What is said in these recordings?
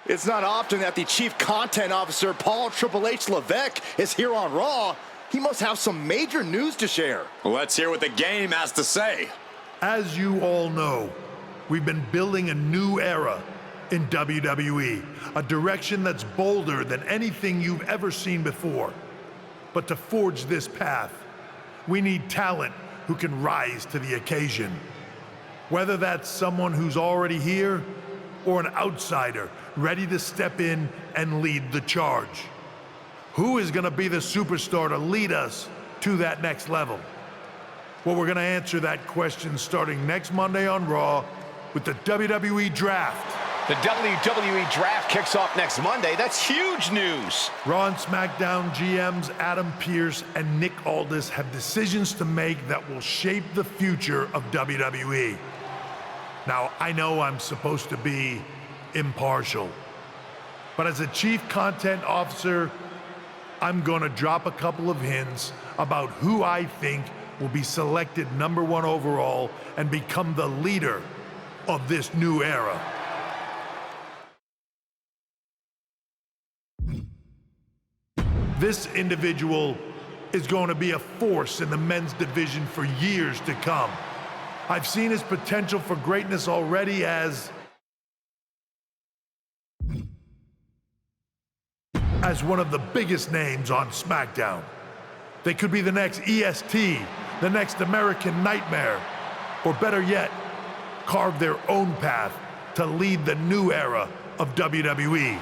It's not often that the Chief Content Officer, Paul Triple H Levesque, is here on Raw. He must have some major news to share. Let's hear what the game has to say. As you all know, we've been building a new era in WWE, a direction that's bolder than anything you've ever seen before. But to forge this path, we need talent who can rise to the occasion. Whether that's someone who's already here or an outsider ready to step in and lead the charge. Who is going to be the superstar to lead us to that next level? Well, we're going to answer that question starting next Monday on Raw with the WWE Draft. The WWE Draft kicks off next Monday. That's huge news. Raw and SmackDown GMs Adam Pearce and Nick Aldis have decisions to make that will shape the future of WWE. Now, I know I'm supposed to be impartial, but as a Chief Content Officer, I'm going to drop a couple of hints about who I think will be selected #1 overall and become the leader of this new era. This individual is going to be a force in the men's division for years to come. I've seen his potential for greatness already as one of the biggest names on SmackDown. They could be the next EST, the next American Nightmare, or better yet, carve their own path to lead the new era of WWE.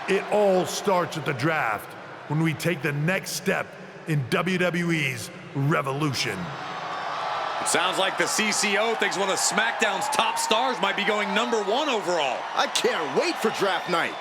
It all starts at the draft when we take the next step in WWE's revolution. It sounds like the CCO thinks one of SmackDown's top stars might be going #1 overall. I can't wait for draft night.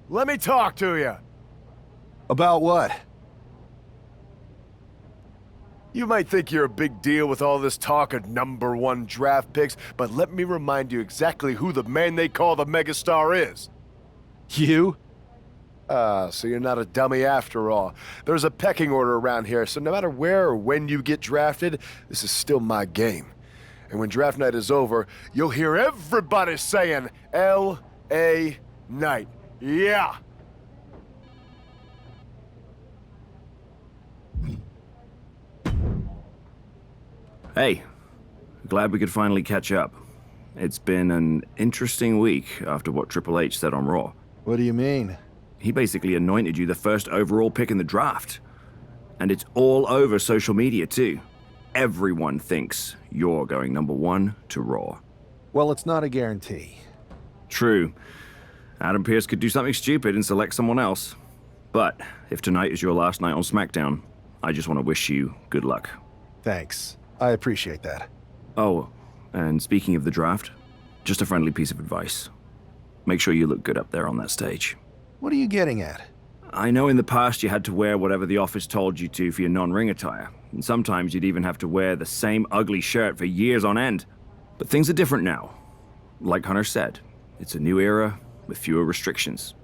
Let me talk to you. About what? You might think you're a big deal with all this talk of #1 draft picks, but let me remind you exactly who the man they call the megastar is. You? Ah, so you're not a dummy after all. There's a pecking order around here, so no matter where or when you get drafted, this is still my game. And when draft night is over, you'll hear everybody saying, L.A. Knight. Yeah! Hey, glad we could finally catch up. It's been an interesting week after what Triple H said on Raw. What do you mean? He basically anointed you the first overall pick in the draft. And it's all over social media, too. Everyone thinks you're going #1 to Raw. Well, it's not a guarantee. True. Adam Pearce could do something stupid and select someone else. But if tonight is your last night on SmackDown, I just want to wish you good luck. Thanks. I appreciate that. Oh, and speaking of the draft, just a friendly piece of advice. Make sure you look good up there on that stage. What are you getting at? I know in the past you had to wear whatever the office told you to for your non-ring attire, and sometimes you'd even have to wear the same ugly shirt for years on end. But things are different now. Like Hunter said, it's a new era with fewer restrictions.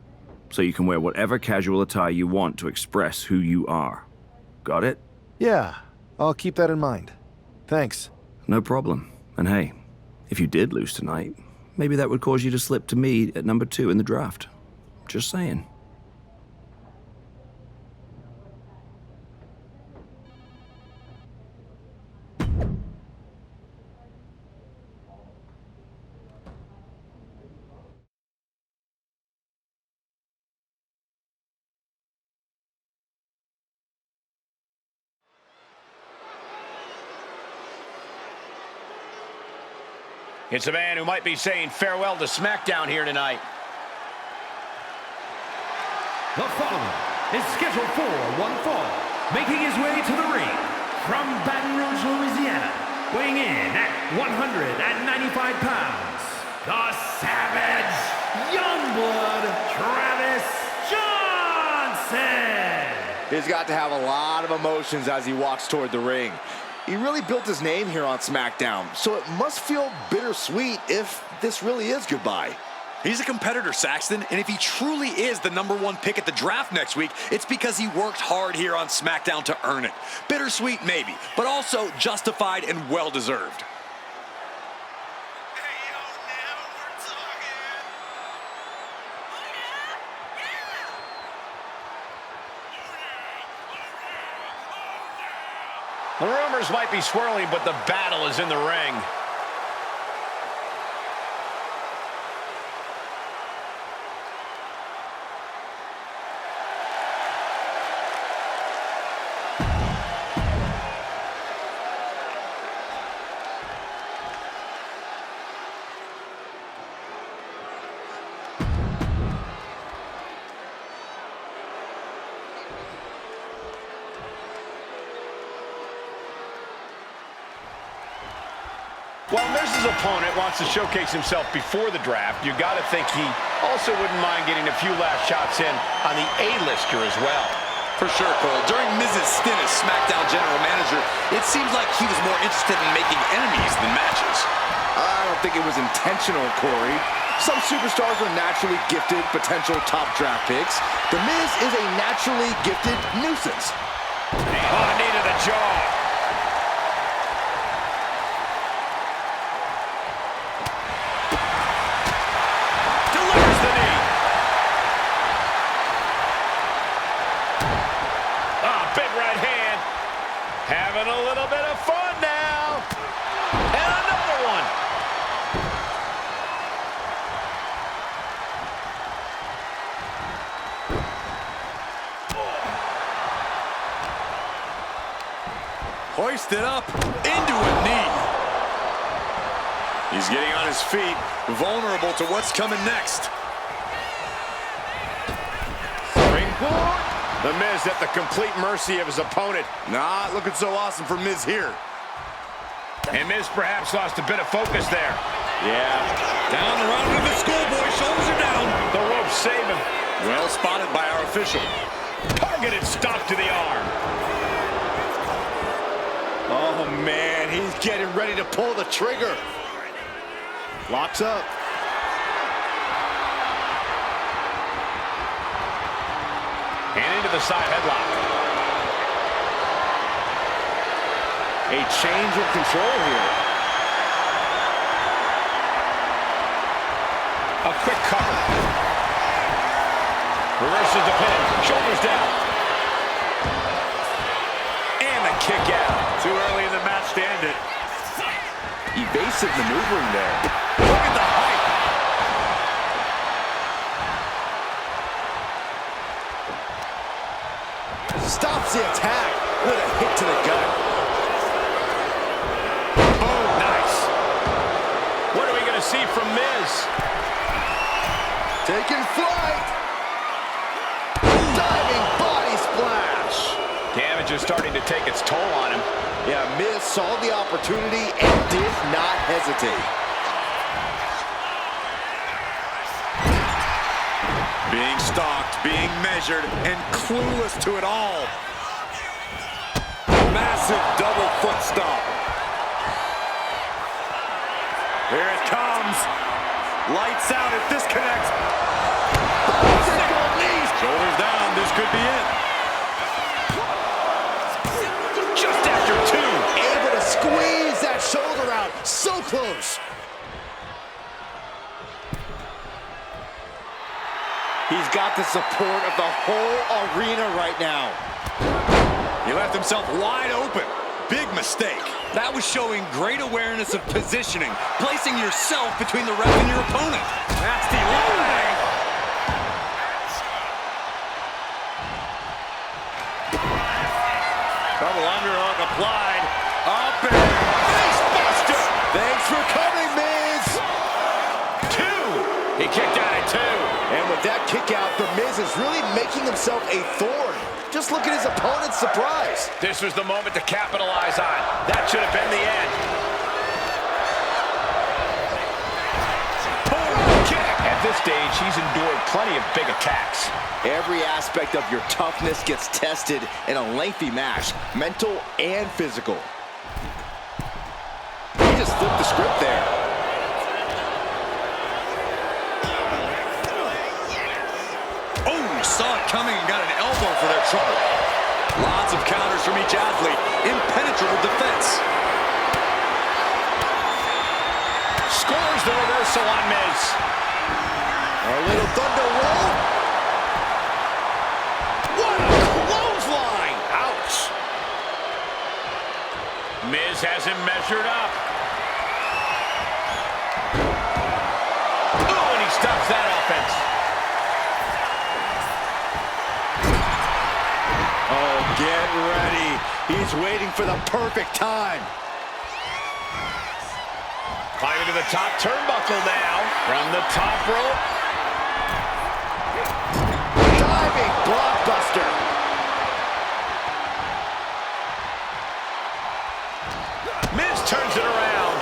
So you can wear whatever casual attire you want to express who you are. Got it? Yeah, I'll keep that in mind. Thanks. No problem. And hey, if you did lose tonight, maybe that would cause you to slip to me at #2 in the draft. Just saying. It's a man who might be saying farewell to SmackDown here tonight. The following is scheduled for one fall, making his way to the ring from Baton Rouge, Louisiana, weighing in at 195 pounds, the Savage Youngblood Travis Johnson. He's got to have a lot of emotions as he walks toward the ring. He really built his name here on SmackDown, so it must feel bittersweet if this really is goodbye. He's a competitor, Saxton, and if he truly is the #1 pick at the draft next week, it's because he worked hard here on SmackDown to earn it. Bittersweet, maybe, but also justified and well-deserved. The rumors might be swirling, but the battle is in the ring. While Miz's opponent wants to showcase himself before the draft, you got to think he also wouldn't mind getting a few last shots in on the A-lister as well. For sure, Cole. During Miz's stint as SmackDown General Manager, it seems like he was more interested in making enemies than matches. I don't think it was intentional, Corey. Some superstars are naturally gifted potential top draft picks. The Miz is a naturally gifted nuisance. Oh, knee to the jaw. Having a little bit of fun now. And another one. Hoisted up into a knee. He's getting on his feet, vulnerable to what's coming next. Springboard. The Miz at the complete mercy of his opponent. Not looking so awesome for Miz here. And Miz perhaps lost a bit of focus there. Yeah. Down around with the schoolboy. Shoulders are down. The rope save him. Well spotted by our official. Targeted stop to the arm. Oh, man, he's getting ready to pull the trigger. Locks up. the side headlock. A change of control here. A quick cover. Reverses the pin. Shoulders down. And a kick out. Too early in the match to end it. Evasive maneuvering there. Look at the height. Stops the attack with a hit to the gut. Oh, nice. What are we going to see from Miz? Taking flight. Diving body splash. Damage is starting to take its toll on him. Yeah, Miz saw the opportunity and did not hesitate. Being stalked, being measured, and clueless to it all. Massive double foot stomp. Here it comes. Lights out if this connects. Shoulders down, this could be it. Just after two. Able to squeeze that shoulder out. So close. He's got the support of the whole arena right now. He left himself wide open. Big mistake. That was showing great awareness of positioning, placing yourself between the ref and your opponent. Nasty leg. Double underhook applied. Up and face buster. Thanks for coming, Miz. Two. He kicked out at two. And with that kick out, The Miz is really making himself a thorn. Just look at his opponent's surprise. This was the moment to capitalize on. That should have been the end. Boom, kick. At this stage, he's endured plenty of big attacks. Every aspect of your toughness gets tested in a lengthy match, mental and physical. He just flipped the script there. Saw it coming and got an elbow for their trouble. Lots of counters from each athlete. Impenetrable defense. Scores the reversal on Miz. A little thunder roll. What a clothesline! Ouch! Miz has him measured up. Oh, and he stops that offense. Oh, get ready. He's waiting for the perfect time. Climbing to the top turnbuckle now. From the top rope. Diving blockbuster. Miz turns it around.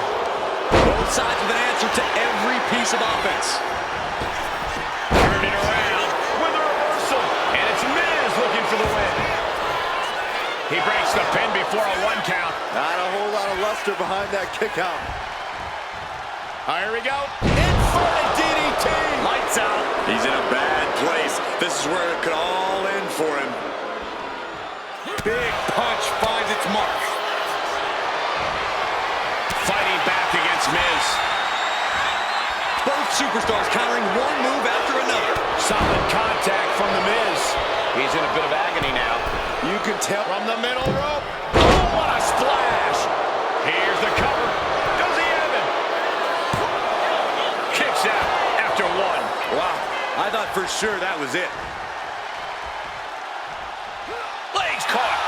Both sides with an answer to every piece of offense. Turning around with a reversal. And it's Miz looking for the win. He breaks the pin before a 1 count. Not a whole lot of luster behind that kick out. Here we go. Inverted DDT. Lights out. He's in a bad place. This is where it could all end for him. Big punch finds its mark. Fighting back against Miz. Both superstars countering one move after another. Solid contact from the Miz. He's in a bit of agony now. You can tell From the middle rope. Oh, what a splash. Here's the cover. Does he have it? Kicks out after 1. Wow, I thought for sure that was it. Legs caught.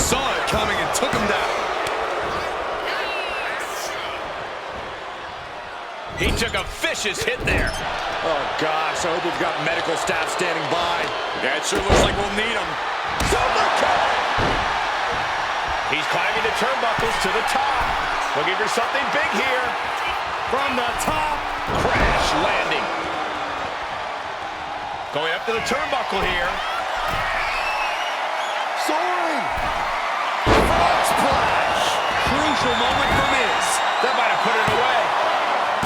Saw it coming and took him down. He took a vicious hit there. Oh, gosh, I hope we've got medical staff standing by. Yeah, it sure looks like we'll need him. He's climbing the turnbuckles to the top. Looking for something big here. From the top. Crash landing. Going up to the turnbuckle here. Soaring. Frog splash. Crucial moment for Miz. That might have put it away.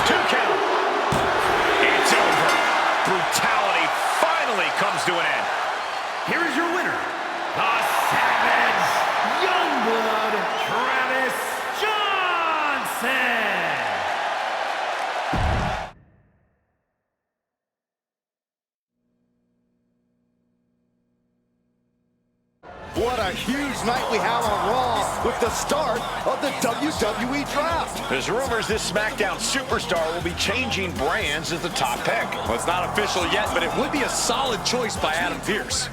2 count. It's over. Brutality comes to an end. Here is your winner, the Savage Youngblood, Travis Johnson. What a huge night we have on Raw with the start of the WWE Draft. There's rumors this SmackDown superstar will be changing brands as the top pick. Well, it's not official yet, but it would be a solid choice by Adam Pearce.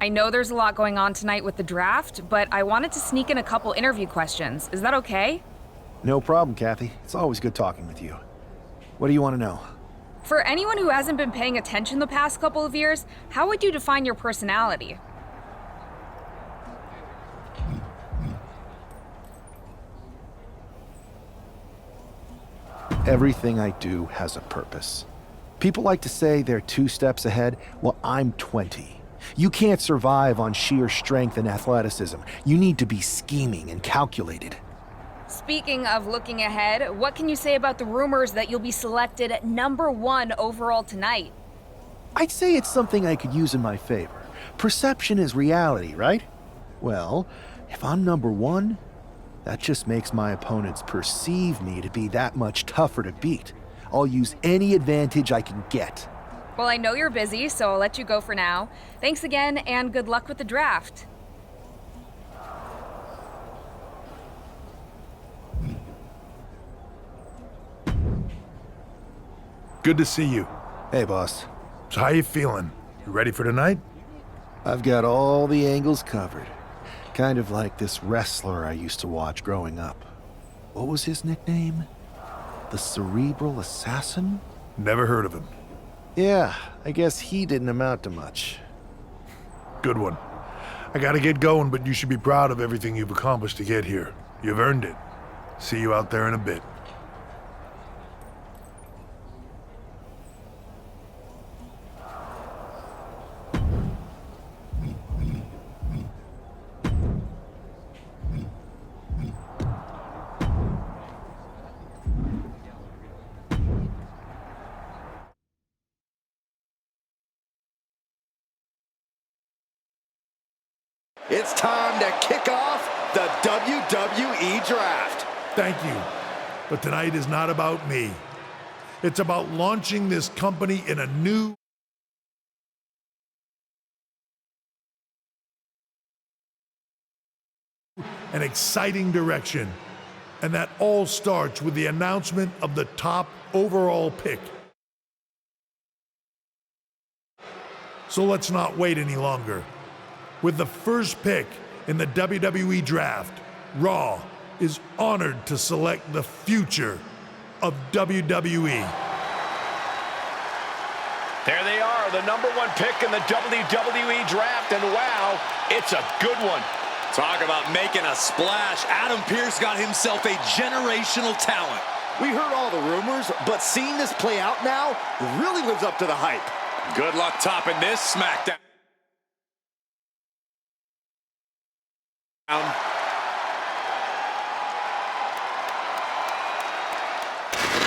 I know there's a lot going on tonight with the draft, but I wanted to sneak in a couple interview questions. Is that okay? No problem, Kathy. It's always good talking with you. What do you want to know? For anyone who hasn't been paying attention the past couple of years, how would you define your personality? Everything I do has a purpose. People like to say they're 2 steps ahead. Well, I'm 20. You can't survive on sheer strength and athleticism. You need to be scheming and calculated. Speaking of looking ahead, what can you say about the rumors that you'll be selected at #1 overall tonight? I'd say it's something I could use in my favor. Perception is reality, right? Well, if I'm #1, that just makes my opponents perceive me to be that much tougher to beat. I'll use any advantage I can get. Well, I know you're busy, so I'll let you go for now. Thanks again, and good luck with the draft. Good to see you. Hey, boss. So how you feeling? You ready for tonight? I've got all the angles covered. Kind of like this wrestler I used to watch growing up. What was his nickname? The Cerebral Assassin? Never heard of him. Yeah, I guess he didn't amount to much. Good one. I gotta get going, but you should be proud of everything you've accomplished to get here. You've earned it. See you out there in a bit. It's time to kick off the WWE Draft. Thank you. But tonight is not about me. It's about launching this company in a new and exciting direction. And that all starts with the announcement of the top overall pick. So let's not wait any longer. With the first pick in the WWE Draft, Raw is honored to select the future of WWE. There they are, the #1 pick in the WWE Draft, and wow, it's a good one. Talk about making a splash. Adam Pearce got himself a generational talent. We heard all the rumors, but seeing this play out now really lives up to the hype. Good luck topping this SmackDown.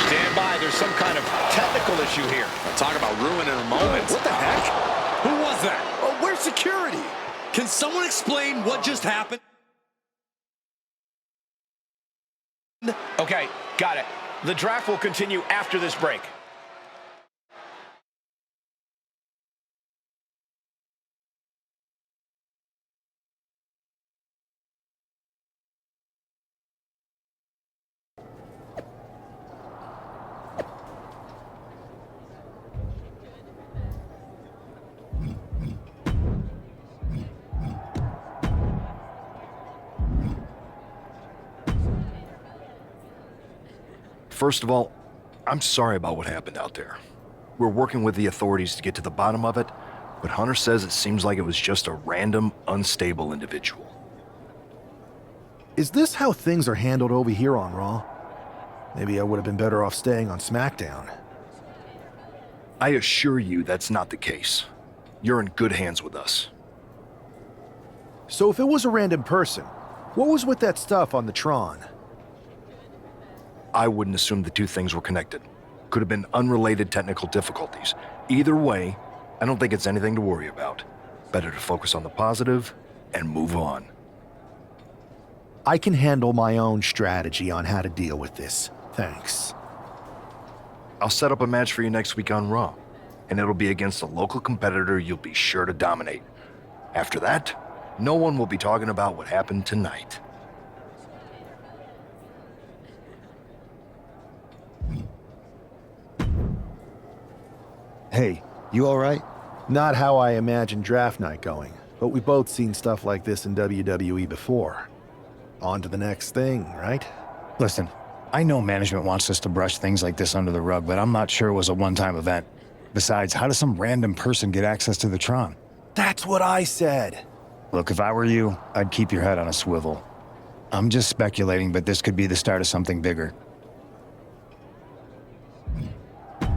Stand by, there's some kind of technical issue here. Talk about ruining a moment. What the heck? Who was that? Oh, where's security? Can someone explain what just happened? Okay, got it. The draft will continue after this break. First of all, I'm sorry about what happened out there. We're working with the authorities to get to the bottom of it, but Hunter says it seems like it was just a random, unstable individual. Is this how things are handled over here on Raw? Maybe I would have been better off staying on SmackDown. I assure you that's not the case. You're in good hands with us. So if it was a random person, what was with that stuff on the Tron? I wouldn't assume the two things were connected. Could have been unrelated technical difficulties. Either way, I don't think it's anything to worry about. Better to focus on the positive and move on. I can handle my own strategy on how to deal with this. Thanks. I'll set up a match for you next week on Raw, and it'll be against a local competitor you'll be sure to dominate. After that, no one will be talking about what happened tonight. Hey, you all right? Not how I imagined draft night going. but we've both seen stuff like this in WWE before. On to the next thing, right? Listen, I know management wants us to brush things like this under the rug, but I'm not sure it was a one-time event. Besides, how does some random person get access to the Tron? That's what I said. Look, if I were you, I'd keep your head on a swivel. I'm just speculating, but this could be the start of something bigger.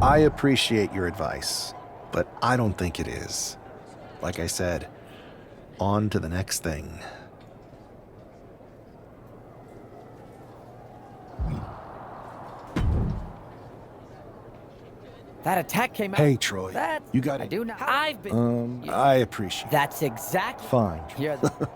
I appreciate your advice, but I don't think it is. Like I said, on to the next thing. That attack came out. Hey, Troy. That you got I it. do not. I've been. I appreciate it. That's exactly. Fine. You're the-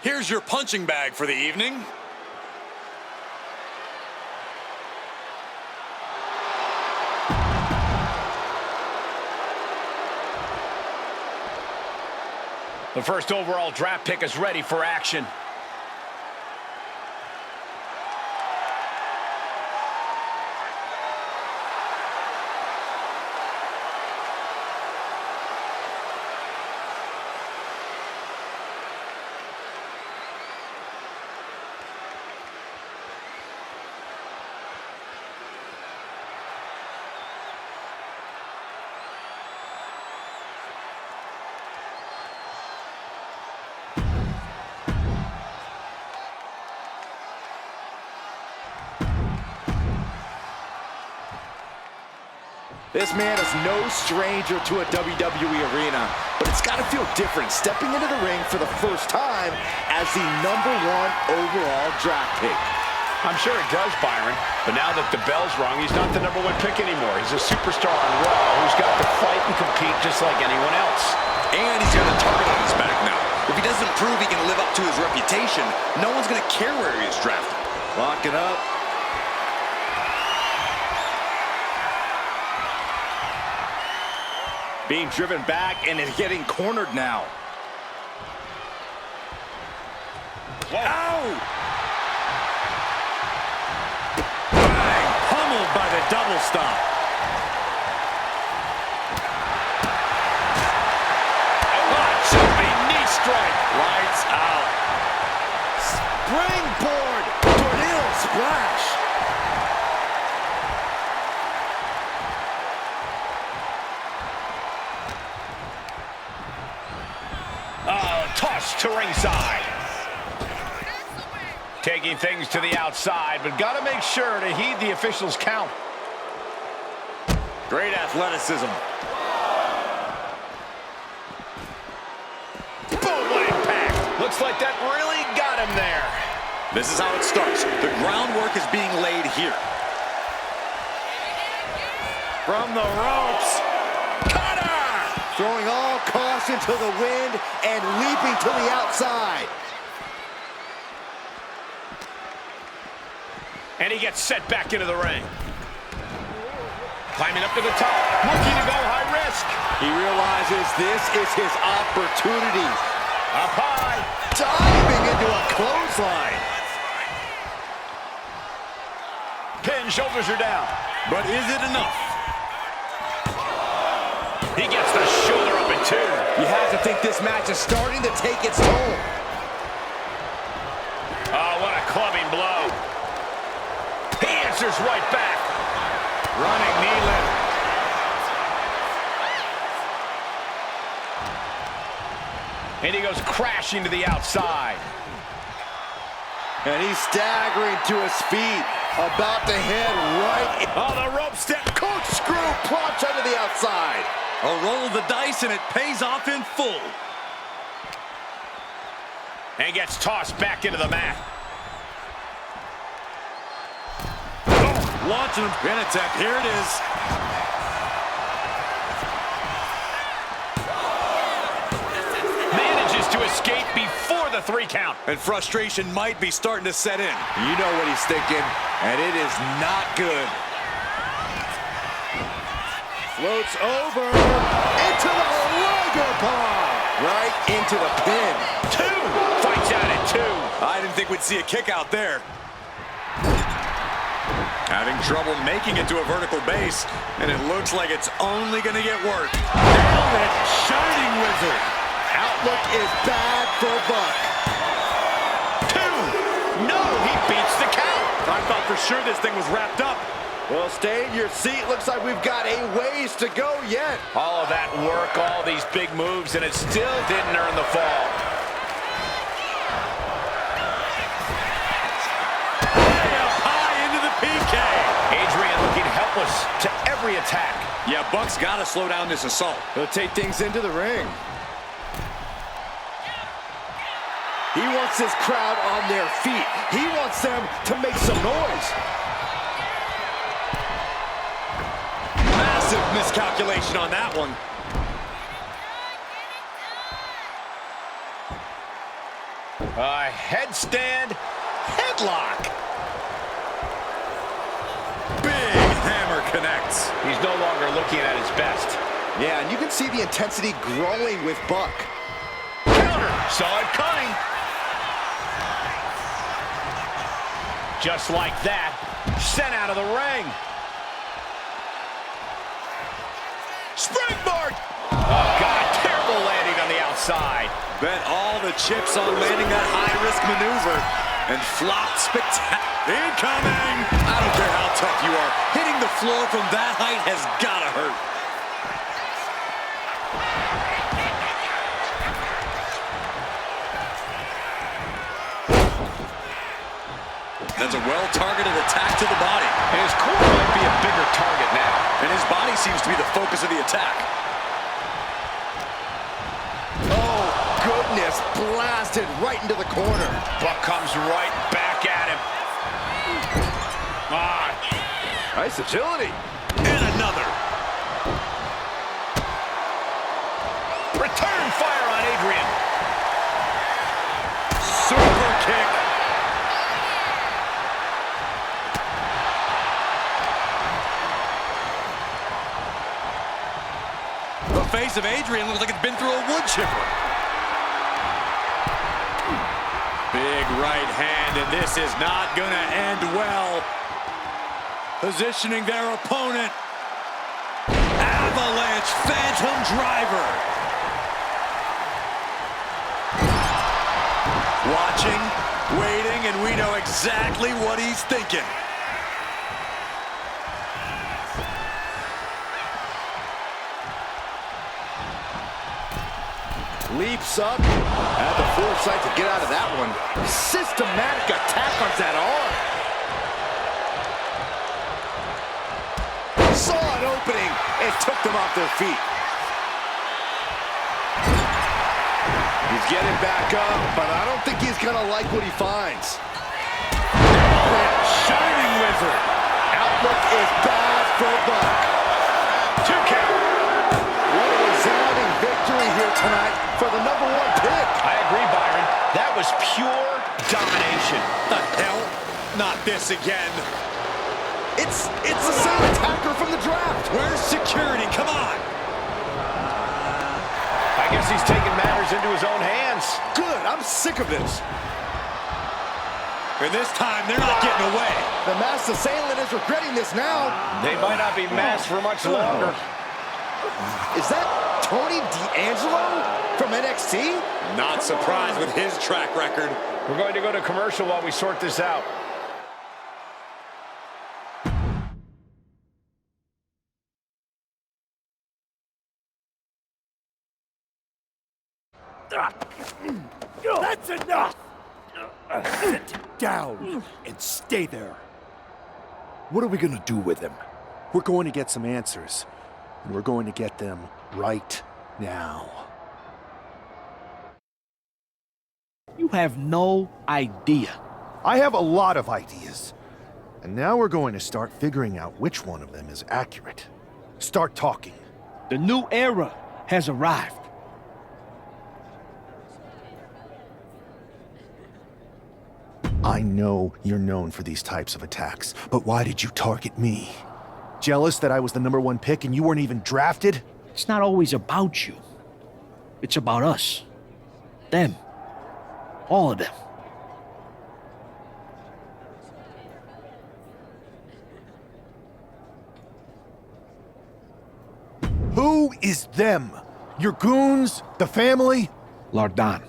Here's your punching bag for the evening. The first overall draft pick is ready for action. This man is no stranger to a WWE arena, but it's got to feel different stepping into the ring for the first time as the #1 overall draft pick. I'm sure it does, Byron, but now that the bell's rung, he's not the #1 pick anymore. He's a superstar on Raw who's got to fight and compete just like anyone else. And he's got a target on his back now. If he doesn't prove he can live up to his reputation, no one's going to care where he is drafted. Lock it up. Being driven back and is getting cornered now. Ow! Bang! Pummeled by the double stomp. Jumping knee strike. Lights out. Springboard. Tornado splash. Tossed to ringside. Taking things to the outside, but got to make sure to heed the officials' count. Great athleticism. Boom, what impact. Looks like that really got him there. This is how it starts. The groundwork is being laid here. From the ropes. Cutter! Throwing all caution to the wind and leaping to the outside. And he gets set back into the ring. Climbing up to the top, looking to go high risk. He realizes this is his opportunity. Up high. Diving into a clothesline. Pin, shoulders are down. But is it enough? He gets the shoulder up in two. You have to think this match is starting to take its toll. Oh, what a clubbing blow. He answers right back. Running knee lift. And he goes crashing to the outside. And he's staggering to his feet. About to head right. Oh, the rope step. Corkscrew plunge onto the outside. A roll of the dice and it pays off in full. And gets tossed back into the mat. Oh, Launching him. Pin attempt. Here it is. Manages to escape before the 3 count. And frustration might be starting to set in. You know what he's thinking, and it is not good. Floats over into the Liger Bomb. Right into the pin. 2. Fights out at 2. I didn't think we'd see a kick out there. Having trouble making it to a vertical base, and it looks like it's only going to get worse. Nailed it. Shining Wizard. Outlook is bad for Buck. 2. No, he beats the count. I thought for sure this thing was wrapped up. Well, stay in your seat. Looks like we've got a ways to go yet. All of that work, all these big moves, and it still didn't earn the fall. Way up high into the PK. Adrian looking helpless to every attack. Yeah, Buck's got to slow down this assault. He'll take things into the ring. He wants his crowd on their feet. He wants them to make some noise. Massive miscalculation on that one. Headstand, headlock. Big hammer connects. He's no longer looking at his best. Yeah, and you can see the intensity growing with Buck. Counter, saw it coming. Just like that, sent out of the ring. Springboard! Oh, God, terrible landing on the outside. Bet all the chips on landing that high-risk maneuver and flopped spectacular. Incoming! I don't care how tough you are. Hitting the floor from that height has gotta hurt. That's a well-targeted attack to the body. And his core might be a bigger target now. And his body seems to be the focus of the attack. Oh, goodness, blasted right into the corner. Buck comes right back at him. Nice agility. And another. Return fire on Adrian. Super kick. The face of Adrian looks like it's been through a wood chipper. Big right hand, and this is not gonna end well. Positioning their opponent. Avalanche Phantom Driver. Watching, waiting, and we know exactly what he's thinking. Leaps up. Had the foresight to get out of that one. Systematic attack on that arm. Saw an opening and took them off their feet. He's getting back up, but I don't think he's gonna like what he finds. Shining Wizard. Outlook is bad for Buck. 2 count. What a resounding victory here tonight for the #1 pick. I agree, Byron. That was pure domination. The hell? Not this again. It's the same attacker from the draft. Where's security? Come on. I guess he's taking matters into his own hands. Good, I'm sick of this. And this time, they're not getting away. The masked assailant is regretting this now. They might not be masked for much longer. Is that Tony D'Angelo from NXT? Not surprised with his track record. We're going to go to commercial while we sort this out. That's enough! Sit down and stay there. What are we gonna do with him? We're going to get some answers, and we're going to get them right now. You have no idea. I have a lot of ideas. And now we're going to start figuring out which one of them is accurate. Start talking. The new era has arrived. I know you're known for these types of attacks, but why did you target me? Jealous that I was the #1 pick and you weren't even drafted? It's not always about you. It's about us. Them. All of them. Who is them? Your goons? The family? Lardan.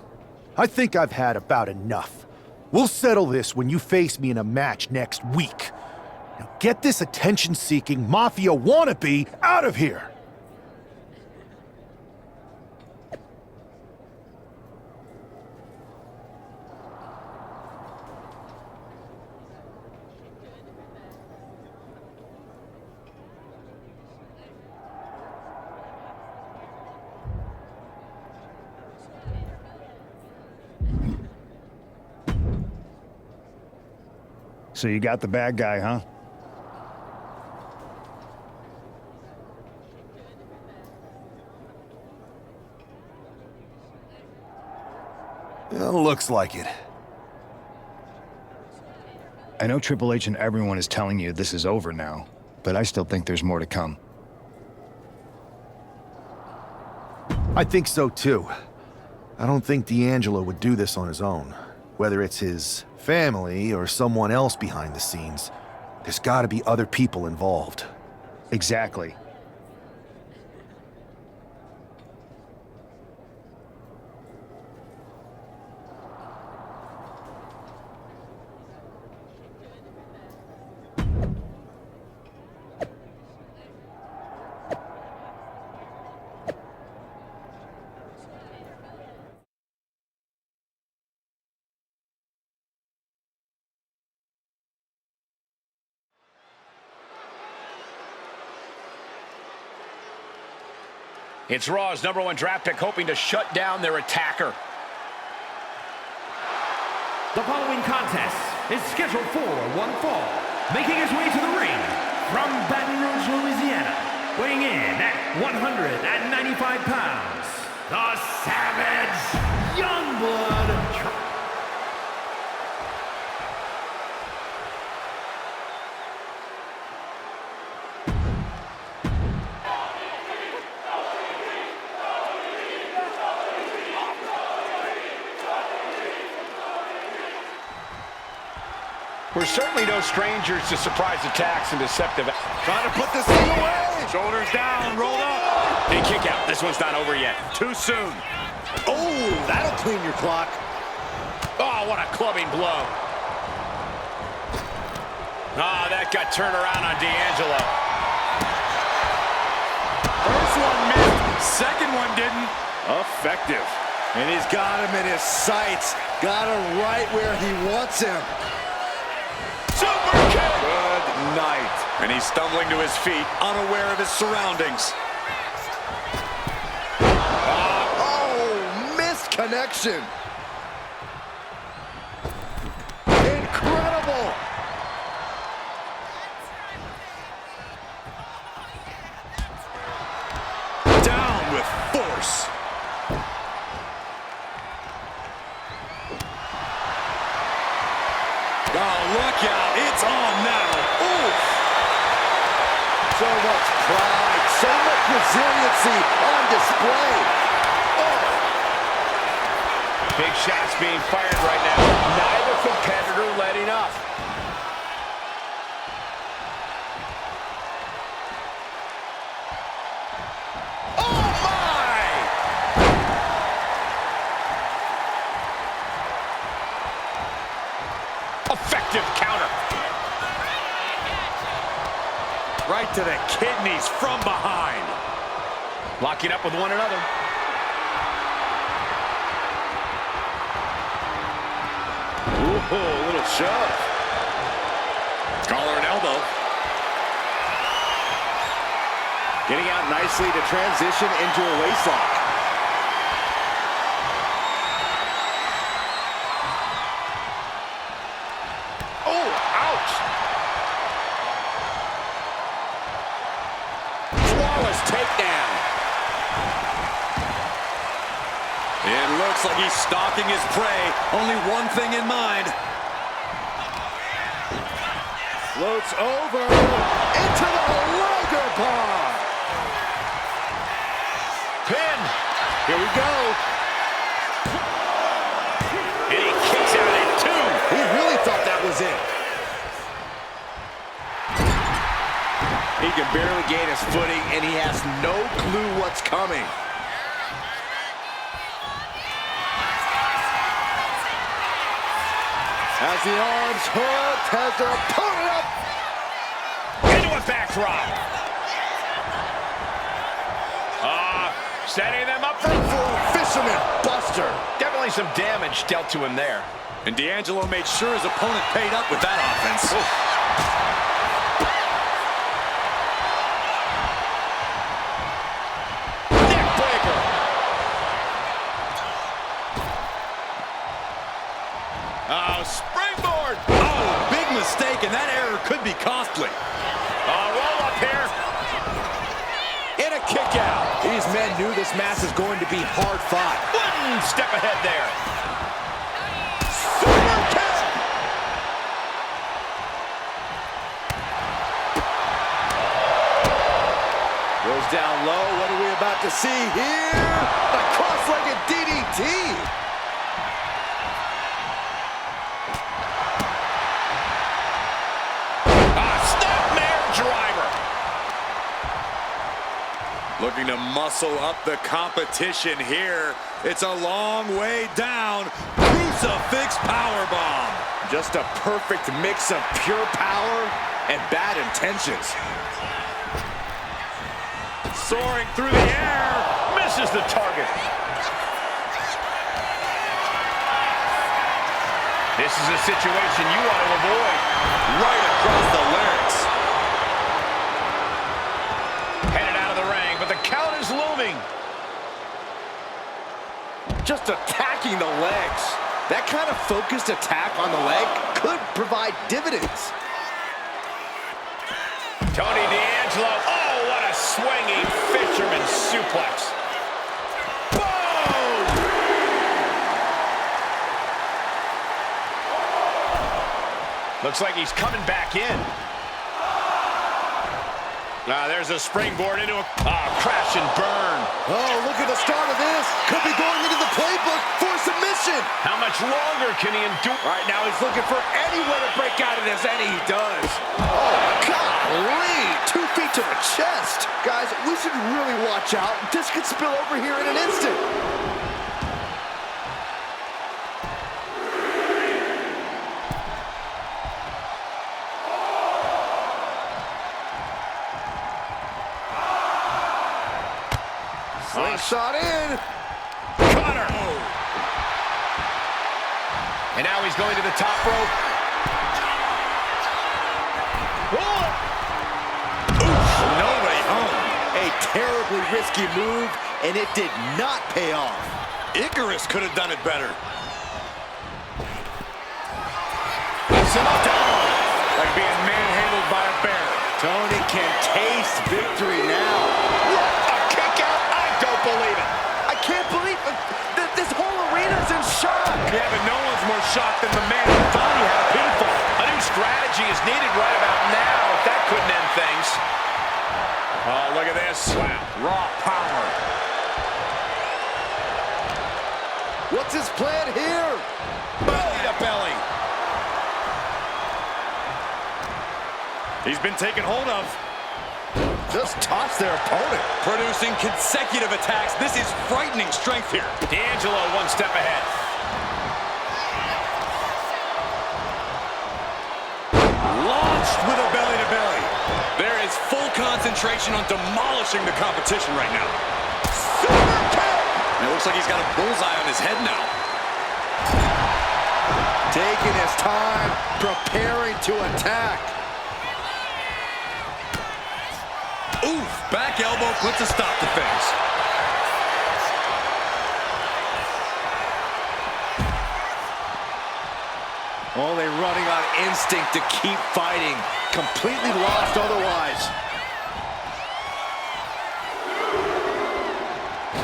I think I've had about enough. We'll settle this when you face me in a match next week. Now get this attention-seeking mafia wannabe out of here! So you got the bad guy, huh? Well, looks like it. I know Triple H and everyone is telling you this is over now, but I still think there's more to come. I think so too. I don't think D'Angelo would do this on his own. Whether it's his family or someone else behind the scenes, there's gotta be other people involved. Exactly. It's Raw's #1 draft pick hoping to shut down their attacker. The following contest is scheduled for one fall. Making his way to the ring from Baton Rouge, Louisiana, weighing in at 195 pounds, the Savage Youngblood. We're certainly no strangers to surprise attacks and deceptive. Trying to put this thing away. Shoulders down, rolled up. Big kick out. This one's not over yet. Too soon. Oh, that'll clean your clock. Oh, what a clubbing blow. Oh, that got turned around on D'Angelo. First one missed, second one didn't. Effective. And he's got him in his sights. Got him right where he wants him. Super kick! Good night. And he's stumbling to his feet, unaware of his surroundings. Oh, missed connection. Incredible. Down with force. Oh, look out. It's on now. Oof. So much pride, so much resiliency on display. Oh. Big shots being fired right now. Neither competitor letting up. Oh, my! Effective counter. Right to the kidneys from behind. Locking up with one another. Ooh, a little shove. Collar and elbow. Getting out nicely to transition into a waistlock. Oh, ouch. Flawless takedown. It looks like he's stalking his prey. Only one thing in mind. Floats over into the Liger Bomb. Pin. Here we go. And he kicks out at 2. He really thought that was it. He can barely gain his footing, and he has no clue what's coming. As the arms hooked, has their opponent up. Into a backdrop. Setting them up for a fisherman buster. Definitely some damage dealt to him there. And D'Angelo made sure his opponent paid up with that offense. Neck breaker. Oh, springboard. Oh, big mistake, and that error could be costly. Roll up here. And a kick out. These men knew this match was going to be hard fought. One step ahead there. Super kick. Goes down low. What are we about to see here? A cross-legged DDT. Snapmare driver. Looking to muscle up the competition here. It's a long way down. Crucifix powerbomb. Just a perfect mix of pure power and bad intentions. Soaring through the air. Misses the target. This is a situation you want to avoid. Right across the larynx. Headed out of the ring, but the count is looming. Just attacking the legs. That kind of focused attack on the leg could provide dividends. Tony D'Angelo. Oh, what a swinging fisherman suplex. Boom! Looks like he's coming back in. There's a springboard into a crash and burn. Oh, look at the start of this. Could be going into the playbook for submission. How much longer can he endure? Right now he's looking for any way to break out of this, and he does. Oh, golly. 2 feet to the chest. Guys, we should really watch out. This could spill over here in an instant. Slingshot in. Cutter. And now he's going to the top rope. Nobody home. A terribly risky move, and it did not pay off. Icarus could have done it better. Puts him down. Like being manhandled by a bear. Tony can taste victory now. What a kick out. I don't believe it. I can't believe it. This whole arena's in shock. Yeah, but no one's more shocked than the man who thought he had a pinfall. A new strategy is needed right about now if that couldn't end things. Oh, look at this. Wow. Raw power. What's his plan here? Belly to belly. He's been taken hold of. Just toss their opponent. Producing consecutive attacks. This is frightening strength here. D'Angelo one step ahead. Launched with a belly-to-belly. There is full concentration on demolishing the competition right now. Super kick. And it looks like he's got a bullseye on his head now. Taking his time, preparing to attack. Oof, back elbow puts a stop to things. Only running on instinct to keep fighting. Completely lost otherwise.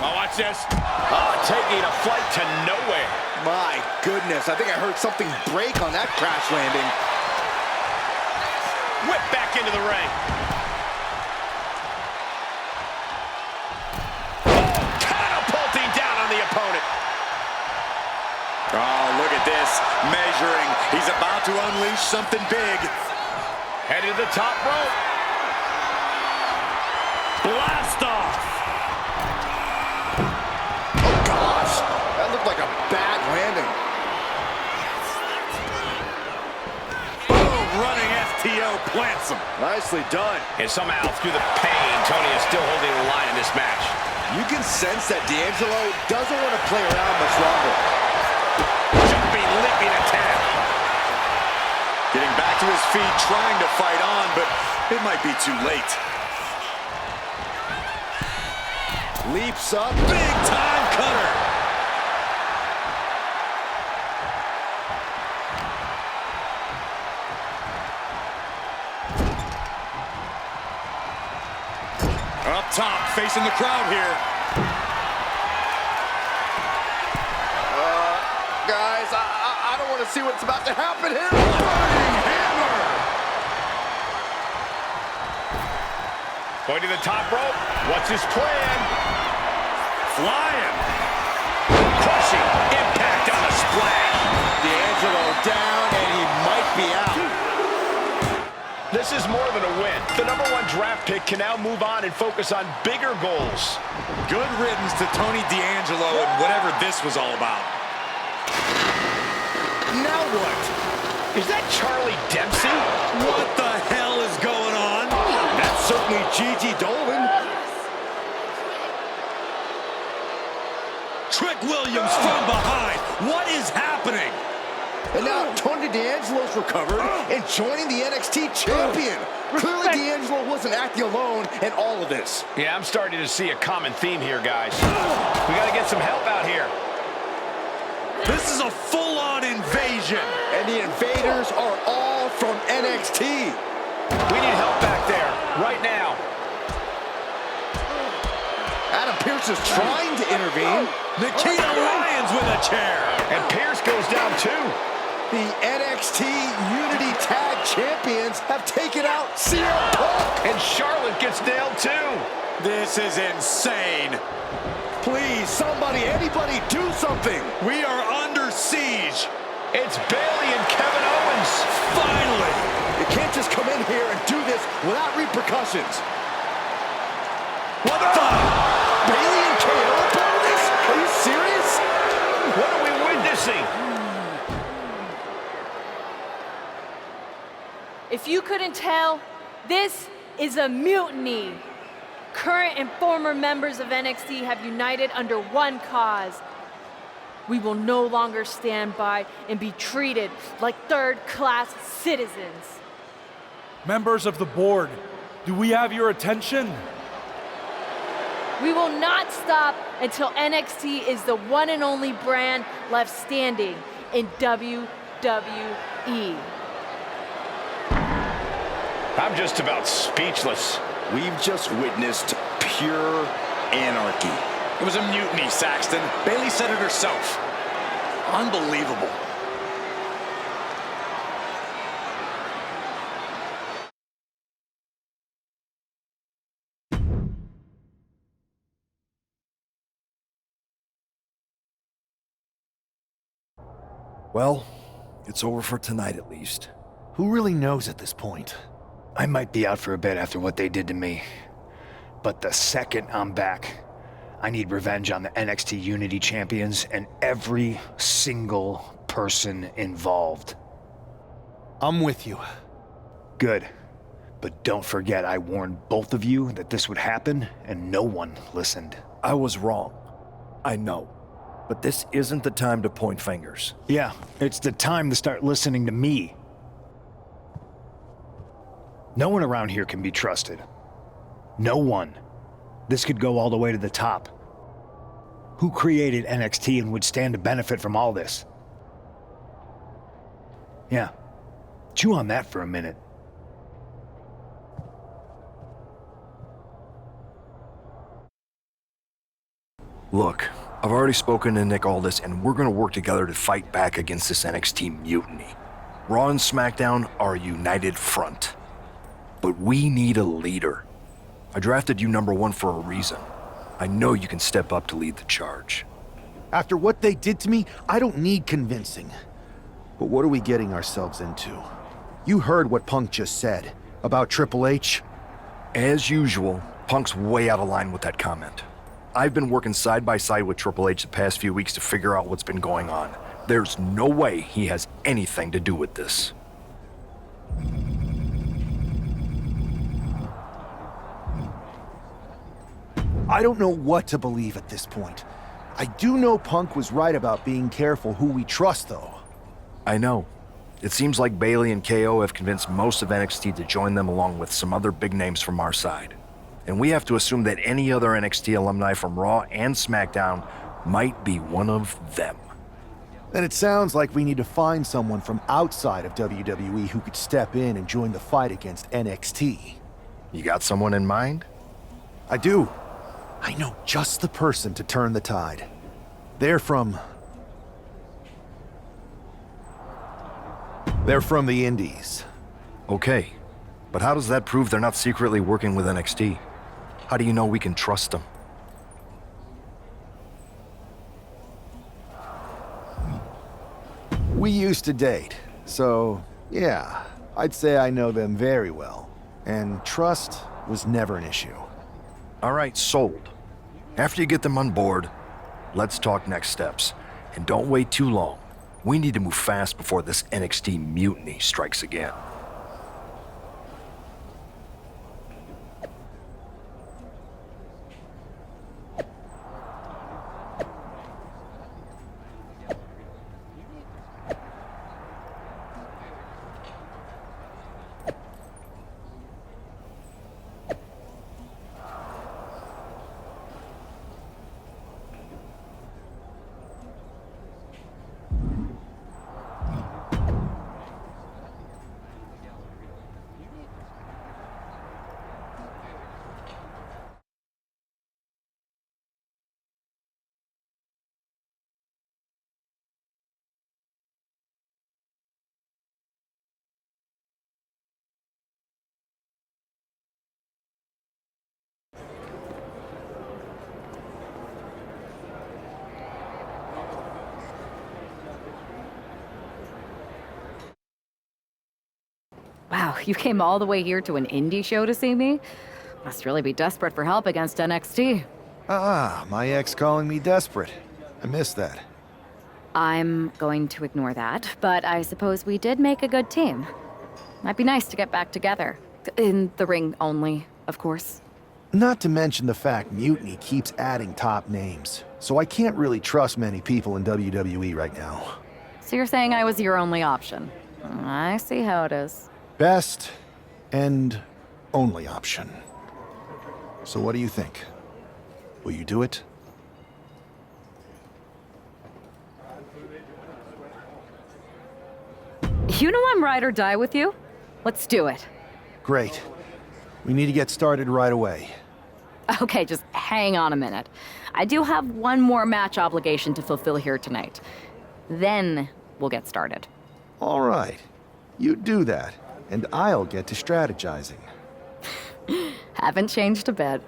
Oh, watch this. Oh, taking a flight to nowhere. My goodness, I think I heard something break on that crash landing. whipped back into the ring. Oh, catapulting down on the opponent. Oh, look at this. Measuring. He's about to unleash something big. Headed to the top rope. Blast off. Oh, gosh. That looked like a bad landing. Boom, running STO plants him. Nicely done. And somehow, through the pain, Tony is still holding the line in this match. You can sense that D'Angelo doesn't want to play around much longer. Jumping, leaping attack. Getting back to his feet, trying to fight on, but it might be too late. Leaps up. Big time cutter. Up top, facing the crowd here. Guys, I don't want to see what's about to happen here. Burning hammer. Going to the top rope. What's his plan? Flying. Crushing impact on the splash. D'Angelo down, and he might be out. This is more than a win. The #1 draft pick can now move on and focus on bigger goals. Good riddance to Tony D'Angelo and whatever this was all about. Now what? Is that Charlie Dempsey? What the hell is going on? That's certainly Gigi Dolan. Trick Williams from behind. What is happening? And now Tony D'Angelo's recovered and joining the NXT champion. Clearly D'Angelo wasn't acting alone in all of this. Yeah, I'm starting to see a common theme here, guys. We got to get some help out here. This is a full-on invasion. And the invaders are all from NXT. We need help back there, right now. Adam Pearce is trying to intervene. Nikita Lyons with a chair. And Pearce goes down too. The NXT Unity Tag Champions have taken out CM Punk. And Charlotte gets nailed too. This is insane. Please, somebody, anybody, do something. We are under siege. It's Bayley and Kevin Owens. Finally. You can't just come in here and do this without repercussions. What the? Bayley and KO doing this? Are you serious? What are we witnessing? If you couldn't tell, this is a mutiny. Current and former members of NXT have united under one cause. We will no longer stand by and be treated like third-class citizens. Members of the board, do we have your attention? We will not stop until NXT is the one and only brand left standing in WWE. I'm just about speechless. We've just witnessed pure anarchy. It was a mutiny, Saxton. Bayley said it herself. Unbelievable. Well, it's over for tonight at least. Who really knows at this point? I might be out for a bit after what they did to me. But the second I'm back, I need revenge on the NXT Unity Champions and every single person involved. I'm with you. Good. But don't forget I warned both of you that this would happen, and no one listened. I was wrong. I know. But this isn't the time to point fingers. Yeah, it's the time to start listening to me. No one around here can be trusted. No one. This could go all the way to the top. Who created NXT and would stand to benefit from all this? Yeah. Chew on that for a minute. Look, I've already spoken to Nick Aldis, and we're gonna work together to fight back against this NXT mutiny. Raw and SmackDown are a united front. But we need a leader. I drafted you number 1 for a reason. I know you can step up to lead the charge. After what they did to me, I don't need convincing. But what are we getting ourselves into? You heard what Punk just said about Triple H. As usual, Punk's way out of line with that comment. I've been working side by side with Triple H the past few weeks to figure out what's been going on. There's no way he has anything to do with this. I don't know what to believe at this point. I do know Punk was right about being careful who we trust, though. I know. It seems like Bailey and KO have convinced most of NXT to join them along with some other big names from our side. And we have to assume that any other NXT alumni from Raw and SmackDown might be one of them. Then it sounds like we need to find someone from outside of WWE who could step in and join the fight against NXT. You got someone in mind? I do. I know just the person to turn the tide. They're from the Indies. Okay, but how does that prove they're not secretly working with NXT? How do you know we can trust them? We used to date, so yeah, I'd say I know them very well. And trust was never an issue. All right, sold. After you get them on board, let's talk next steps. And don't wait too long. We need to move fast before this NXT mutiny strikes again. Wow, you came all the way here to an indie show to see me? Must really be desperate for help against NXT. My ex calling me desperate. I missed that. I'm going to ignore that, but I suppose we did make a good team. Might be nice to get back together. In the ring only, of course. Not to mention the fact Mutiny keeps adding top names, so I can't really trust many people in WWE right now. So you're saying I was your only option? I see how it is. Best and only option. So what do you think? Will you do it? You know I'm ride or die with you. Let's do it. Great. We need to get started right away. Okay, just hang on a minute. I do have one more match obligation to fulfill here tonight. Then we'll get started. All right. You do that, and I'll get to strategizing. Haven't changed a bit.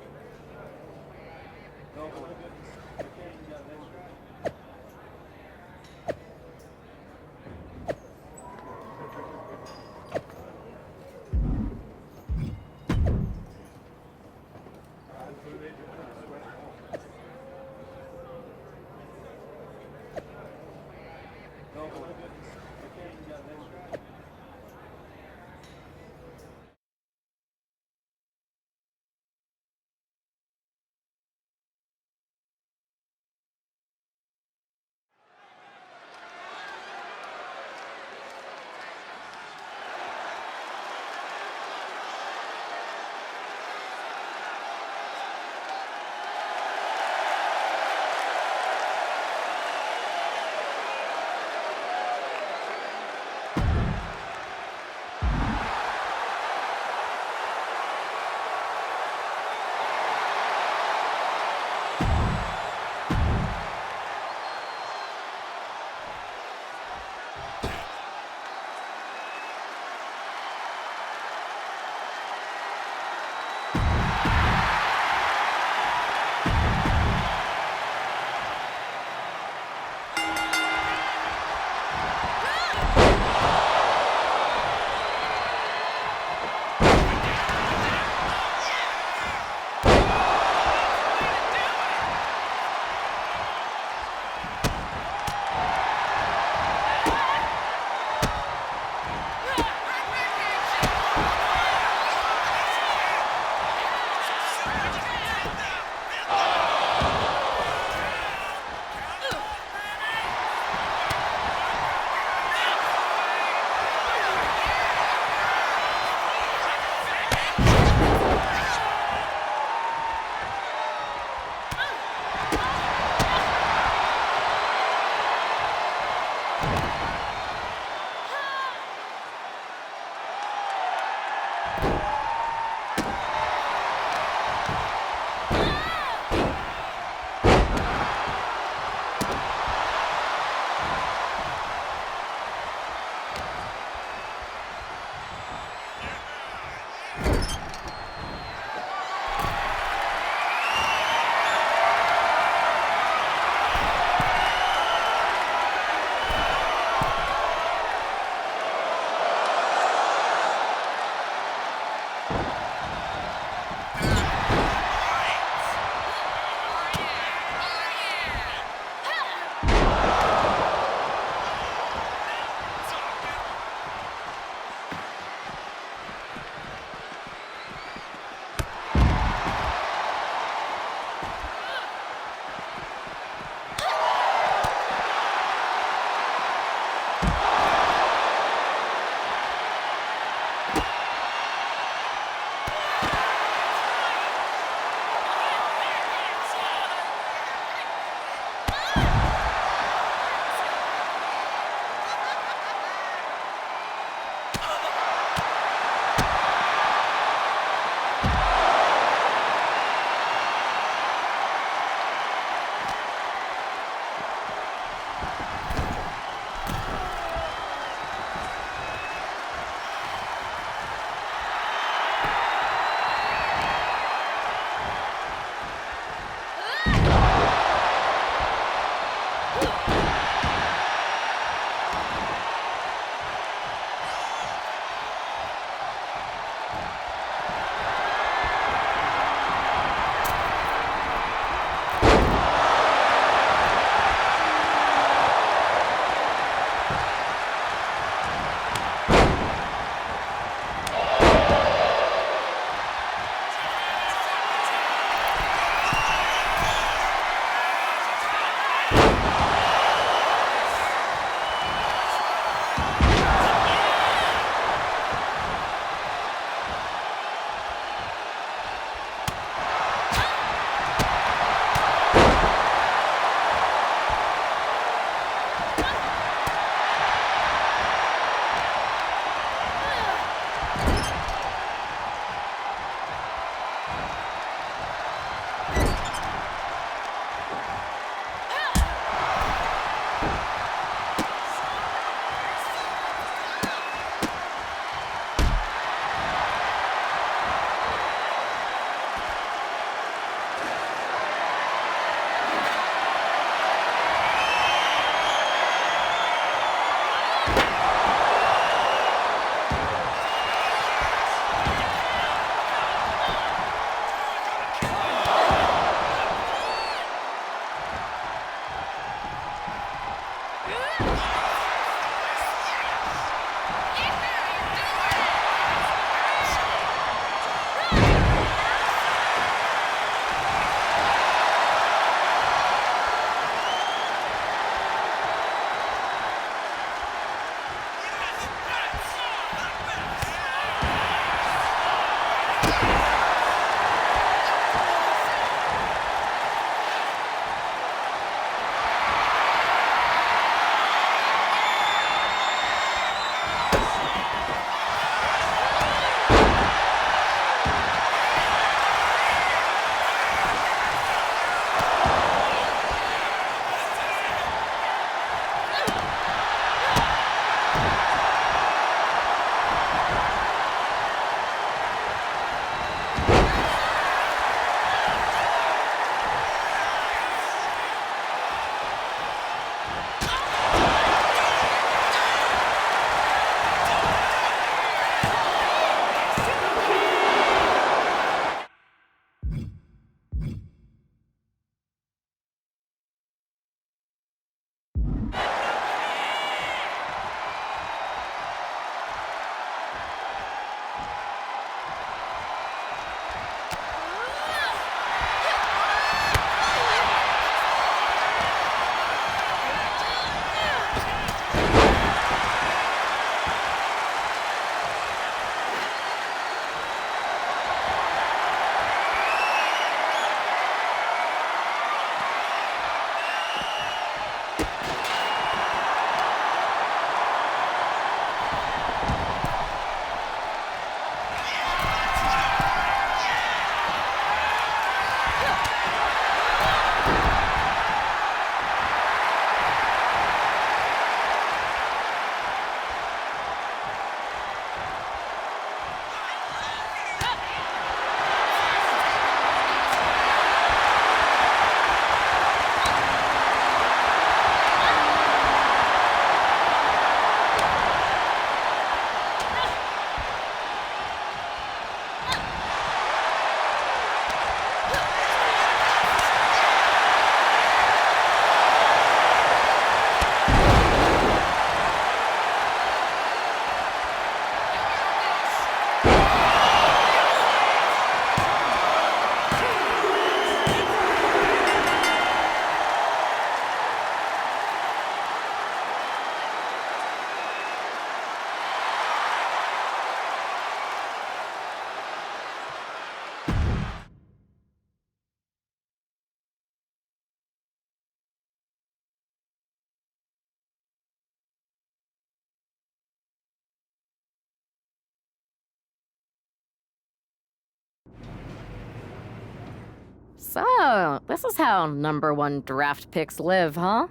So, this is how #1 draft picks live, huh?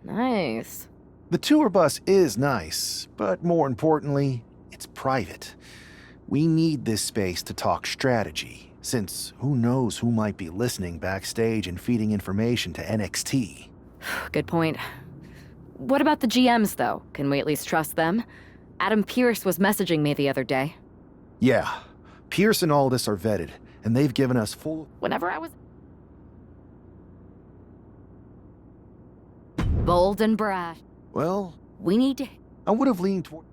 Nice. The tour bus is nice, but more importantly, it's private. We need this space to talk strategy, since who knows who might be listening backstage and feeding information to NXT. Good point. What about the GMs, though? Can we at least trust them? Adam Pearce was messaging me the other day. Yeah, Pierce and Aldis are vetted, and they've given us full... Whenever I was... bold and brash. Well... we need to... I would have leaned toward...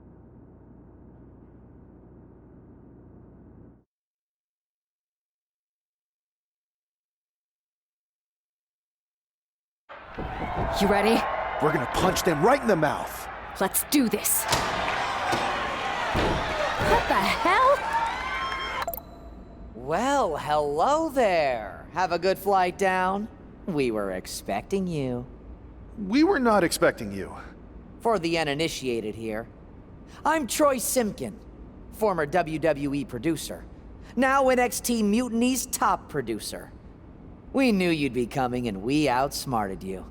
You ready? We're gonna punch them right in the mouth. Let's do this. What the hell? Well, hello there. Have a good flight down. We were expecting you. We were not expecting you. For the uninitiated here, I'm Troy Simkin, former WWE producer, now NXT Mutiny's top producer. We knew you'd be coming and we outsmarted you.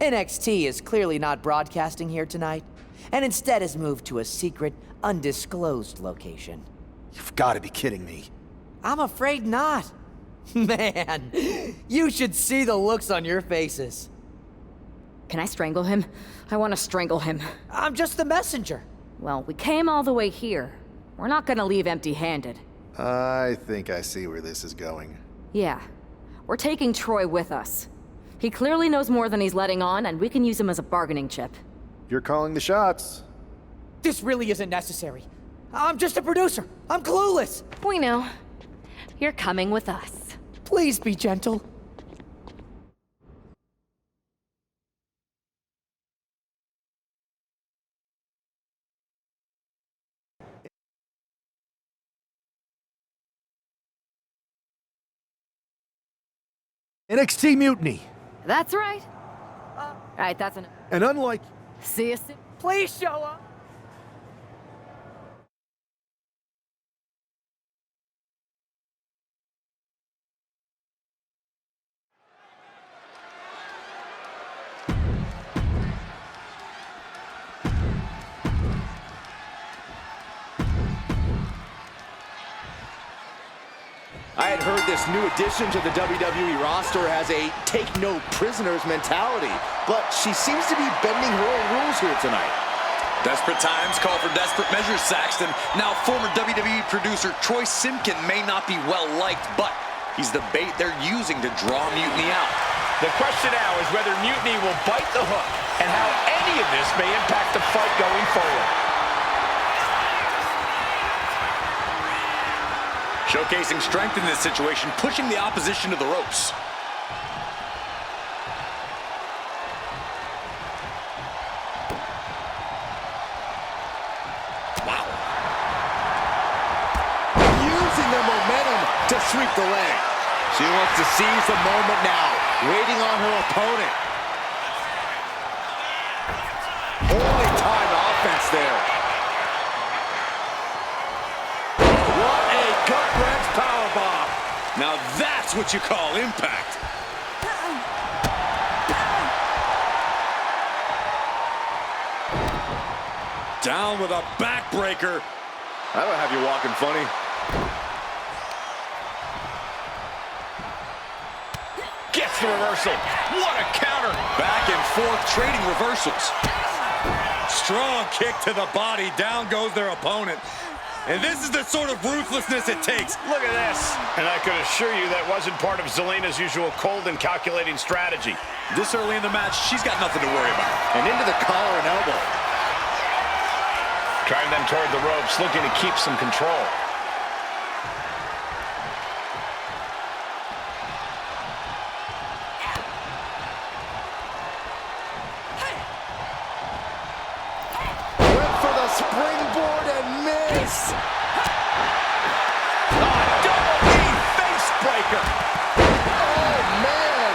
NXT is clearly not broadcasting here tonight, and instead has moved to a secret, undisclosed location. You've got to be kidding me. I'm afraid not. Man, you should see the looks on your faces. Can I strangle him? I want to strangle him. I'm just the messenger. Well, we came all the way here. We're not gonna leave empty-handed. I think I see where this is going. Yeah. We're taking Troy with us. He clearly knows more than he's letting on, and we can use him as a bargaining chip. You're calling the shots. This really isn't necessary. I'm just a producer. I'm clueless. We know. You're coming with us. Please be gentle. NXT Mutiny. That's right. Right, that's an... And unlike... See you soon. Please show up. I had heard this new addition to the WWE roster has a take-no-prisoners mentality, but she seems to be bending her own rules here tonight. Desperate times call for desperate measures, Saxton. Now, former WWE producer Troy Simkin may not be well-liked, but he's the bait they're using to draw Mutiny out. The question now is whether Mutiny will bite the hook and how any of this may impact the fight going forward. Showcasing strength in this situation, pushing the opposition to the ropes. Wow. Using the momentum to sweep the leg. She wants to seize the moment now, waiting on her opponent. Only time offense there. Gut-wrench powerbomb. Now that's what you call impact. Down with a backbreaker. That'll have you walking funny. Gets the reversal. What a counter. Back and forth trading reversals. Strong kick to the body. Down goes their opponent. And this is the sort of ruthlessness it takes. Look at this. And I can assure you that wasn't part of Zelina's usual cold and calculating strategy. This early in the match, she's got nothing to worry about. And into the collar and elbow. Driving them toward the ropes, looking to keep some control. Went for the springboard and miss. Double knee face breaker. Oh, man.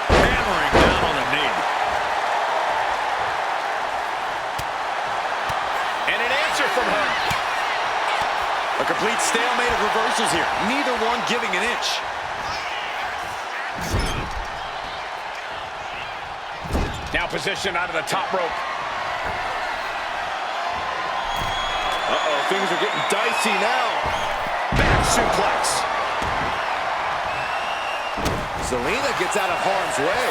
Hammering down on the knee. And an answer from her. A complete stalemate of reversals here. Neither one giving an inch. Now positioned onto the top rope. Uh-oh, things are getting dicey now. Back suplex. Zelina gets out of harm's way.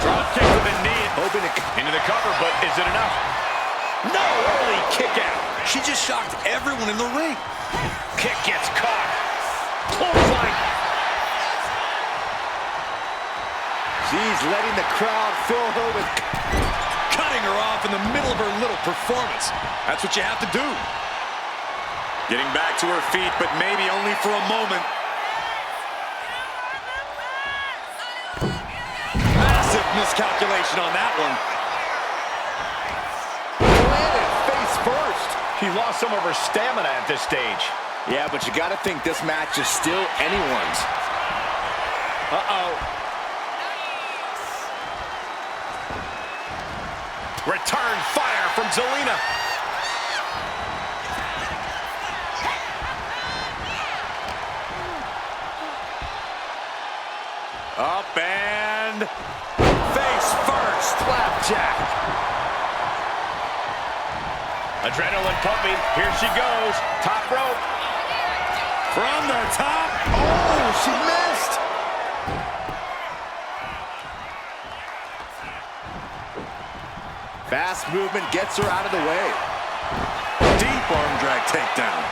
Drop kick to the knee. Hoping to... Into the cover, but is it enough? No, early kick out. She just shocked everyone in the ring. Kick gets caught. Clothesline. She's letting the crowd fill her with... Cutting her off in the middle of her little performance. That's what you have to do. Getting back to her feet, but maybe only for a moment. Massive miscalculation on that one. Landed face first. She lost some of her stamina at this stage. Yeah, but you gotta think this match is still anyone's. Uh-oh. Return fire from Zelina. Up and face first. Flapjack. Adrenaline pumping. Here she goes. Top rope. From the top. Oh, she missed. Fast movement gets her out of the way. Deep arm drag takedown.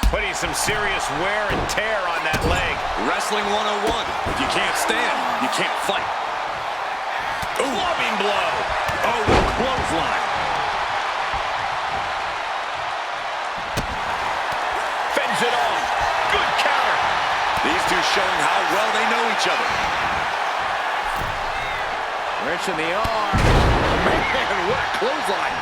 Putting some serious wear and tear on that leg. Wrestling 101. If you can't stand, you can't fight. Ooh. Clubbing blow. Oh, clothesline. Fends it on. Good counter. These two showing how well they know each other. Wrench in the arm. Man, what a clothesline.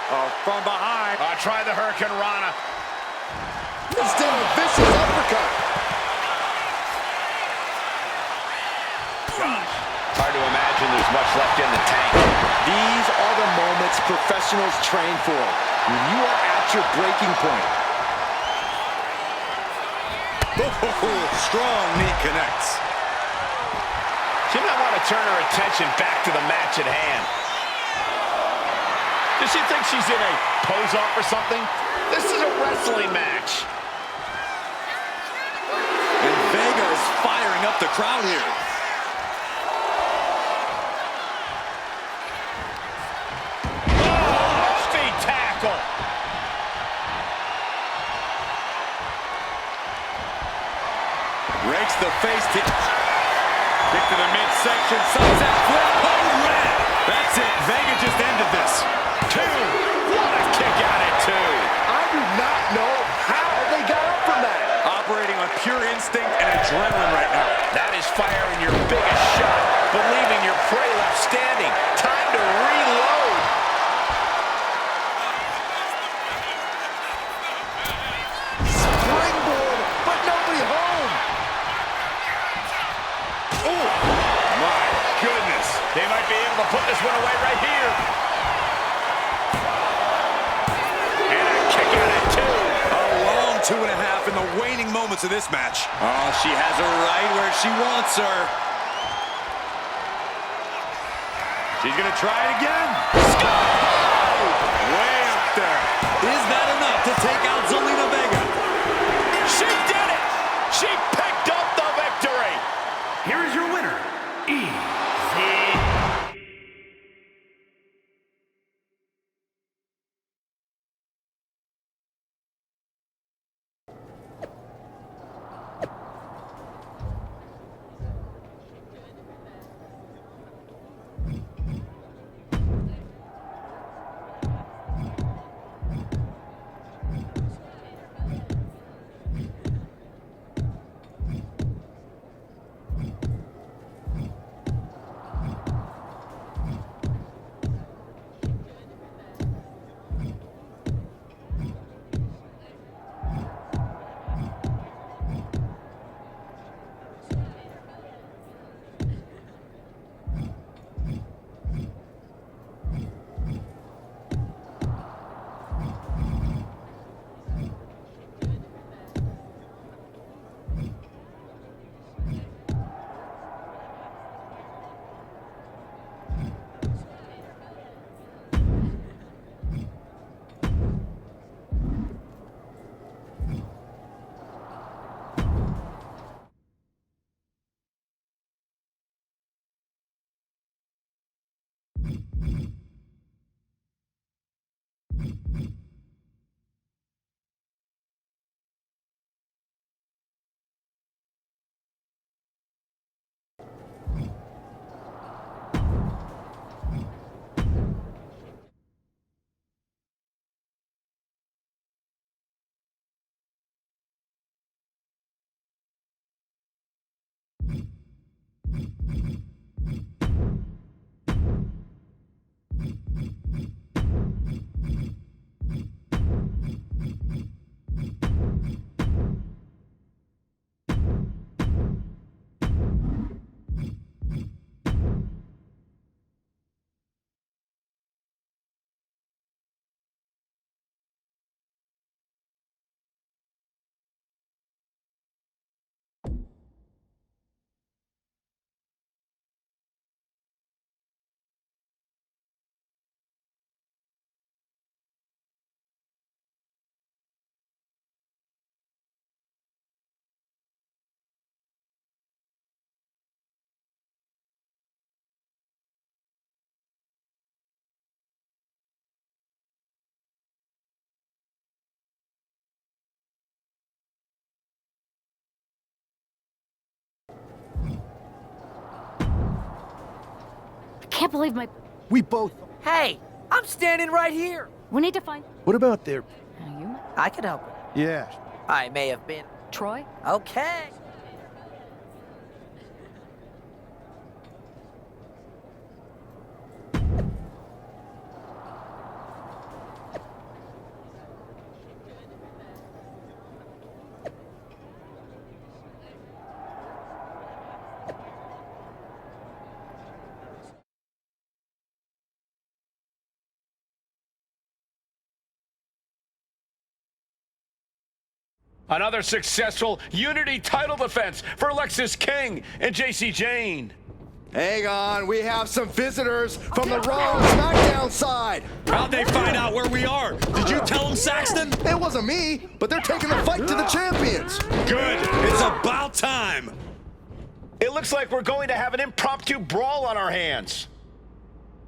Oh, from behind. Try the Hurricane Rana. Instead of a vicious uppercut. Gosh, hard to imagine there's much left in the tank. These are the moments professionals train for. When you are at your breaking point. Strong knee connects. She might want to turn her attention back to the match at hand. Does she think she's in a pose-off or something? This is a wrestling match. And Vega is firing up the crowd here. Oh, speed tackle. Rakes the face kick. Kick to the midsection. Sunset flip. Oh, red. That's it. Vega just ended this. Two. What a kick out at two. I do not know how they got up from that. Operating on pure instinct and adrenaline right now. That is firing your biggest shot, but leaving your prey left standing. Time to reload. Springboard, but nobody home. Oh, my goodness. They might be able to put this one away right here. And a kick out at two. A long 2.5 in the waning moments of this match. Oh, she has her right where she wants her. She's going to try it again. Way up there. Is that enough to take out Zelina Vega? She did it! She picked up the victory! Here is your winner, Easy. Can't believe my. We both. Hey, I'm standing right here. We need to find. What about their. I could help it. Yeah. I may have been. Troy? Okay. Another successful Unity title defense for Alexis King and JC Jane. Hang on, we have some visitors from the Raw and SmackDown side. How'd they find out where we are? Did you tell them, Saxton? It wasn't me, but they're taking the fight to the champions. Good. It's about time. It looks like we're going to have an impromptu brawl on our hands.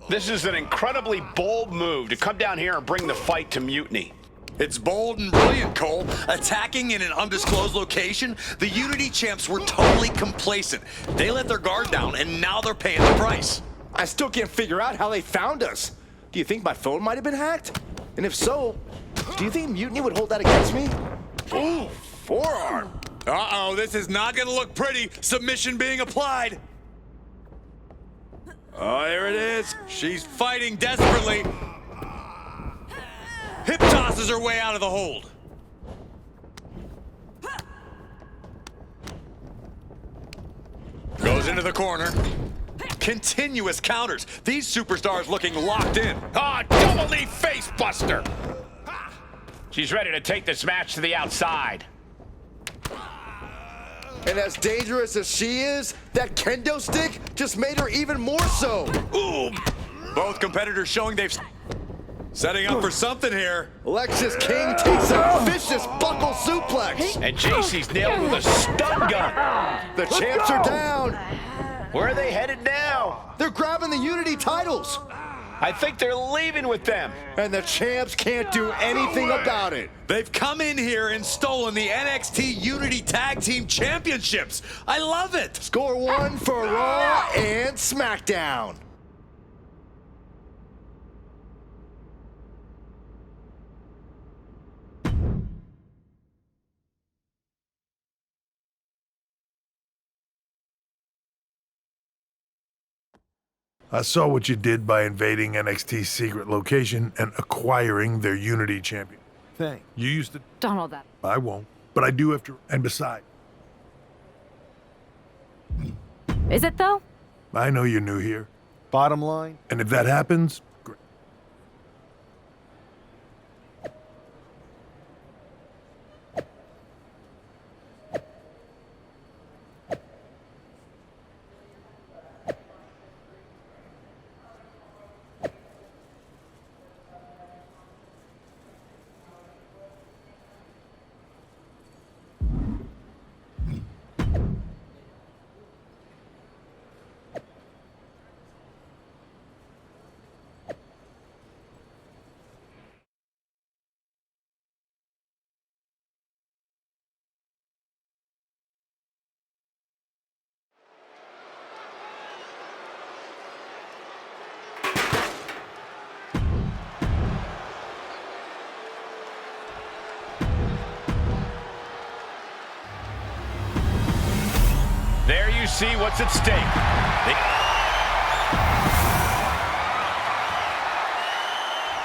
This is an incredibly bold move to come down here and bring the fight to Mutiny. It's bold and brilliant, Cole. Attacking in an undisclosed location, the Unity champs were totally complacent. They let their guard down, and now they're paying the price. I still can't figure out how they found us. Do you think my phone might have been hacked? And if so, do you think Mutiny would hold that against me? Ooh, forearm. Uh-oh, this is not gonna look pretty. Submission being applied. Oh, there it is. She's fighting desperately. Hip tosses her way out of the hold. Goes into the corner. Continuous counters. These superstars looking locked in. Ah, double knee face buster. She's ready to take this match to the outside. And as dangerous as she is, that kendo stick just made her even more so. Ooh! Both competitors showing they've... Setting up for something here. Alexis King takes a vicious buckle suplex. And JC's nailed with a stun gun. The champs are down. Where are they headed now? They're grabbing the Unity titles. I think they're leaving with them. And the champs can't do anything about it. They've come in here and stolen the NXT Unity Tag Team Championships. I love it. Score one for Raw and SmackDown. I saw what you did by invading NXT's secret location and acquiring their Unity champion. Thanks. You used to... Don't hold that. I won't. But I do have to... And besides, Is it though? I know you're new here. Bottom line? And if that happens, great. you see what's at stake.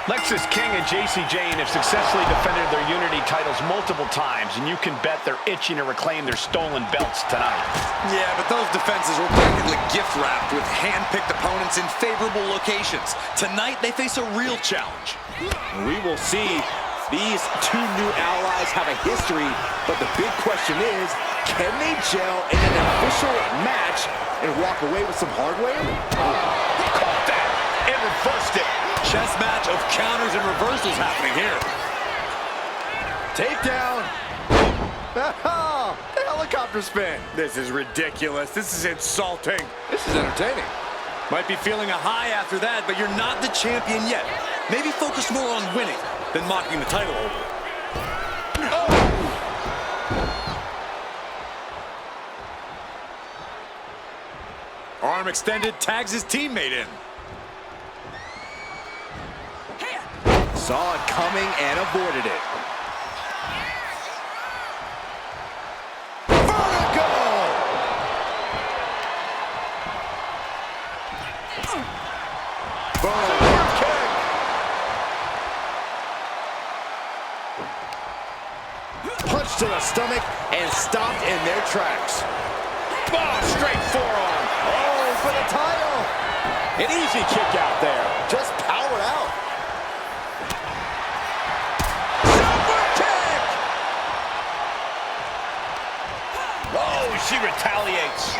Lexis King and JC Jane have successfully defended their Unity titles multiple times, and you can bet they're itching to reclaim their stolen belts tonight. Yeah, but those defenses were practically gift-wrapped with hand-picked opponents in favorable locations. Tonight, they face a real challenge. We will see. These two new allies have a history, but the big question is, can they gel in an official match and walk away with some hardware? Caught that and reversed it. Chess match of counters and reversals happening here. Takedown. The helicopter spin. This is ridiculous. This is insulting. This is entertaining. Might be feeling a high after that, but you're not the champion yet. Maybe focus more on winning than mocking the title holder. Arm extended, tags his teammate in. Saw it coming and avoided it. Vertical! Boom, kick! Punch to the stomach and stopped in their tracks. Oh, straight forearm. Oh, for the title! An easy kick out there. Just powered out. Oh, she retaliates.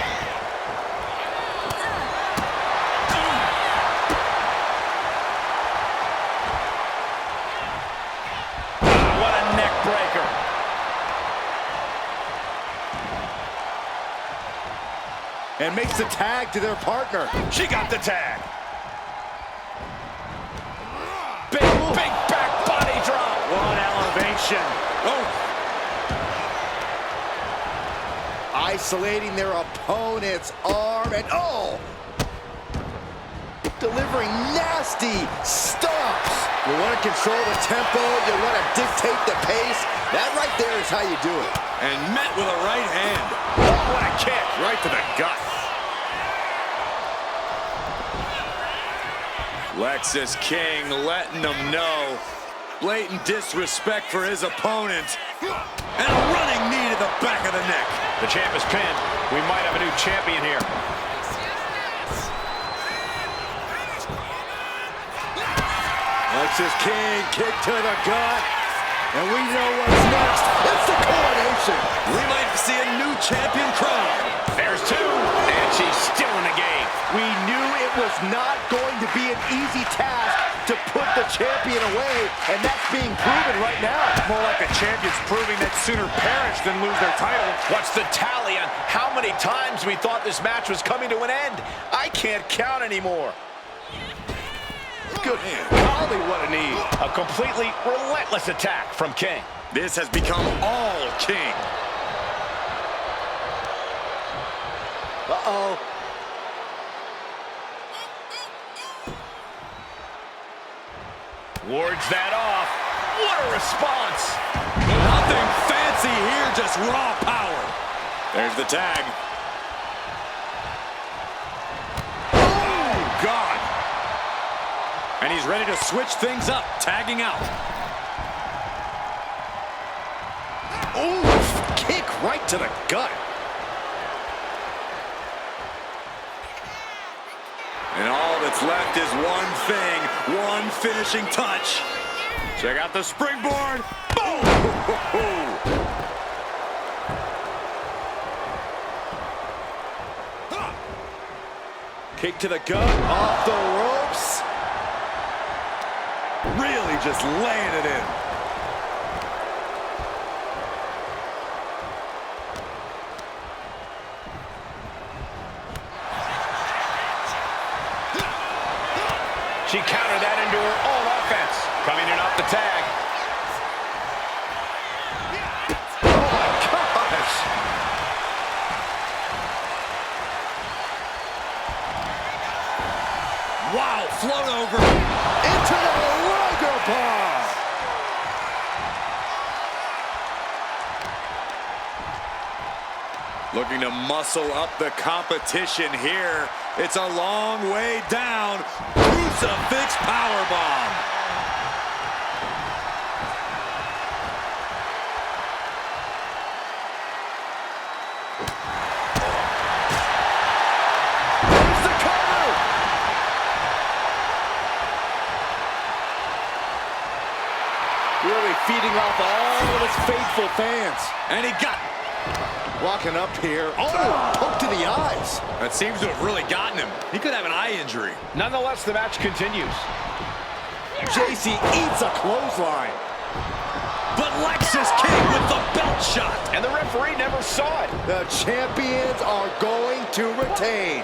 What a neck breaker. And makes the tag to their partner. She got the tag. Big back body drop. What elevation. Oh. Isolating their opponent's arm and delivering nasty stomps. You want to control the tempo, you want to dictate the pace. That right there is how you do it. And met with a right hand. Oh, what a kick. Right to the gut. Lexis King letting them know. Blatant disrespect for his opponent. And a running knee to the back of the neck. The champ is pinned. We might have a new champion here. Lexis King, kick to the gut. And we know what's next. It's the coronation. We might see a new champion crowned. There's two. And she's still in the game. We knew it was not going to be an easy task to put the champion away, and that's being proven right now. More like the champion's proving that sooner perish than lose their title. What's the tally on how many times we thought this match was coming to an end? I can't count anymore. Good. Golly, what a knee. A completely relentless attack from King. This has become all King. Uh-oh. Wards that off. What a response. Nothing fancy here, just raw power. There's the tag. Oh, God. And he's ready to switch things up, tagging out. Oof, kick right to the gut. And all that's left is one thing, one finishing touch. Check out the springboard. Boom! Kick to the gut, off the ropes. Really just laying it in. She countered that into her own offense. Coming in off the tag. Oh my gosh! Wow, float over. Into the Roger Bomb! Looking to muscle up the competition here. It's a long way down. Crucifix powerbomb. There's the cover. Really feeding off all of his faithful fans. And he got walking up here. Oh, poke to the eyes. That seems to have really gotten him. He could have an eye injury. Nonetheless, the match continues. JC eats a clothesline. But Lexus King with the belt shot. And the referee never saw it. The champions are going to retain.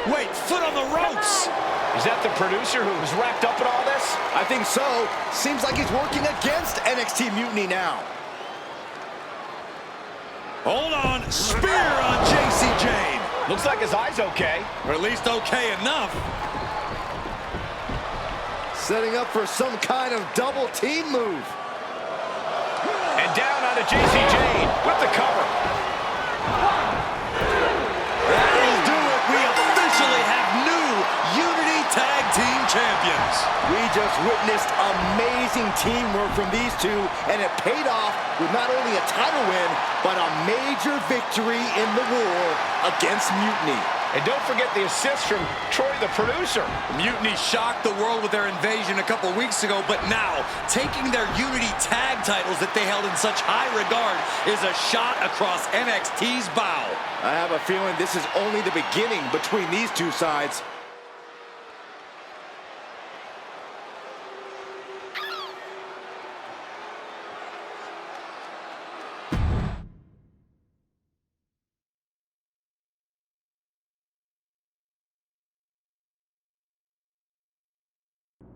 Wait, foot on the ropes. Is that the producer who's wrapped up in all this? I think so. Seems like he's working against NXT Mutiny now. Hold on. Spear on JC Jane. Looks like his eye's okay. Or at least okay enough. Setting up for some kind of double team move. And down onto JC Jane with the cover. That'll do it. We officially have new Unity Tag Team Champions. We just witnessed amazing teamwork from these two, and it paid off with not only a title win, but a major victory in the war against Mutiny. And don't forget the assist from Troy, the producer. Mutiny shocked the world with their invasion a couple weeks ago, but now, taking their Unity tag titles that they held in such high regard is a shot across NXT's bow. I have a feeling this is only the beginning between these two sides.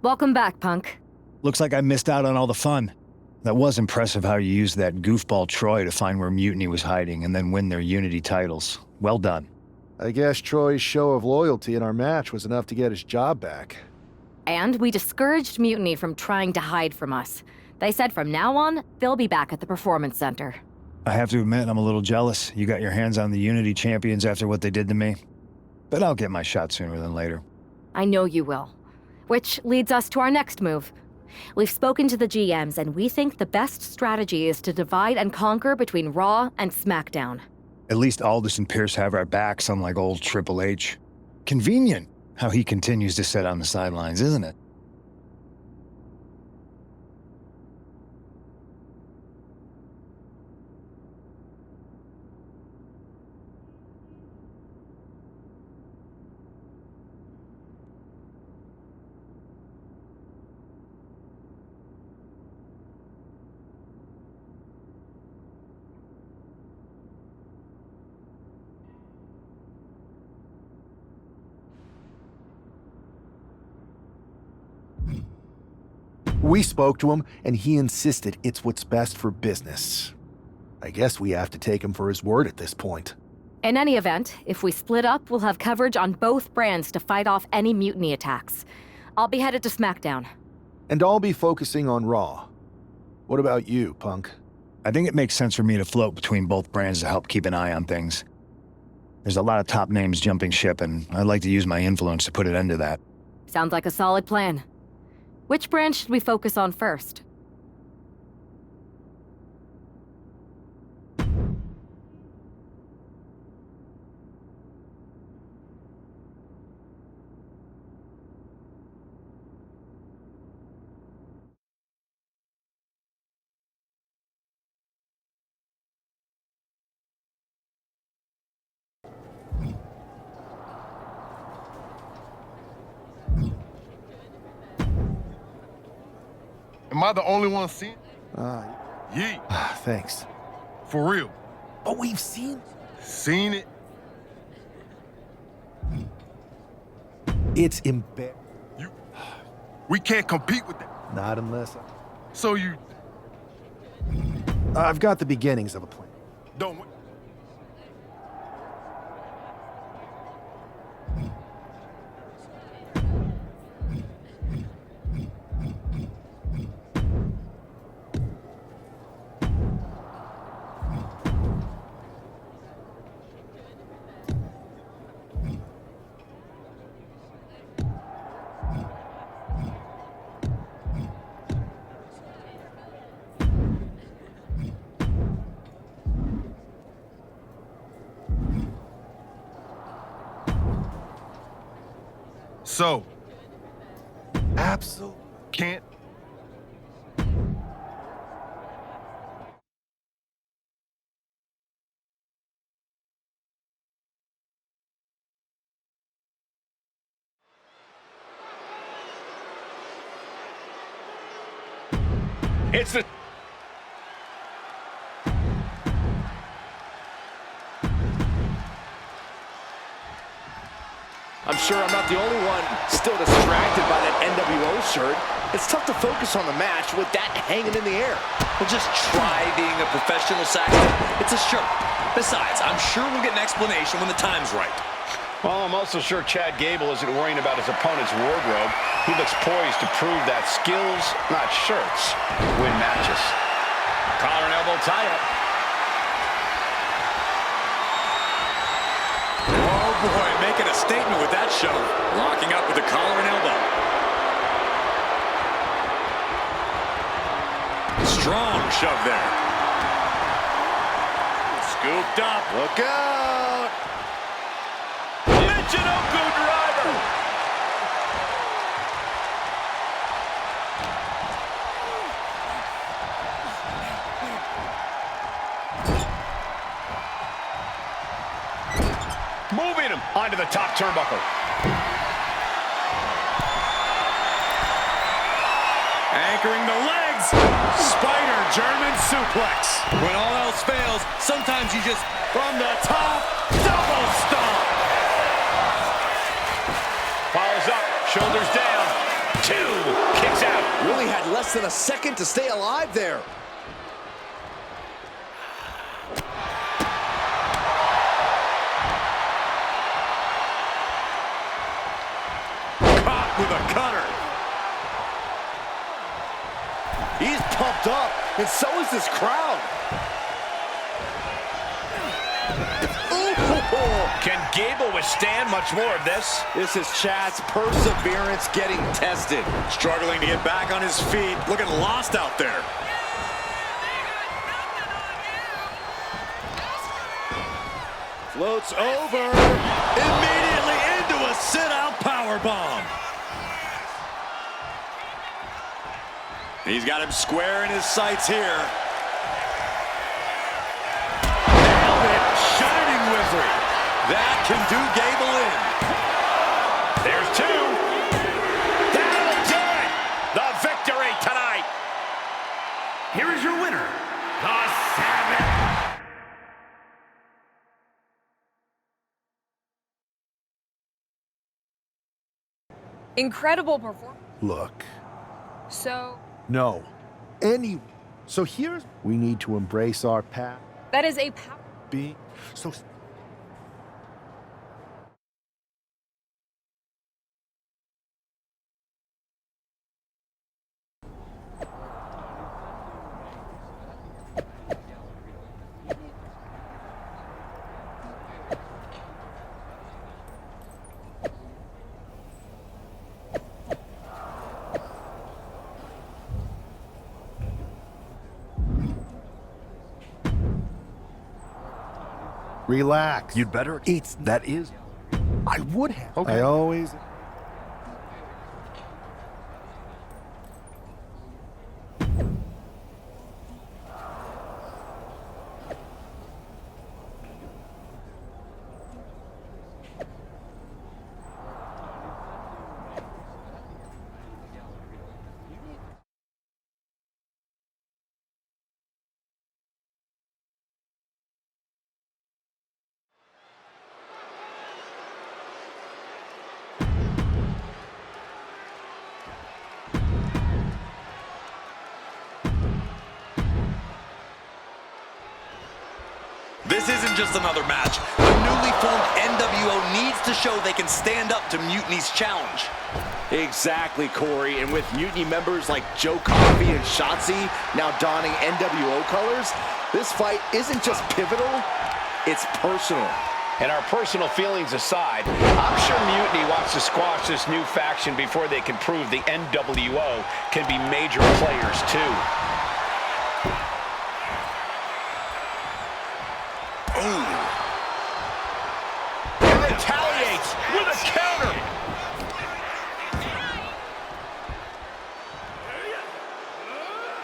Welcome back, Punk. Looks like I missed out on all the fun. That was impressive how you used that goofball Troy to find where Mutiny was hiding and then win their Unity titles. Well done. I guess Troy's show of loyalty in our match was enough to get his job back. And we discouraged Mutiny from trying to hide from us. They said from now on, they'll be back at the Performance Center. I have to admit, I'm a little jealous. You got your hands on the Unity champions after what they did to me. But I'll get my shot sooner than later. I know you will. Which leads us to our next move. We've spoken to the GMs, and we think the best strategy is to divide and conquer between Raw and SmackDown. At least Aldis and Pierce have our backs, unlike old Triple H. Convenient how he continues to sit on the sidelines, isn't it? We spoke to him, and he insisted it's what's best for business. I guess we have to take him for his word at this point. In any event, if we split up, we'll have coverage on both brands to fight off any Mutiny attacks. I'll be headed to SmackDown. And I'll be focusing on Raw. What about you, Punk? I think it makes sense for me to float between both brands to help keep an eye on things. There's a lot of top names jumping ship, and I'd like to use my influence to put an end to that. Sounds like a solid plan. Which brand should we focus on first? Am I the only one seeing? Yeah. Thanks. For real. But we've seen it. It's embarrassing. We can't compete with that. Not unless... So you... I've got the beginnings of a plan. Don't... So, Absolutely. can't. It's the... I'm sure I'm not the only one still distracted by that NWO shirt. It's tough to focus on the match with that hanging in the air. Well, just try being a professional, Saxton. It's a shirt. Besides, I'm sure we'll get an explanation when the time's right. Well, I'm also sure Chad Gable isn't worrying about his opponent's wardrobe. He looks poised to prove that skills, not shirts, win matches. Collar and elbow tie-up. Oh, boy, making a statement with that shove. Locking up with the collar and elbow. Strong shove there. Scooped up. Look out! Michinoku driver. Moving him onto the top turnbuckle. Anchoring the legs. Spider German suplex. When all else fails, sometimes you just, from the top, double stomp. Follows up, shoulders down. 2, kicks out. Really had less than a second to stay alive there. Caught with a cutter. He's pumped up, and so is this crowd. Can Gable withstand much more of this? This is Chad's perseverance getting tested. Struggling to get back on his feet. Looking lost out there. Floats over. Immediately into a sit-out powerbomb. He's got him square in his sights here. Nailed it. Shining Wizard. That can do Gable in. There's 2. That'll do it. The victory tonight. Here is your winner, the Savage. Incredible performance. Look, So, no. So here's... We need to embrace our path. that is a power. Be so... Relax. You'd better. That is. I would have. Okay. I always... This isn't just another match. The newly formed NWO needs to show they can stand up to Mutiny's challenge. Exactly, Corey. And with Mutiny members like Joe Coffey and Shotzi now donning NWO colors, this fight isn't just pivotal, it's personal. And our personal feelings aside, I'm sure Mutiny wants to squash this new faction before they can prove the NWO can be major players too. And retaliates with a counter.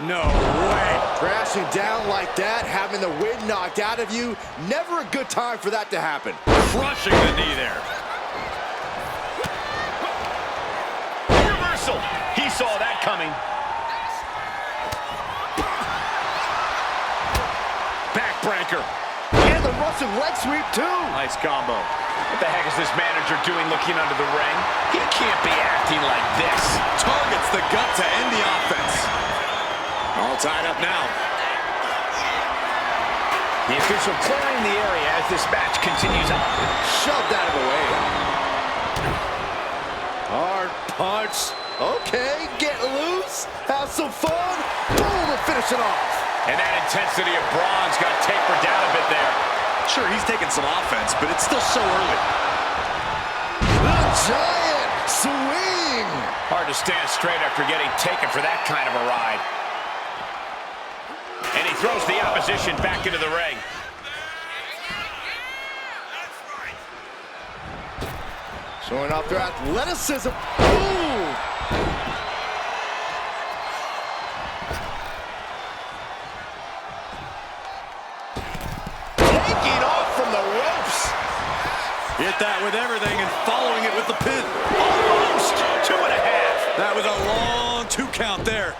No way. Crashing down like that, having the wind knocked out of you, never a good time for that to happen. Crushing the knee there. Reversal. He saw that coming. Backbreaker. And the Russian leg sweep, too. Nice combo. What the heck is this manager doing looking under the ring? He can't be acting like this. Targets the gut to end the offense. All tied up now. The official clearing the area as this match continues on. Shoved out of the way. Hard punch. Okay, get loose. Have some fun. Boom, to finish it off. And that intensity of Braun's got tapered down a bit there. Sure, he's taking some offense, but it's still so early. The giant swing. Hard to stand straight after getting taken for that kind of a ride. And he throws the opposition back into the ring. Showing off their athleticism. Ooh. Taking off from the ropes. Hit that with everything and following it with the pin. Almost 2.5. That was a long 2 count there.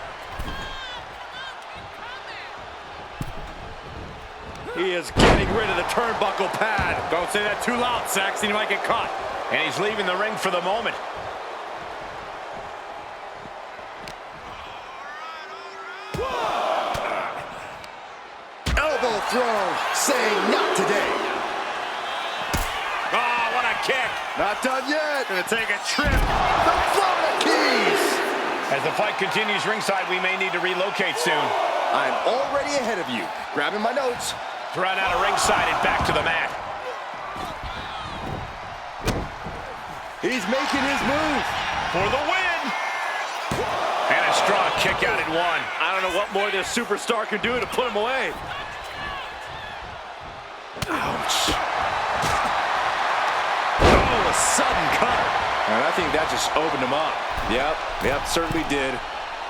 He is getting rid of the turnbuckle pad. Don't say that too loud, Saxton. You might get caught. And he's leaving the ring for the moment. Elbow throw, saying not today. Oh, what a kick. Not done yet. Gonna take a trip. The Florida Keys. As the fight continues ringside, we may need to relocate soon. I'm already ahead of you. Grabbing my notes. Thrown out of ringside and back to the mat. He's making his move. For the win. And a strong kick out at 1. I don't know what more this superstar can do to put him away. Ouch. Oh, a sudden cut. And I think that just opened him up. Yep, certainly did.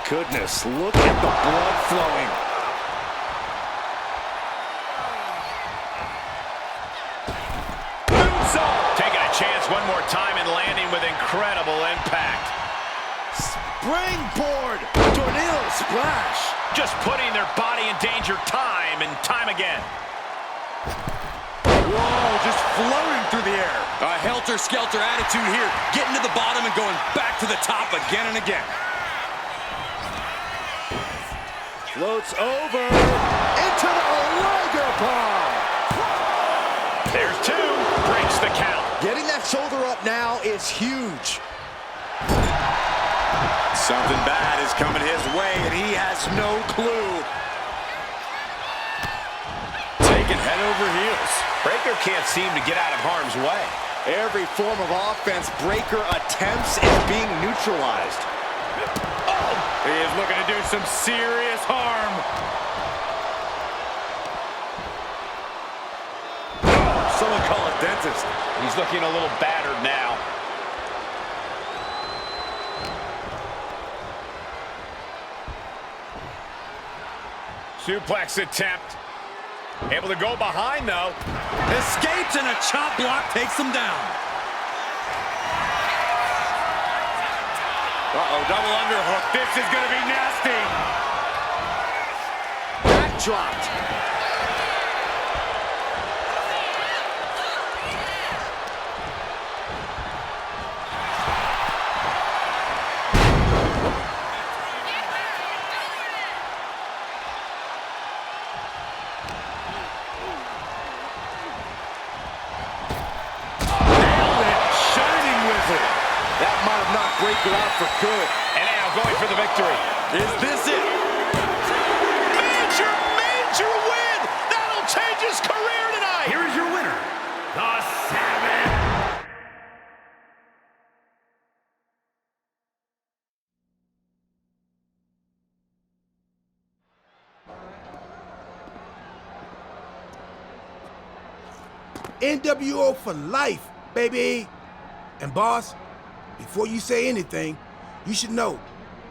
Goodness, look at the blood flowing. Taking a chance one more time and landing with incredible impact. Springboard, tornado splash. Just putting their body in danger time and time again. Whoa, just floating through the air. A helter-skelter attitude here, getting to the bottom and going back to the top again and again. Floats over into the Liger Bomb. There's 2. Breaks the count. Getting that shoulder up now is huge. Something bad is coming his way, and he has no clue. Taking head over heels. Breaker can't seem to get out of harm's way. Every form of offense Breaker attempts is being neutralized. Oh! He is looking to do some serious harm. Someone call a dentist. He's looking a little battered now. Suplex attempt. Able to go behind, though. Escapes, and a chop block takes him down. Uh-oh, double underhook. This is going to be nasty. Backdropped. Breaker out for good. And now going for the victory. Is this it? Major win! That'll change his career tonight! Here is your winner, the Savage. NWO for life, baby. And boss, before you say anything, you should know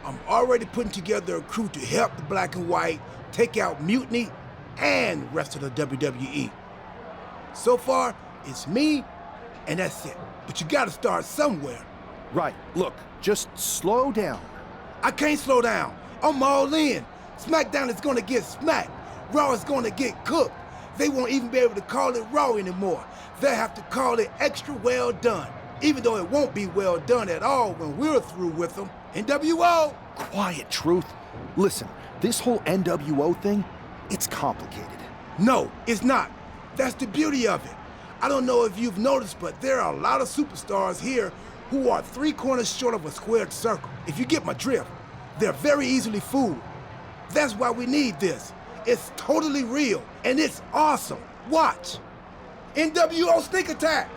I'm already putting together a crew to help the Black and White take out Mutiny and rest of the WWE. So far, it's me, and that's it. But you gotta start somewhere. Right. Look, just slow down. I can't slow down. I'm all in. SmackDown is gonna get smacked. Raw is gonna get cooked. They won't even be able to call it Raw anymore. They'll have to call it Extra Well Done, even though it won't be well done at all when we're through with them. NWO! Quiet, Truth. Listen, this whole NWO thing, it's complicated. No, it's not. That's the beauty of it. I don't know if you've noticed, but there are a lot of superstars here who are 3 corners short of a squared circle. If you get my drift, they're very easily fooled. That's why we need this. It's totally real, and it's awesome. Watch. NWO Sneak Attack!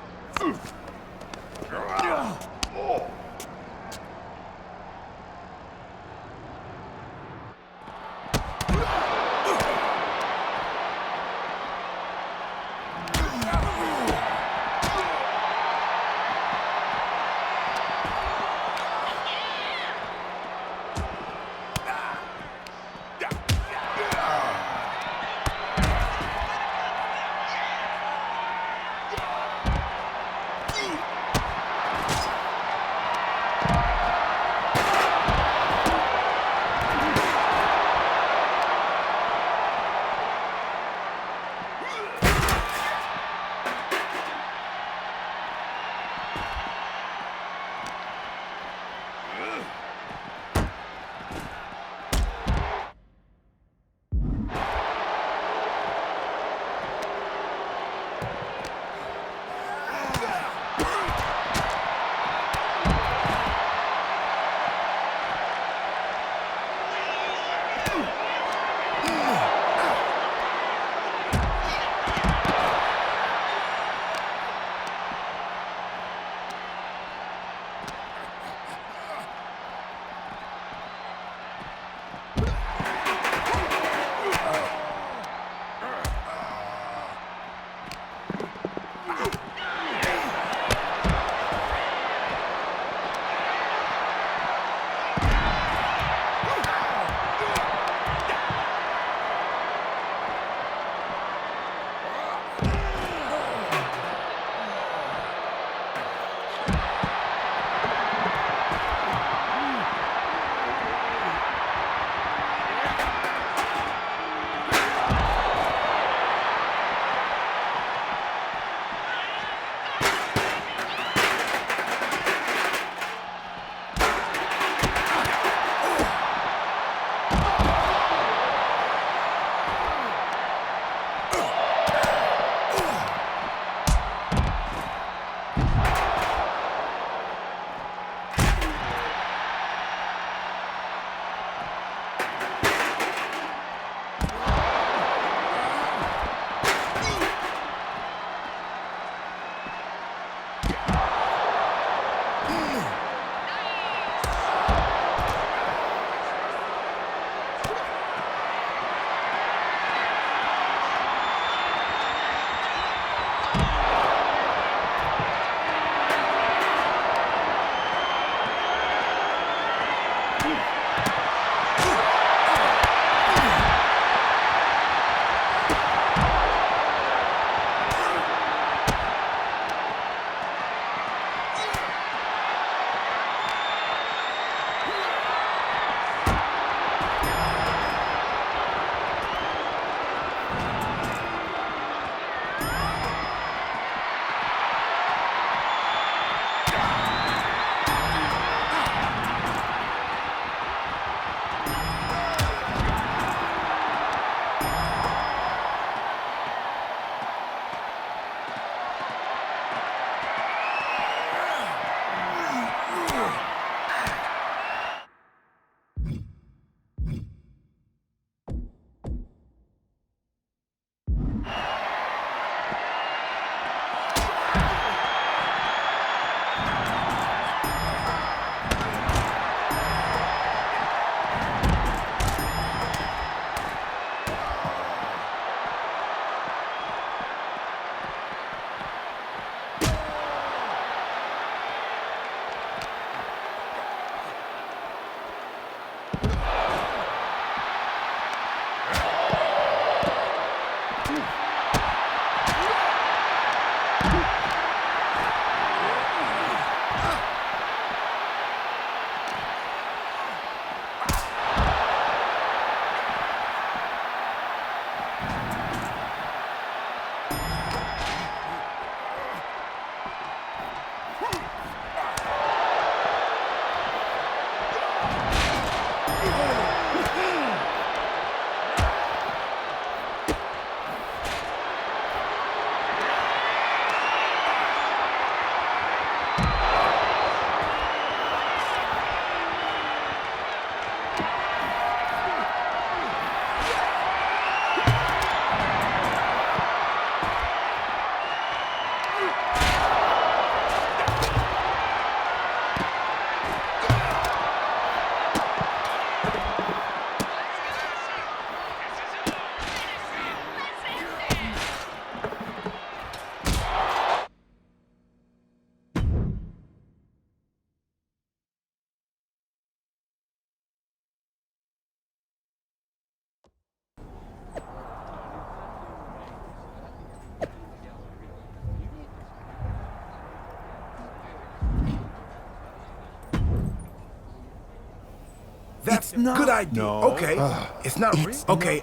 That's a good idea. No. Okay. It's not real. Okay.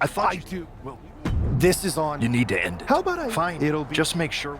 I thought you do. Well, This is on. you need to end it. How about I? Fine. It'll be. Just make sure.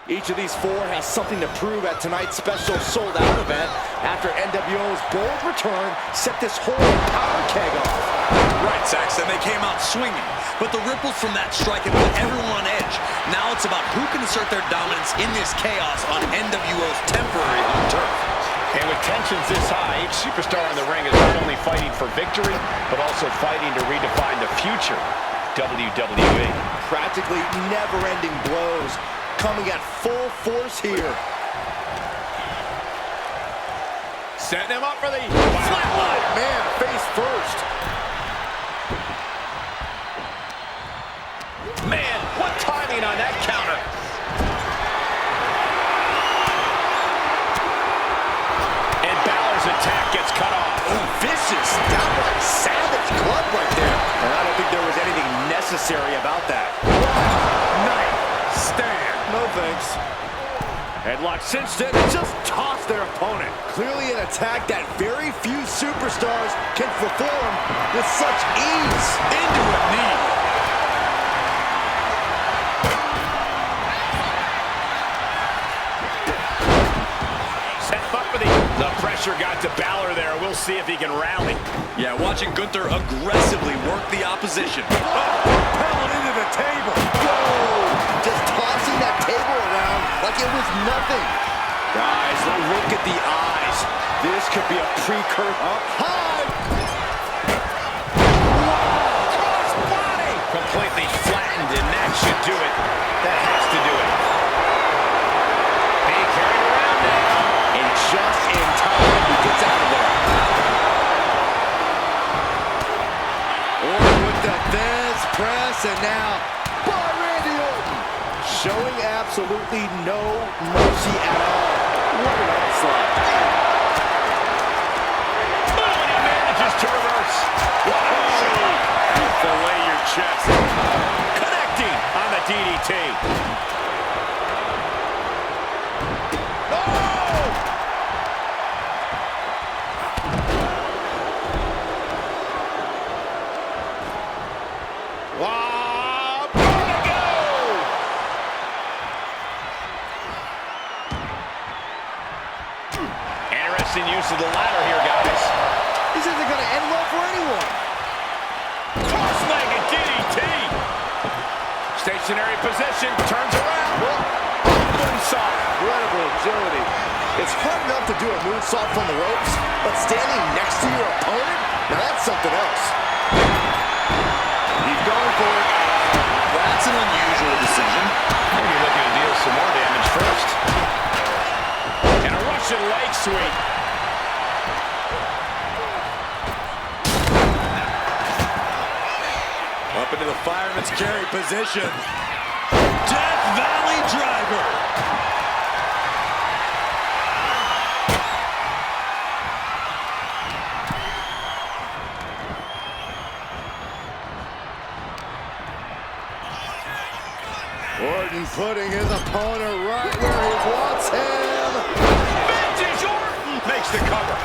Each of these four has something to prove at tonight's special sold-out event after NWO's bold return set this whole power keg off. Right, Saxton, they came out swinging, but the ripples from that strike had put everyone on edge. Now it's about who can assert their dominance in this chaos on NWO's temporary home turf. And with tensions this high, each superstar in the ring is not only fighting for victory, but also fighting to redefine the future WWE. Practically never-ending blows coming at full force here. Setting him up for the flatline. Man, face first. Man, what timing on that counter. And Balor's attack gets cut off. Oh, vicious, downright savage club right there. And I don't think there was anything necessary about that. Night stand. No thanks. Headlock cinched in. Just tossed their opponent. Clearly an attack that very few superstars can perform with such ease. Into a knee. Set up for the pressure got to Balor there. We'll see if he can rally. Yeah, watching Gunther aggressively work the opposition. Propelling into the table. Whoa! Just tossing that table around like it was nothing. Guys, look at the eyes. This could be a precursor. Up high. Wow! Crossbody! Completely flattened, and that should do it. That has to do it. Being carried around now. And just in time, he gets out of there. Orton with the Thesz press, and now by Randy Orton. Showing absolutely no mercy at all. What an onslaught. Oh, and he manages to reverse. Whoa! You fillet your chest. Connecting on the DDT. Interesting use of the ladder here, guys. This isn't going to end well for anyone. Cross-legged DDT. Stage Missionary position, turns around. Moonsault. Incredible agility. It's hard enough to do a moonsault from the ropes, but standing next to your opponent, now that's something else. He's going for it. That's an unusual decision. Maybe looking to deal some more damage first. And a Russian leg sweep. Up into the fireman's carry position. Death Valley driver. Orton putting his opponent right where he wants him. Vintage Orton makes the cover.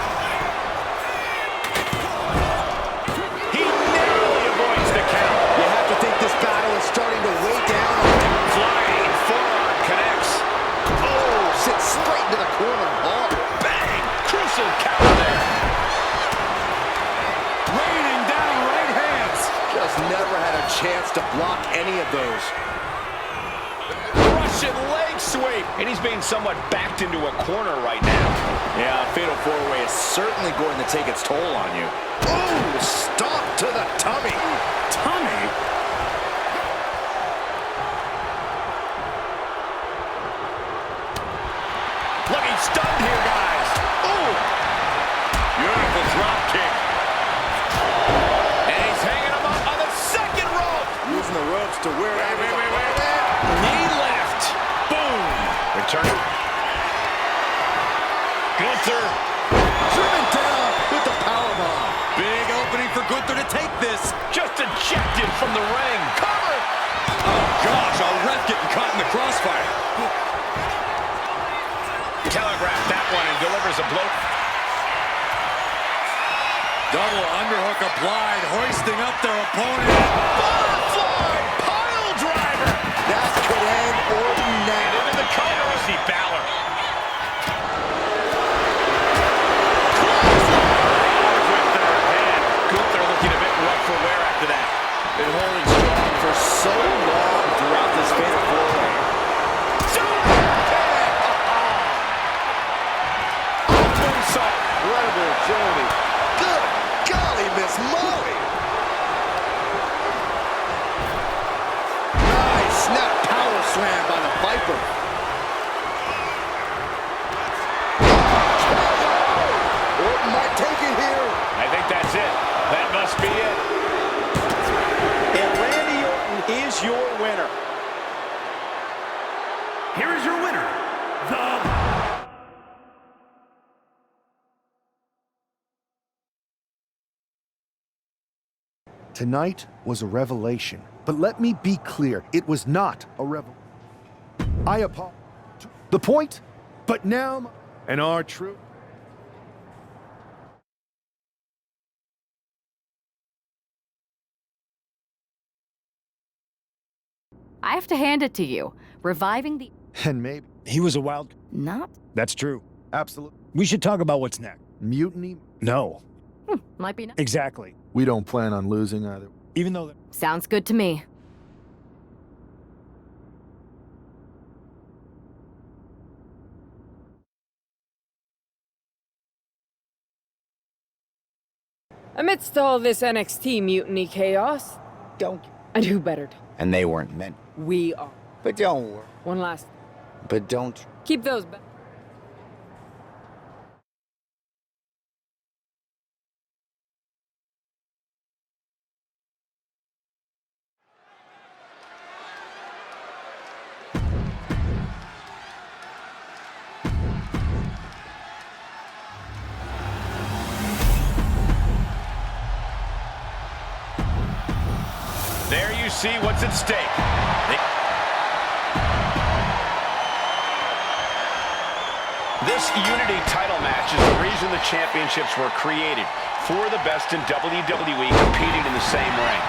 He narrowly avoids the count. You have to think this battle is starting to weigh down on him. Flying forearm connects. Oh, sits straight into the corner. Oh, Bang! Crucial counter there. Raining down right hands. just never had a chance to block any of those. Russian leg sweep. And he's being somewhat backed into a corner right now. Yeah, fatal four-way is certainly going to take its toll on you. Oh, stop to the tummy. Tummy? Looking stunned here, guys. Ooh. Beautiful drop kick. And he's hanging him up on the second rope. Using the ropes to wear out his Wait. opponent. Knee lift. Boom. Return. Gunther. Driven down with the powerbomb. Big opening for Gunther to take this. Just ejected from the ring. Cover. Oh, gosh, a ref getting caught in the crossfire. Telegraphed that one and delivers a blow. Double underhook applied, hoisting up their opponent. Butterfly pile driver. That could end Orton now. Into the cover. See Balor. With their head. Gunther looking a bit rough for wear after that. Been holding strong for so long throughout this fatal four-way. Incredible agility. Good golly, Miss Molly. Nice snap power slam by the Viper. Orton might take it here. I think that's it. That must be it. And Randy Orton is your winner. Here is your winner, the... Tonight was a revelation, but let me be clear, it was not a revelation. I apologize. The point, but now, and our true. I have to hand it to you. Reviving the... And maybe. He was a wild... Not? That's true. Absolutely. We should talk about what's next. Mutiny? No. Might be not. Exactly. We don't plan on losing either. Even though... Sounds good to me. Amidst all this NXT mutiny chaos, I do better. And they weren't meant. We are. But don't worry. One last. But don't. Keep those back. There you see what's at stake. This Unity title match is the reason the championships were created. For the best in WWE competing in the same ring.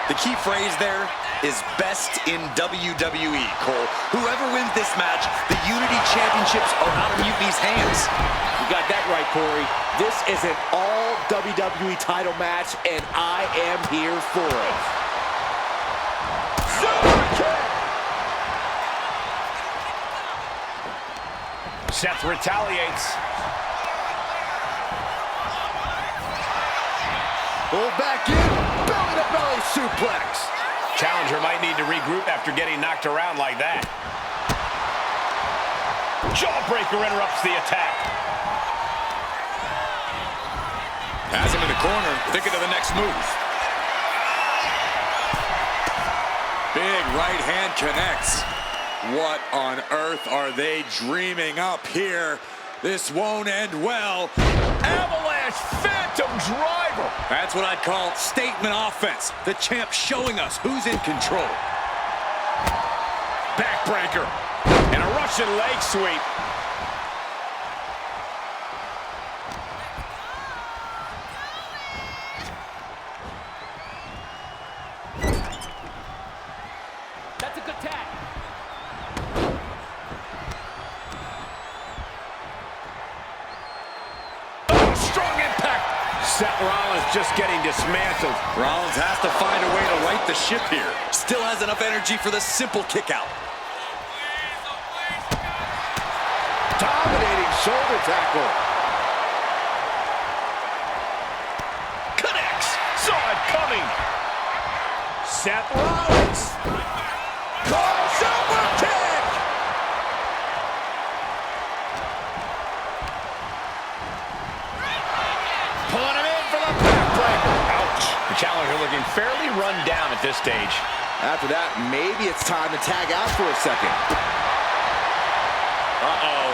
The key phrase there is best in WWE, Cole. Whoever wins this match, the Unity Championships are out of Mutiny's hands. You got that right, Corey. This is an all WWE title match, and I am here for it. Super kick! Seth retaliates. Pull back in, belly-to-belly suplex. Challenger might need to regroup after getting knocked around like that. Jawbreaker interrupts the attack. Has him in the corner, thinking of the next move. Big right hand connects. What on earth are they dreaming up here? This won't end well. Avalanche Phantom Driver. That's what I'd call statement offense. The champ showing us who's in control. Backbreaker. And a Russian leg sweep. That's a good tag. Strong impact. Seth Rollins just getting dismantled. Rollins has to find a way to right the ship here. Still has enough energy for the simple kick out. Dominating shoulder tackle. Connects. Saw it coming. Seth Rollins. Crossover kick. Pulling him in for the backbreaker. Ouch. The challenger looking fairly run down at this stage. After that, maybe it's time to tag out for a second. Uh-oh.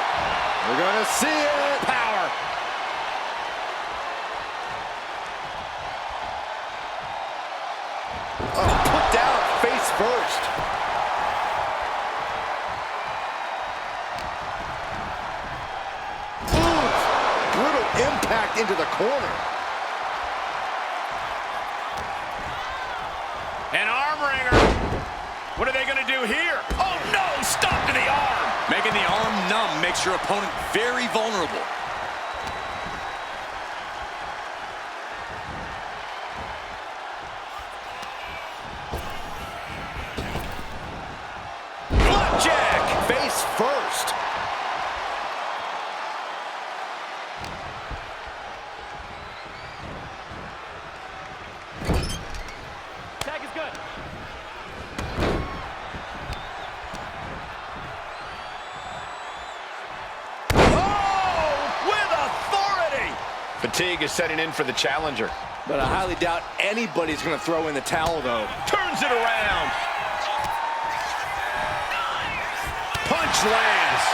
We're gonna see it. Power. Oh, put down face first. Ooh, brutal impact into the corner. An arm wringer. What are they going to do here? Oh, no! Stop to the arm! Making the arm numb makes your opponent very vulnerable. Blackjack, face first. Tag is good. Fatigue is setting in for the challenger. But I highly doubt anybody's going to throw in the towel, though. Turns it around. Punch lands.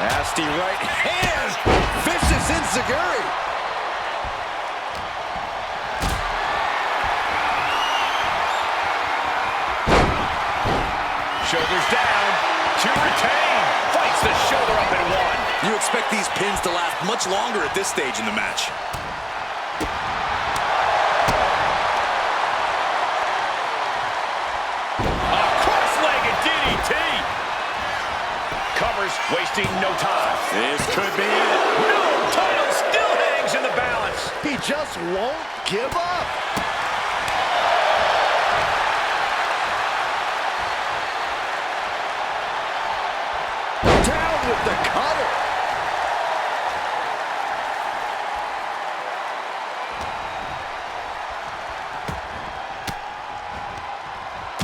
Nasty right hand. Vicious enziguri. Shoulders down. To retain. Fights the shoulder up in one. You expect these pins to last much longer at this stage in the match. A cross-legged DDT. Covers, wasting no time. This could be it. No, title still hangs in the balance. He just won't give up. Down with the cutter.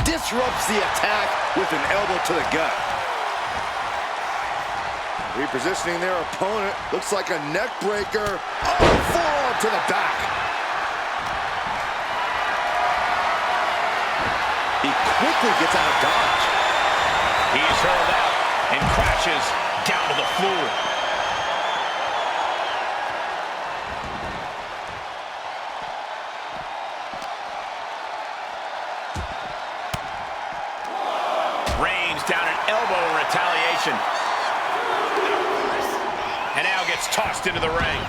Disrupts the attack with an elbow to the gut. Repositioning their opponent. Looks like a neck breaker. Oh, forearm to the back. He quickly gets out of dodge. He's hurled out and crashes down to the floor. Rains down an elbow in retaliation. And now gets tossed into the ring.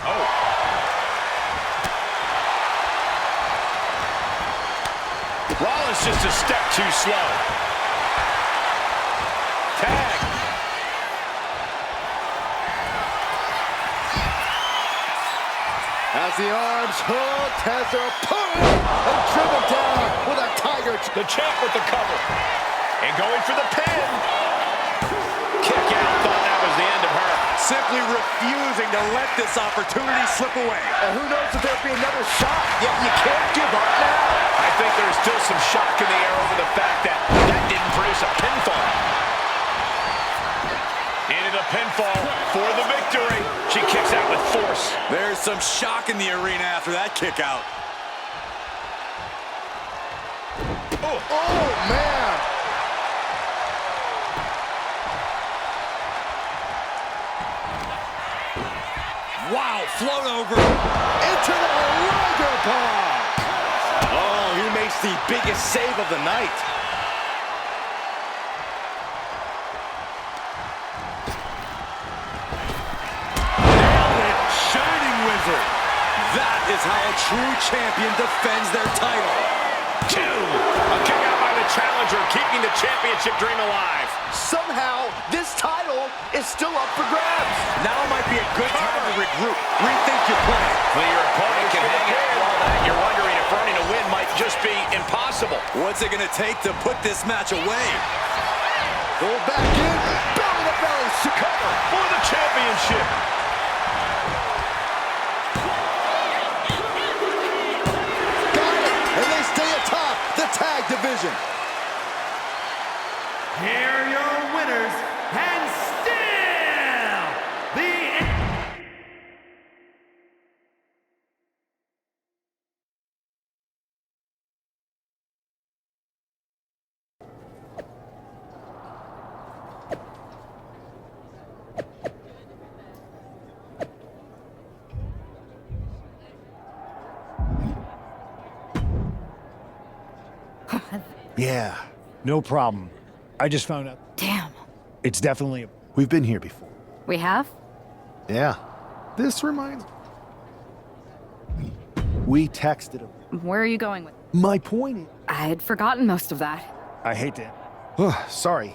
Oh. Rollins just a step too slow. Tag. Has the arms hooked, has their opponent and driven down with a tiger. The champ with the cover. And going for the pin. Kick out, thought that was the end of her. Simply refusing to let this opportunity slip away. And who knows if there'll be another shot, yet you can't give up now. I think there's still some shock in the air over the fact that didn't produce a pinfall. Into the pinfall for the victory. She kicks out with force. There's some shock in the arena after that kick out. Oh, man. Wow, float over. Into the Liger Bomb. Oh, he makes the biggest save of the night. Nailed it. Shining Wizard. That is how a true champion defends their title. 2. A kick out by the challenger, keeping the championship dream alive. Somehow, this title is still up for grabs. Now might be a good time to regroup. Rethink your plan. When your opponent can hang out with all that, you're wondering if running a win might just be impossible. What's it going to take to put this match away? Go back in. Belly to belly. Chicago for the championship. And they stay atop the tag division. Here are your winners, and still the... Yeah, no problem. I just found out. Damn. It's definitely... We've been here before. We have? Yeah. This reminds... We texted him. Where are you going with? My point is... I had forgotten most of that. I hate that. Sorry.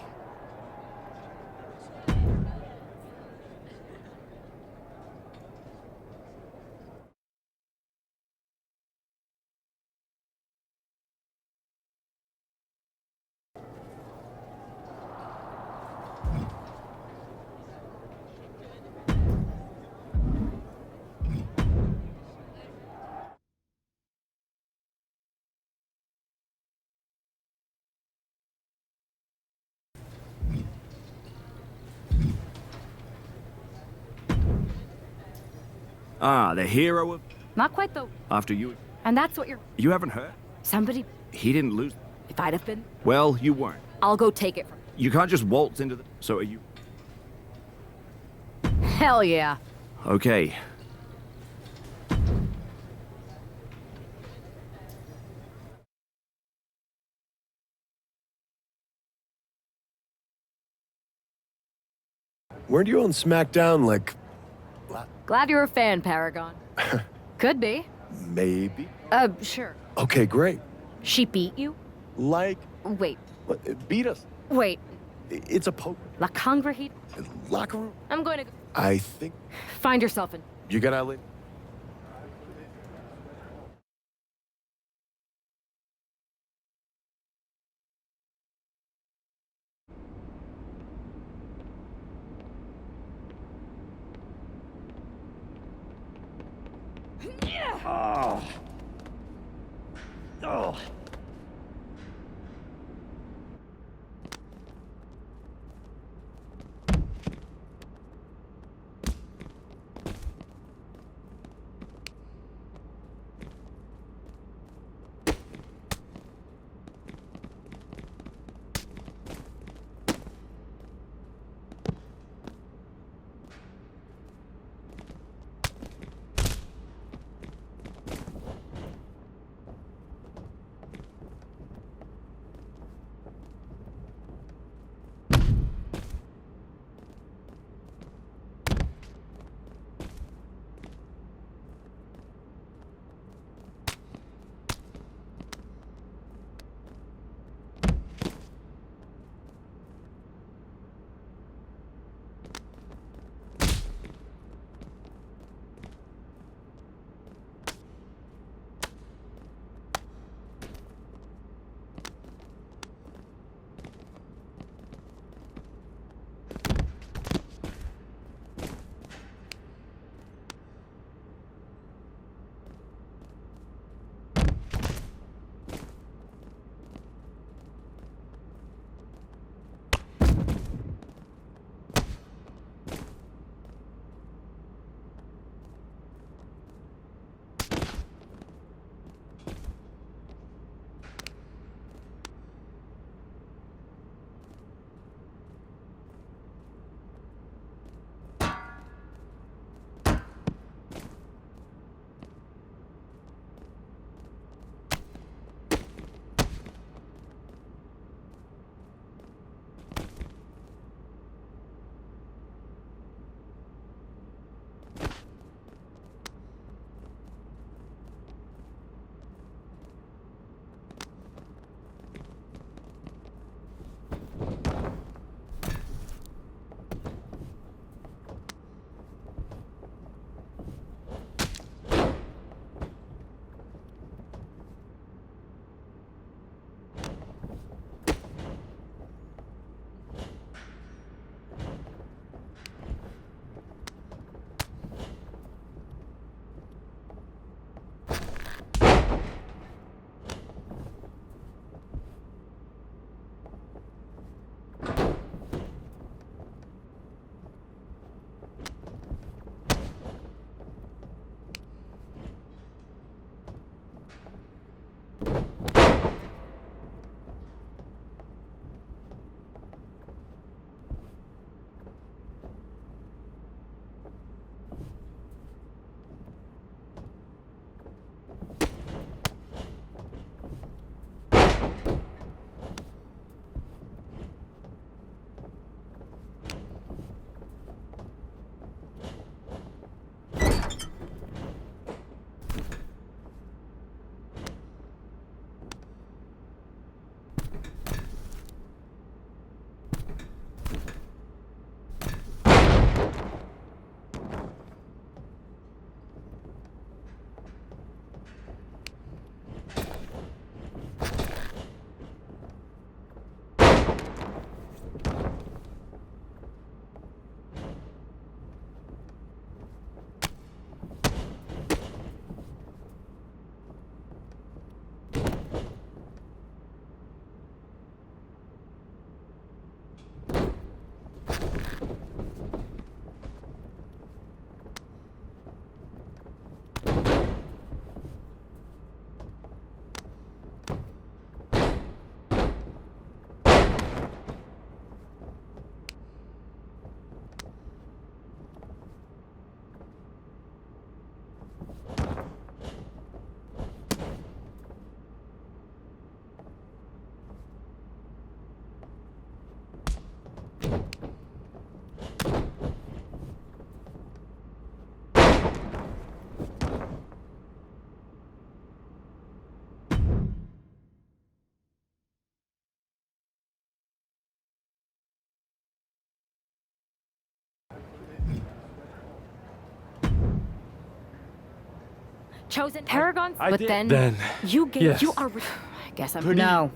Ah, the hero of... Not quite, though. After you... And that's what you're... You haven't heard? Somebody... He didn't lose. If I'd have been... Well, you weren't. I'll go take it from... You can't just waltz into the... So are you... Hell yeah. Okay. Weren't you on SmackDown, like... Glad you're a fan, Paragon. Could be. Maybe? Sure. Okay, great. She beat you? Like... Wait. What, beat us. Wait. It's a poker. La Congrehit? Locker room. I'm going to go. I think... Find yourself in... You got Eileen? Oh. Oh. chosen paragons, I but did. then you gave. Yes. You are. I guess I'm. Pretty- No.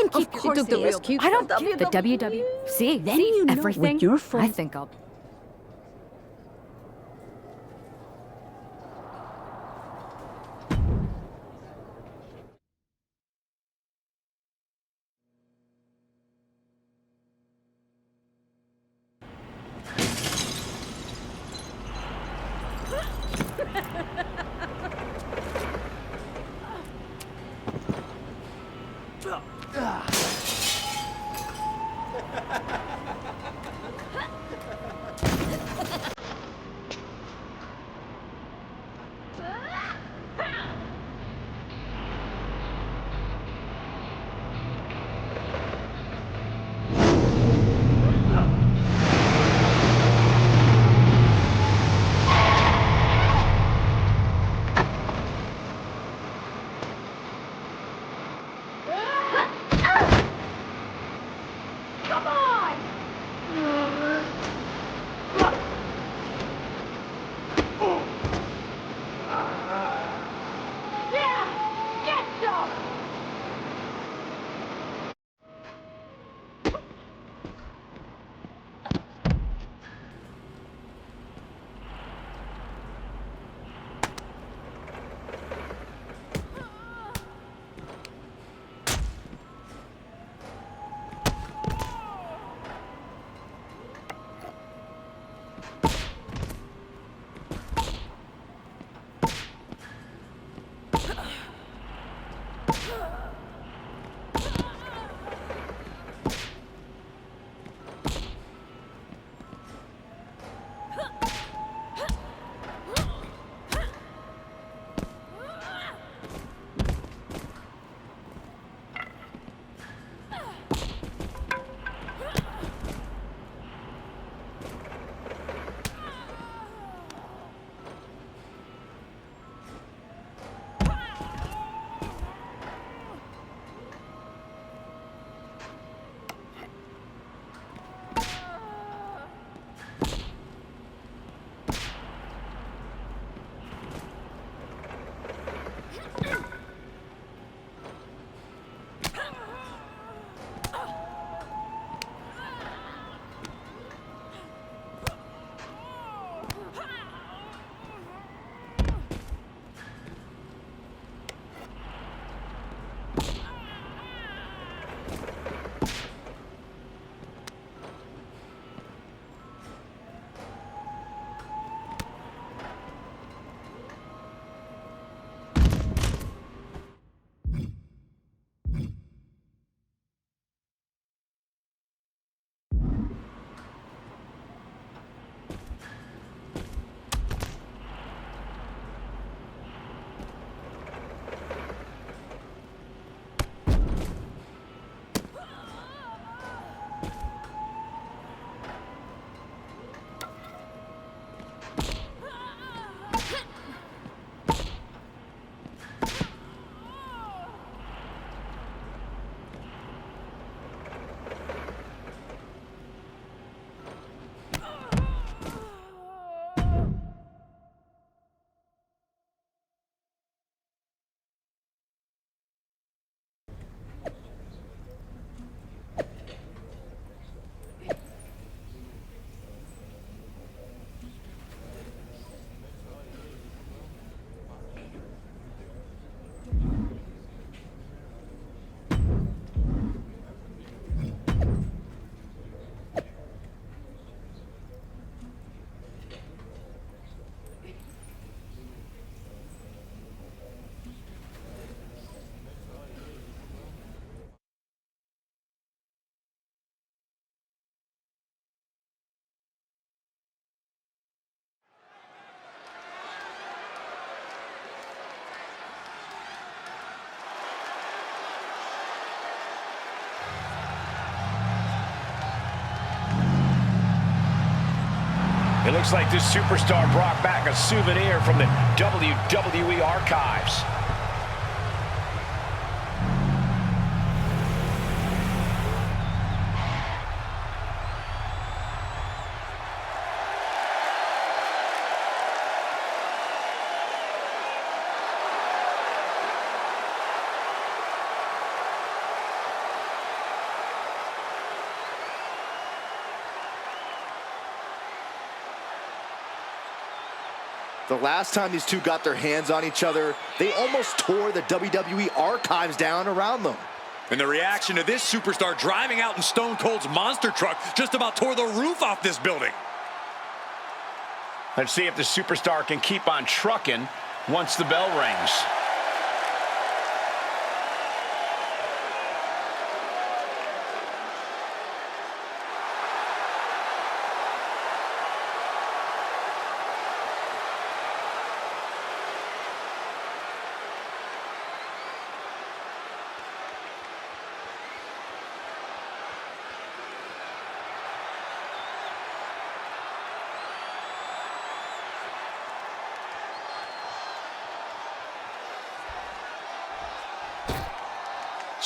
can keep Of course he is. I don't keep the WW. See, Then you know everything. what your I friend... think I'll. Come on! Yeah! Get some! It looks like this superstar brought back a souvenir from the WWE archives. The last time these two got their hands on each other, they almost tore the WWE archives down around them. And the reaction to this superstar driving out in Stone Cold's monster truck just about tore the roof off this building. Let's see if the superstar can keep on trucking once the bell rings.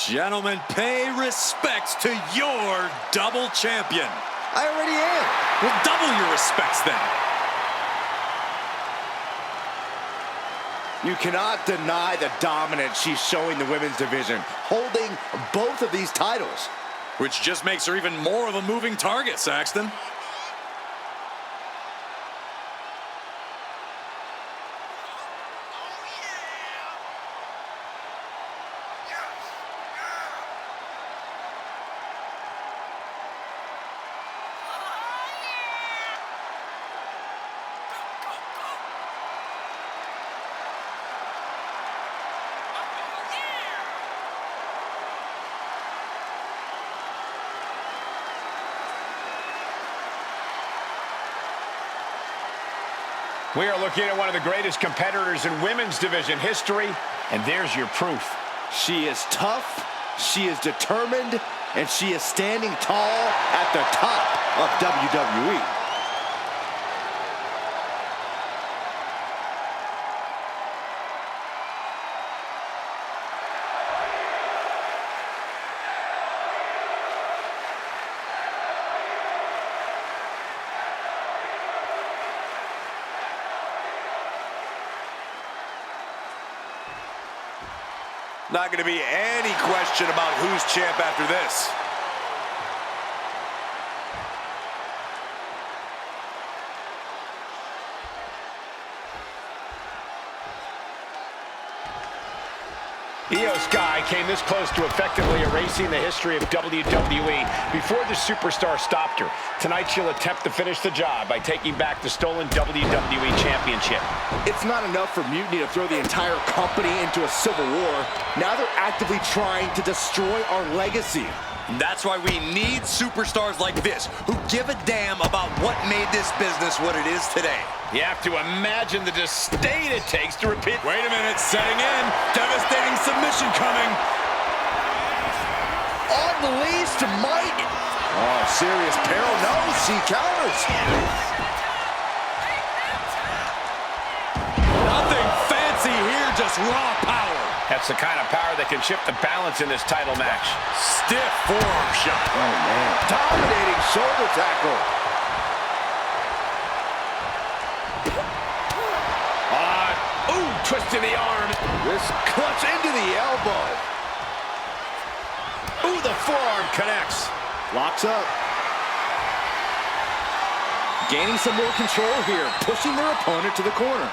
Gentlemen, pay respects to your double champion. I already am. Well, double your respects then. You cannot deny the dominance she's showing the women's division, holding both of these titles. Which just makes her even more of a moving target, Saxton. We are looking at one of the greatest competitors in women's division history, and there's your proof. She is tough, she is determined, and she is standing tall at the top of WWE. Not going to be any question about who's champ after this. Io Sky came this close to effectively erasing the history of WWE before the superstar stopped her. Tonight she'll attempt to finish the job by taking back the stolen WWE Championship. It's not enough for Mutiny to throw the entire company into a civil war. Now they're actively trying to destroy our legacy. That's why we need superstars like this, who give a damn about what made this business what it is today. You have to imagine the disdain it takes to repeat. Wait a minute, setting in. Devastating submission coming. On the leash to Mike. Oh, serious peril. No, she counters. Nothing fancy here, just raw power. That's the kind of power that can shift the balance in this title match. Stiff forearm shot. Oh, man. Dominating shoulder tackle. Ooh, twisting the arm. This clutch into the elbow. Ooh, the forearm connects. Locks up. Gaining some more control here, pushing their opponent to the corner.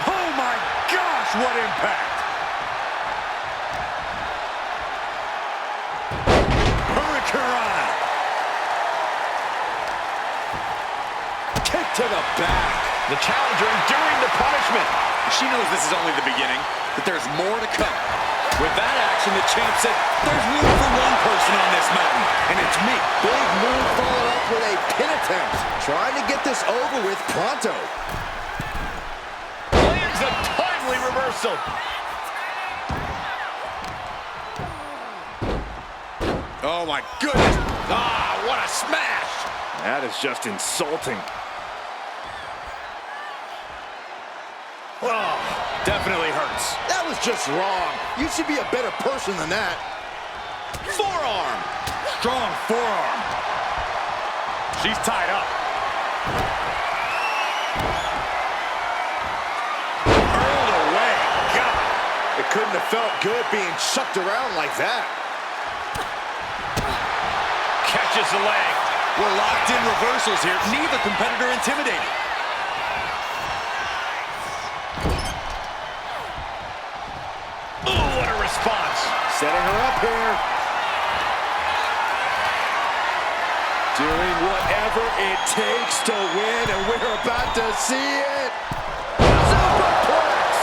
Oh my gosh, what impact! Hurricane! Kick to the back. The challenger enduring the punishment. She knows this is only the beginning, that there's more to come. With that action, the champ said, there's room for one person on this mountain, and it's me. Big move followed up with a pin attempt. Trying to get this over with pronto. Lands a timely reversal. Oh my goodness. Ah, what a smash. That is just insulting. Oh, definitely hurts. That was just wrong. You should be a better person than that. Forearm. Strong forearm. She's tied up. Hurled away. God. It couldn't have felt good being chucked around like that. Catches the leg. We're locked in reversals here. Neither competitor intimidated. Ooh, what a response. Setting her up here. Doing whatever it takes to win, and we're about to see it. Superplex!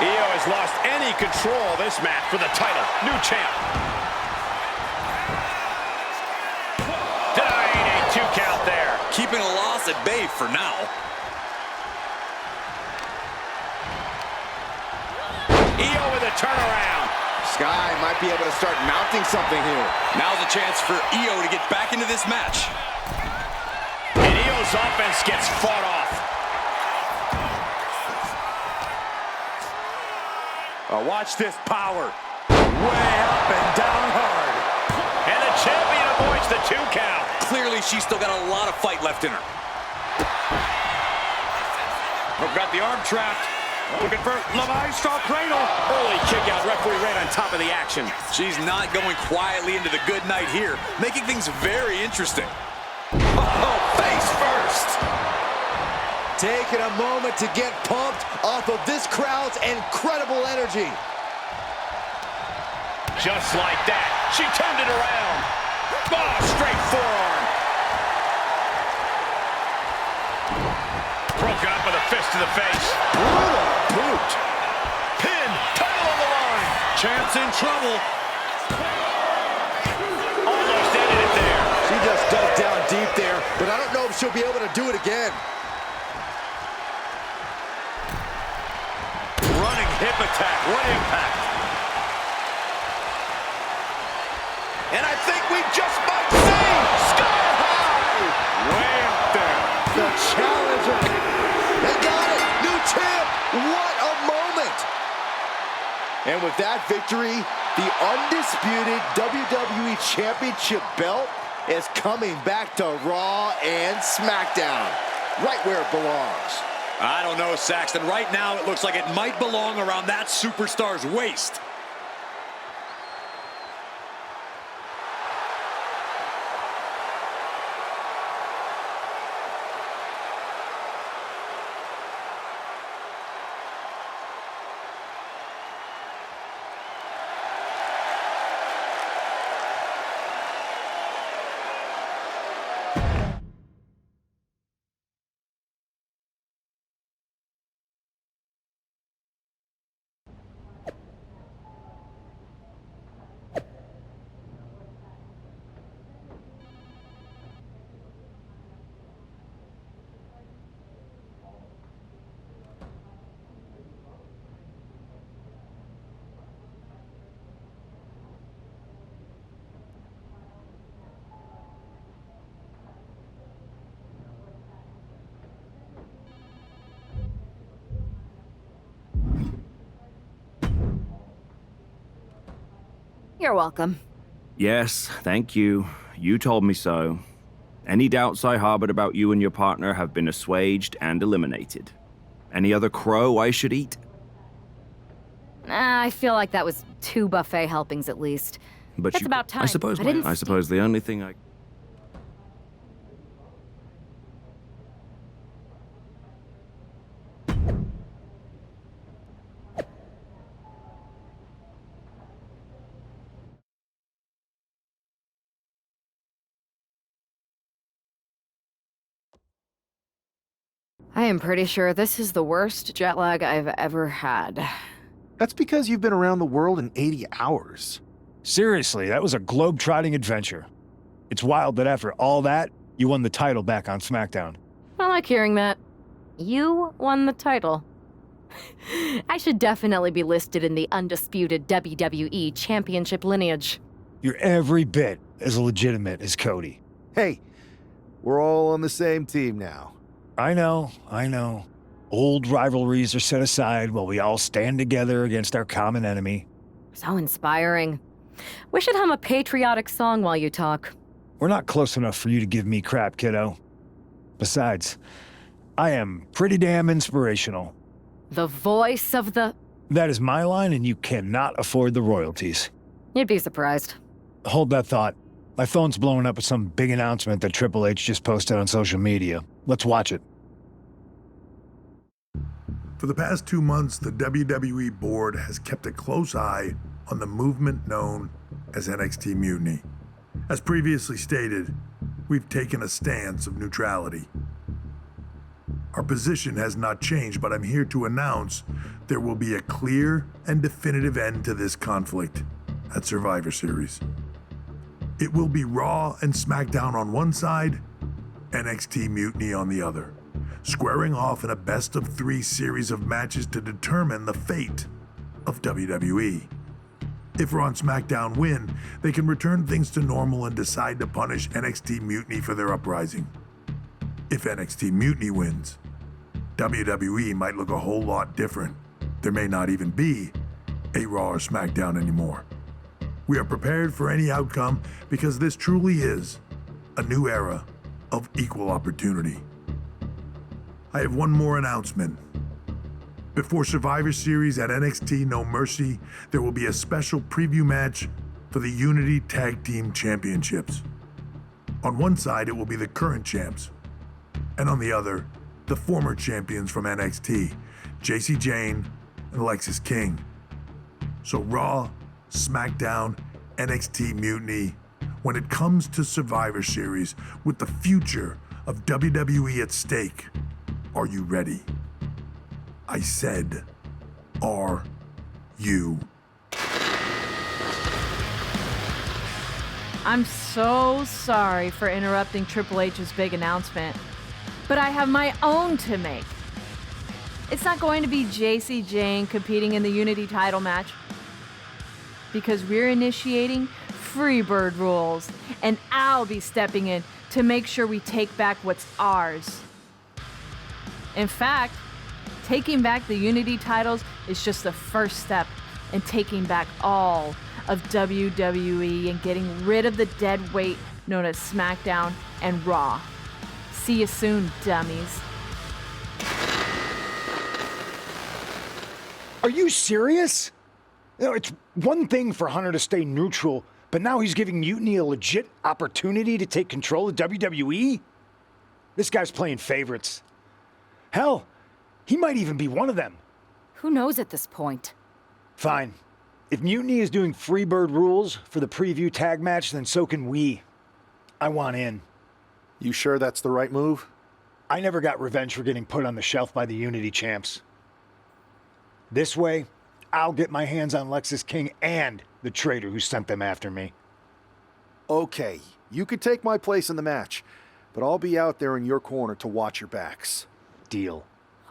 Io has lost any control of this match for the title. New champ. Denying a 2 count there. Keeping a loss at bay for now. Io with a turnaround. Sky might be able to start mounting something here. Now's a chance for Io to get back into this match. And Io's offense gets fought off. Watch this power. Way up and down hard. And the champion avoids the 2 count. Clearly, she's still got a lot of fight left in her. We've got the arm trapped. Looking for myrise cradle. Early kick out, referee right on top of the action. She's not going quietly into the good night here, making things very interesting. Oh, face first. Taking a moment to get pumped off of this crowd's incredible energy. Just like that, she turned it around. Oh, straight forearm. Broken up with a fist to the face. Brutal boot. Pin, title on the line. Champ's in trouble. Almost ended it there. She just dug down deep there, but I don't know if she'll be able to do it again. Running hip attack. What impact. And I think we just might see Sky High. Way up there. The challenger. They got it. New champ. What a moment. And with that victory, the undisputed WWE Championship belt is coming back to Raw and SmackDown. Right where it belongs. I don't know, Saxton. Right now, it looks like it might belong around that superstar's waist. You're welcome. Yes, thank you. You told me so. Any doubts I harbored about you and your partner have been assuaged and eliminated. Any other crow I should eat? I feel like that was 2 buffet helpings at least. But it's about time. I suppose the only thing I... I am pretty sure this is the worst jet lag I've ever had. That's because you've been around the world in 80 hours. Seriously, that was a globe-trotting adventure. It's wild that after all that, you won the title back on SmackDown. I like hearing that. You won the title. I should definitely be listed in the undisputed WWE Championship lineage. You're every bit as legitimate as Cody. Hey, we're all on the same team now. I know. Old rivalries are set aside while we all stand together against our common enemy. So inspiring. We should hum a patriotic song while you talk. We're not close enough for you to give me crap, kiddo. Besides, I am pretty damn inspirational. The voice of the... That is my line, and you cannot afford the royalties. You'd be surprised. Hold that thought. My phone's blowing up with some big announcement that Triple H just posted on social media. Let's watch it. For the past 2 months, the WWE board has kept a close eye on the movement known as NXT Mutiny. As previously stated, we've taken a stance of neutrality. Our position has not changed, but I'm here to announce there will be a clear and definitive end to this conflict at Survivor Series. It will be Raw and SmackDown on one side, NXT Mutiny on the other, squaring off in a best-of-3 series of matches to determine the fate of WWE. If Raw and SmackDown win, they can return things to normal and decide to punish NXT Mutiny for their uprising. If NXT Mutiny wins, WWE might look a whole lot different. There may not even be a Raw or SmackDown anymore. We are prepared for any outcome because this truly is a new era of equal opportunity. I have one more announcement. Before Survivor Series at NXT No Mercy, there will be a special preview match for the Unity Tag Team Championships. On one side, it will be the current champs, and on the other, the former champions from NXT, Jacy Jayne and Alexis King. So Raw, SmackDown, NXT Mutiny, when it comes to Survivor Series with the future of WWE at stake, are you ready? I said, are you? I'm so sorry for interrupting Triple H's big announcement, but I have my own to make. It's not going to be Jacy Jayne competing in the Unity title match, because we're initiating Freebird rules, and I'll be stepping in to make sure we take back what's ours. In fact, taking back the Unity titles is just the first step in taking back all of WWE and getting rid of the dead weight known as SmackDown and Raw. See you soon, dummies. Are you serious? You know, it's one thing for Hunter to stay neutral, but now he's giving Mutiny a legit opportunity to take control of WWE? This guy's playing favorites. Hell, he might even be one of them. Who knows at this point? Fine. If Mutiny is doing Freebird rules for the preview tag match, then so can we. I want in. You sure that's the right move? I never got revenge for getting put on the shelf by the Unity champs. This way, I'll get my hands on Alexis King and the traitor who sent them after me. Okay, you could take my place in the match, but I'll be out there in your corner to watch your backs. Deal.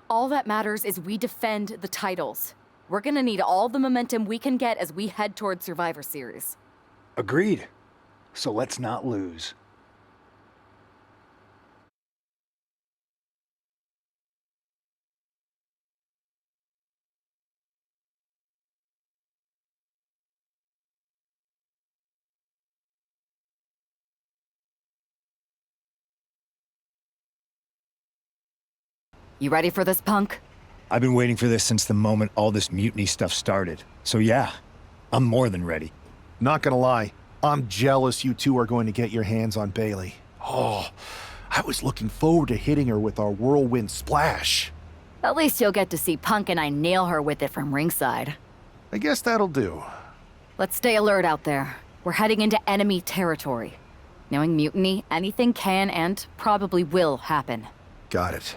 All that matters is we defend the titles. We're gonna need all the momentum we can get as we head towards Survivor Series. Agreed. So let's not lose. You ready for this, punk? I've been waiting for this since the moment all this mutiny stuff started. So yeah, I'm more than ready. Not gonna lie, I'm jealous you two are going to get your hands on Bayley. Oh, I was looking forward to hitting her with our whirlwind splash. At least you'll get to see Punk and I nail her with it from ringside. I guess that'll do. Let's stay alert out there. We're heading into enemy territory. Knowing Mutiny, anything can and probably will happen. Got it.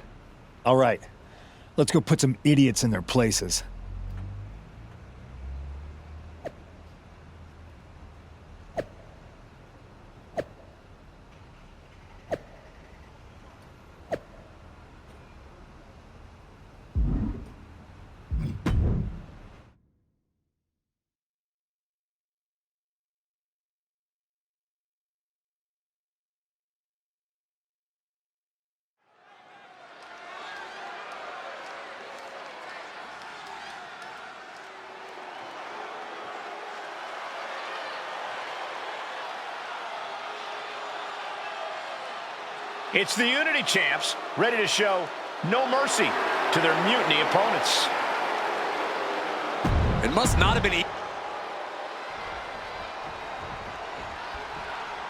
All right, let's go put some idiots in their places. It's the Unity champs, ready to show no mercy to their Mutiny opponents. It must not have been easy.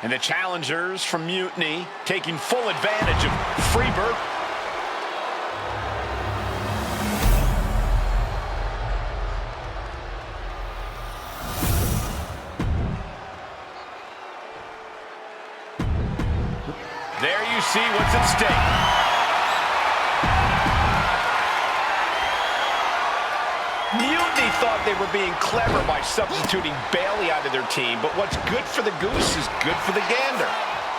And the challengers from Mutiny taking full advantage of Freebird. see what's at stake. Mutiny thought they were being clever by substituting Bailey out of their team, but what's good for the goose is good for the gander.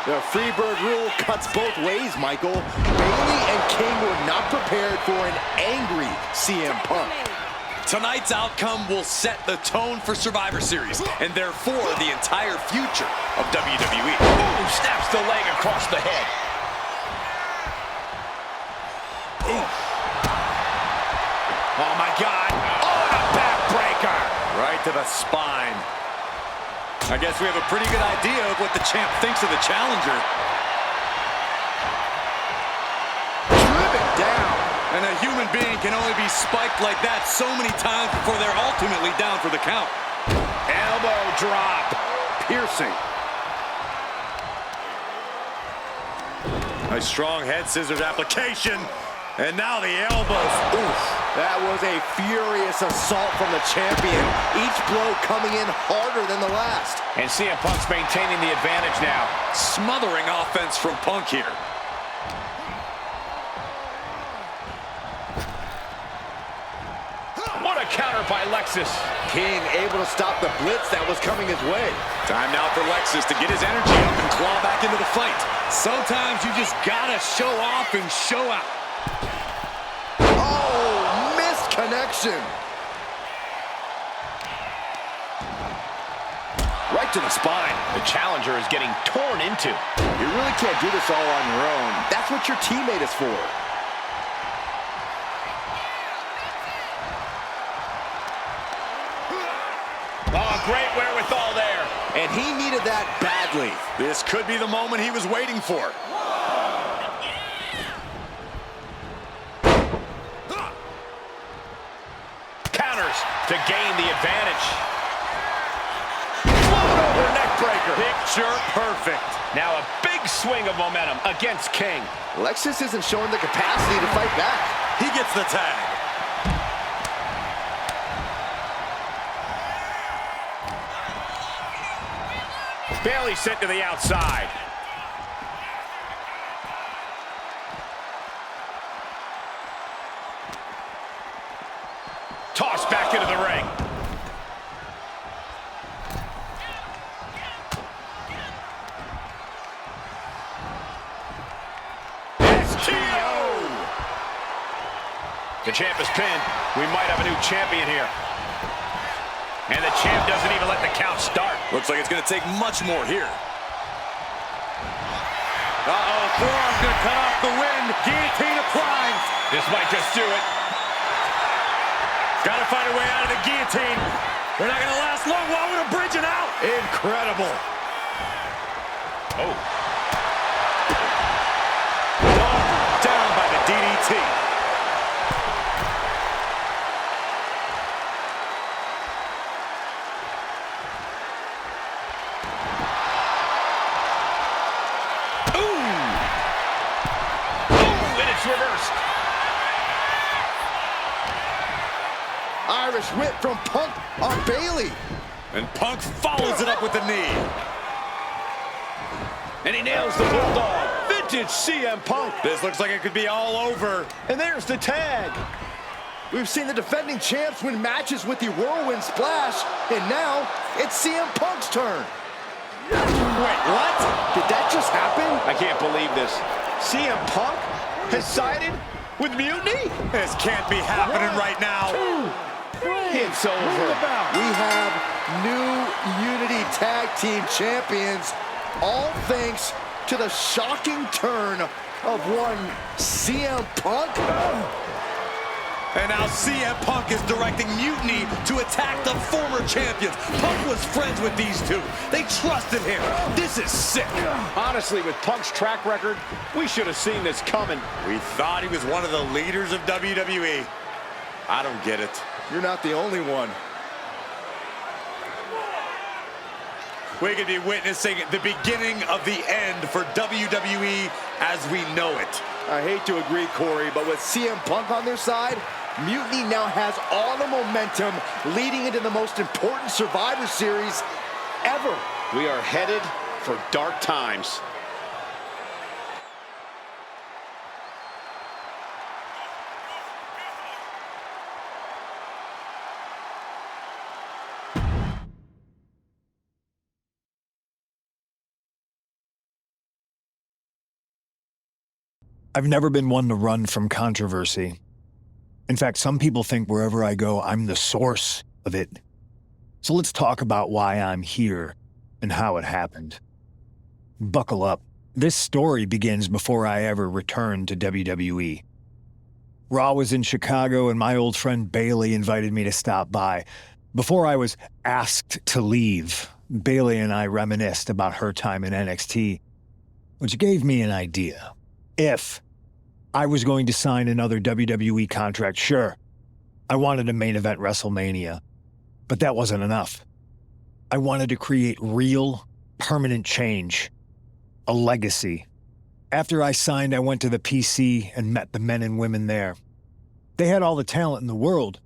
The Freebird rule cuts both ways, Michael. Bailey and King were not prepared for an angry CM Punk. Tonight's outcome will set the tone for Survivor Series, and therefore the entire future of WWE. Ooh, snaps the leg across the head. Ooh. Oh, my God. Oh, and a backbreaker. Right to the spine. I guess we have a pretty good idea of what the champ thinks of the challenger. Driven down. And a human being can only be spiked like that so many times before they're ultimately down for the count. Elbow drop. Piercing. A strong head scissors application. And now the elbows. Oof. That was a furious assault from the champion. Each blow coming in harder than the last. And CM Punk's maintaining the advantage now. Smothering offense from Punk here. What a counter by Lexus. King able to stop the blitz that was coming his way. Time now for Lexus to get his energy up and claw back into the fight. Sometimes you just gotta show off and show out. Oh, missed connection. Right to the spine. The challenger is getting torn into. You really can't do this all on your own. That's what your teammate is for. Oh, great wherewithal there. And he needed that badly. This could be the moment he was waiting for. Counters to gain the advantage. Float over neck breaker. Picture perfect. Now a big swing of momentum against King. Lexus isn't showing the capacity to fight back. He gets the tag. Bailey sent to the outside. Tossed back into the ring. STO! The champ is pinned. We might have a new champion here. And the champ doesn't even let the count start. Looks like it's going to take much more here. Uh-oh, forearm's going to cut off the wind. Guillotine applied. This might just do it. Got to find a way out of the guillotine. They're not going to last long. Why would a bridging out? Incredible. Oh. Down by the DDT. Reversed. Irish whip from Punk on Bailey. And Punk follows it up with the knee. And he nails the bulldog. Vintage CM Punk. This looks like it could be all over. And there's the tag. We've seen the defending champs win matches with the whirlwind splash, and now it's CM Punk's turn. Wait, what? Did that just happen? I can't believe this. CM Punk has sided with Mutiny? This can't be happening right now. It's over. We have new Unity Tag Team Champions, all thanks to the shocking turn of one CM Punk. And now CM Punk is directing Mutiny to attack the former champions. Punk was friends with these two. They trusted him. This is sick. Honestly, with Punk's track record, we should have seen this coming. We thought he was one of the leaders of WWE. I don't get it. You're not the only one. We could be witnessing the beginning of the end for WWE as we know it. I hate to agree, Corey, but with CM Punk on their side, Mutiny now has all the momentum leading into the most important Survivor Series ever. We are headed for dark times. I've never been one to run from controversy. In fact, some people think wherever I go, I'm the source of it. So let's talk about why I'm here and how it happened. Buckle up. This story begins before I ever returned to WWE. Raw was in Chicago and my old friend Bailey invited me to stop by. Before I was asked to leave, Bailey and I reminisced about her time in NXT, which gave me an idea. If I was going to sign another WWE contract, sure, I wanted to main event WrestleMania, but that wasn't enough. I wanted to create real, permanent change, a legacy. After I signed, I went to the PC and met the men and women there. They had all the talent in the world,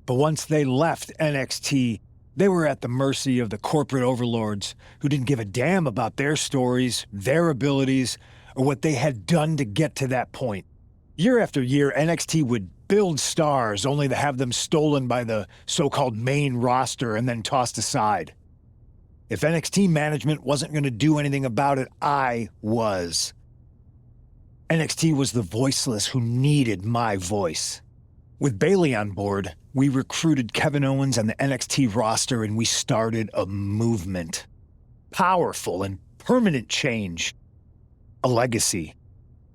but once they left NXT, they were at the mercy of the corporate overlords who didn't give a damn about their stories, their abilities, or what they had done to get to that point. Year after year, NXT would build stars only to have them stolen by the so-called main roster and then tossed aside. If NXT management wasn't going to do anything about it, I was. NXT was the voiceless who needed my voice. With Bailey on board, we recruited Kevin Owens and the NXT roster and we started a movement. Powerful and permanent change. A legacy.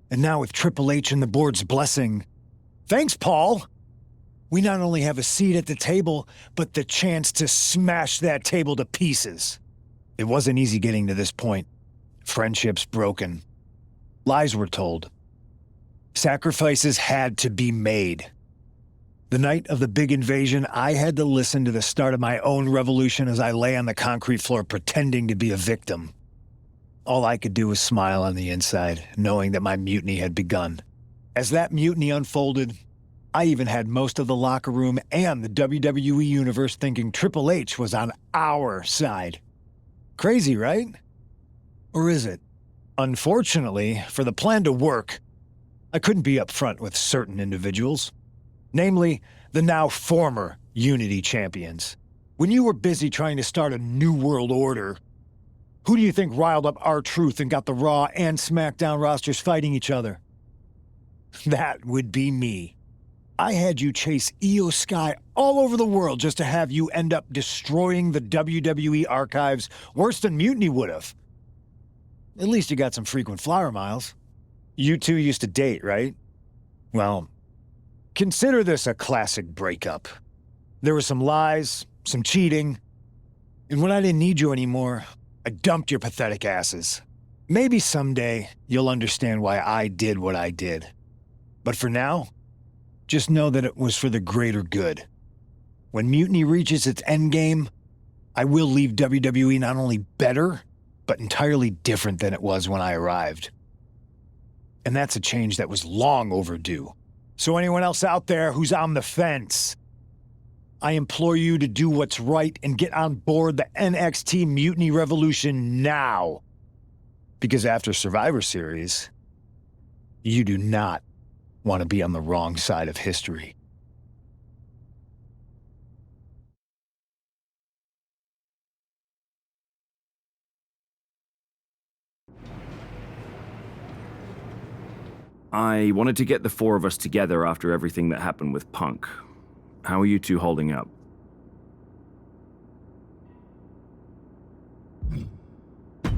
And now with Triple H and the board's blessing, thanks, Paul! We not only have a seat at the table, but the chance to smash that table to pieces. It wasn't easy getting to this point. Friendships broken. Lies were told. Sacrifices had to be made. The night of the big invasion, I had to listen to the start of my own revolution as I lay on the concrete floor pretending to be a victim. All I could do was smile on the inside, knowing that my mutiny had begun. As that mutiny unfolded, I even had most of the locker room and the WWE Universe thinking Triple H was on our side. Crazy, right? Or is it? Unfortunately, for the plan to work, I couldn't be upfront with certain individuals. Namely, the now former Unity champions. When you were busy trying to start a new world order, who do you think riled up R-Truth and got the Raw and SmackDown rosters fighting each other? That would be me. I had you chase Io Sky all over the world just to have you end up destroying the WWE archives worse than Mutiny would have. At least you got some frequent flyer miles. You two used to date, right? Well, consider this a classic breakup. There were some lies, some cheating, and when I didn't need you anymore, I dumped your pathetic asses. Maybe someday you'll understand why I did what I did. But for now, just know that it was for the greater good. When Mutiny reaches its endgame, I will leave WWE not only better, but entirely different than it was when I arrived. And that's a change that was long overdue. So anyone else out there who's on the fence, I implore you to do what's right and get on board the NXT Mutiny Revolution now. Because after Survivor Series, you do not want to be on the wrong side of history. I wanted to get the four of us together after everything that happened with Punk. How are you two holding up?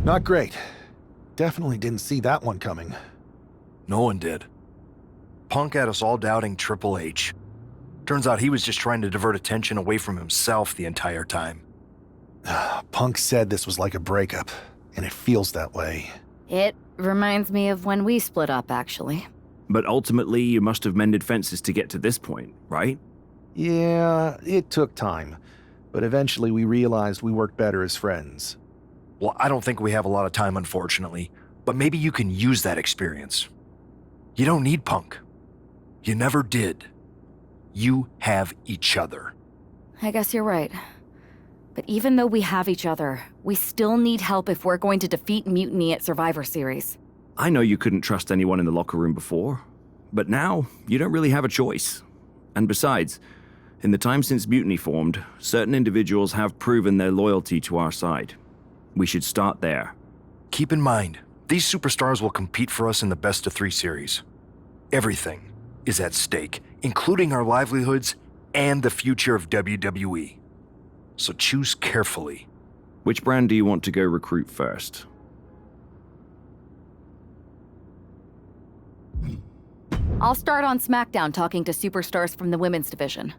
Not great. Definitely didn't see that one coming. No one did. Punk had us all doubting Triple H. Turns out he was just trying to divert attention away from himself the entire time. Punk said this was like a breakup, and it feels that way. It reminds me of when we split up, actually. But ultimately, you must have mended fences to get to this point, right? Yeah, it took time. But eventually we realized we worked better as friends. Well, I don't think we have a lot of time, unfortunately. But maybe you can use that experience. You don't need Punk. You never did. You have each other. I guess you're right. But even though we have each other, we still need help if we're going to defeat Mutiny at Survivor Series. I know you couldn't trust anyone in the locker room before, but now you don't really have a choice. And besides, in the time since Mutiny formed, certain individuals have proven their loyalty to our side. We should start there. Keep in mind, these superstars will compete for us in the best-of-3 series. Everything is at stake, including our livelihoods and the future of WWE. So choose carefully. Which brand do you want to go recruit first? I'll start on SmackDown talking to superstars from the women's division.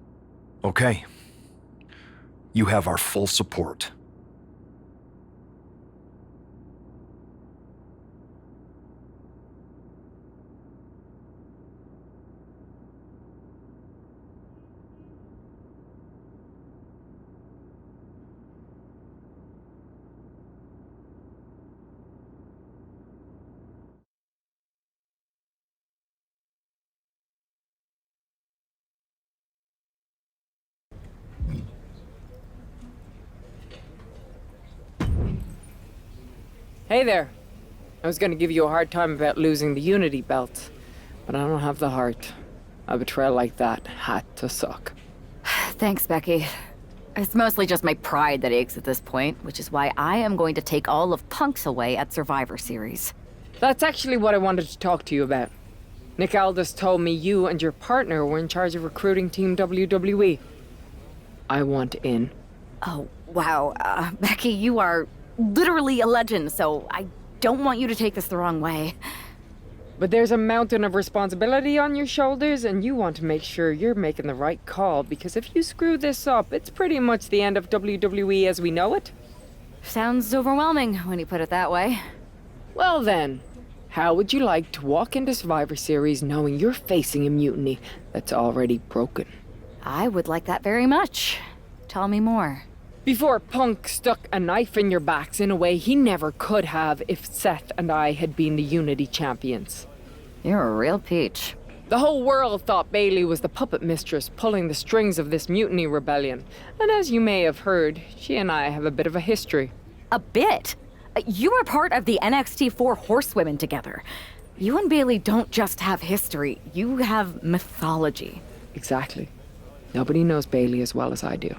Okay. You have our full support. Hey there. I was gonna give you a hard time about losing the Unity belt, but I don't have the heart. A betrayal like that had to suck. Thanks, Becky. It's mostly just my pride that aches at this point, which is why I am going to take all of Punk's away at Survivor Series. That's actually what I wanted to talk to you about. Nick Aldis told me you and your partner were in charge of recruiting Team WWE. I want in. Oh, wow. Becky, you are literally a legend, so I don't want you to take this the wrong way. But there's a mountain of responsibility on your shoulders, and you want to make sure you're making the right call, because if you screw this up, it's pretty much the end of WWE as we know it. Sounds overwhelming when you put it that way. Well then, how would you like to walk into Survivor Series knowing you're facing a mutiny that's already broken? I would like that very much. Tell me more. Before Punk stuck a knife in your backs in a way he never could have if Seth and I had been the Unity champions. You're a real peach. The whole world thought Bayley was the puppet mistress pulling the strings of this mutiny rebellion. And as you may have heard, she and I have a bit of a history. A bit? You were part of the NXT 4 Horsewomen together. You and Bayley don't just have history, you have mythology. Exactly. Nobody knows Bayley as well as I do.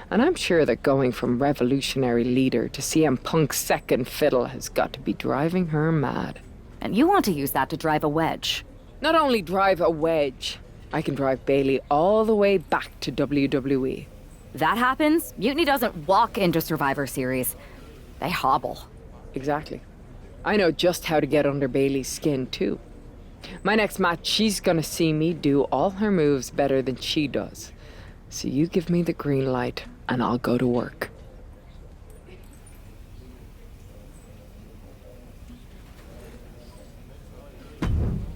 And I'm sure that going from revolutionary leader to CM Punk's second fiddle has got to be driving her mad. And you want to use that to drive a wedge. Not only drive a wedge, I can drive Bayley all the way back to WWE. That happens, Mutiny doesn't walk into Survivor Series. They hobble. Exactly. I know just how to get under Bayley's skin, too. My next match, she's gonna see me do all her moves better than she does. So you give me the green light, and I'll go to work.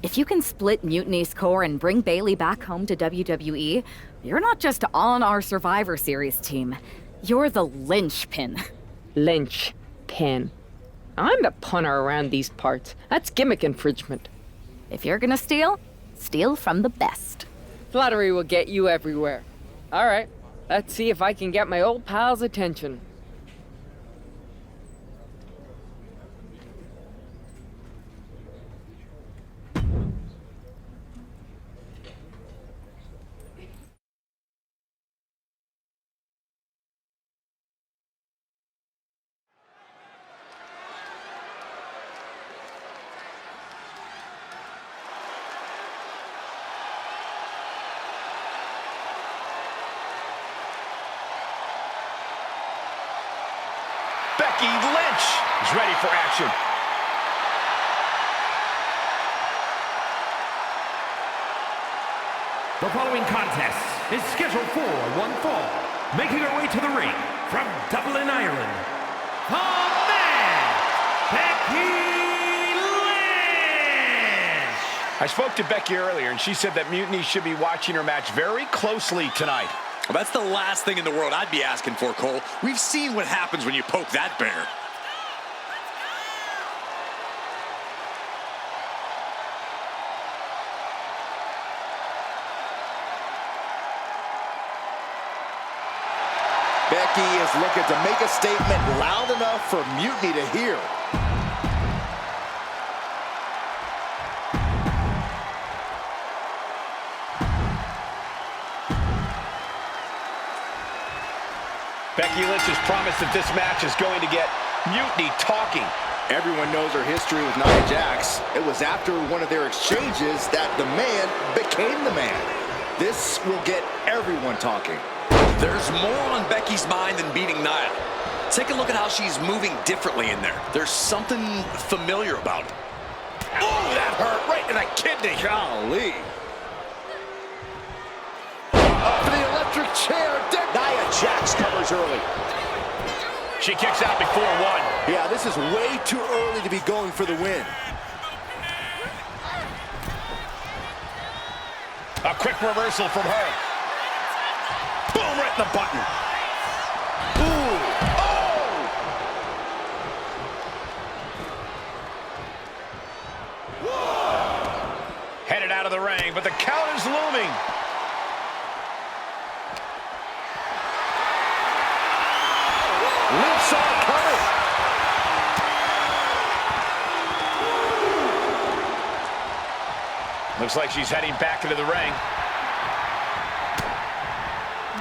If you can split Mutiny's core and bring Bayley back home to WWE, you're not just on our Survivor Series team. You're the linchpin. Linchpin. I'm the punter around these parts. That's gimmick infringement. If you're gonna steal, steal from the best. Flattery will get you everywhere. All right, let's see if I can get my old pal's attention. Becky Lynch is ready for action. The following contest is scheduled for one fall. Making her way to the ring from Dublin, Ireland, the man, Becky Lynch! I spoke to Becky earlier, and she said that Mutiny should be watching her match very closely tonight. Well, that's the last thing in the world I'd be asking for, Cole. We've seen what happens when you poke that bear. Becky is looking to make a statement loud enough for Mutiny to hear. Becky Lynch has promised that this match is going to get Mutiny talking. Everyone knows her history with Nia Jax. It was after one of their exchanges that the man became the man. This will get everyone talking. There's more on Becky's mind than beating Nia. Take a look at how she's moving differently in there. There's something familiar about it. Oh, that hurt right in the kidney. Golly. Up for the electric chair. Nia Jax covers early. She kicks out before one. Yeah, this is way too early to be going for the win. A quick reversal from her. Boom, right in the button. Ooh. Oh! Headed out of the ring, but the count is looming. Lips are coming. Looks like she's heading back into the ring.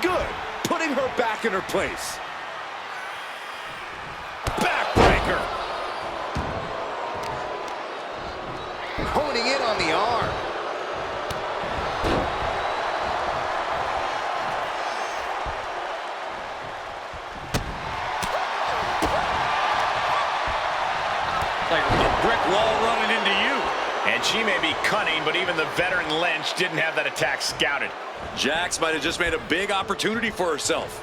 Good. Putting her back in her place. Backbreaker. Honing in on the arm. Like a brick wall running into you. And she may be cunning, but even the veteran Lynch didn't have that attack scouted. Jax might have just made a big opportunity for herself.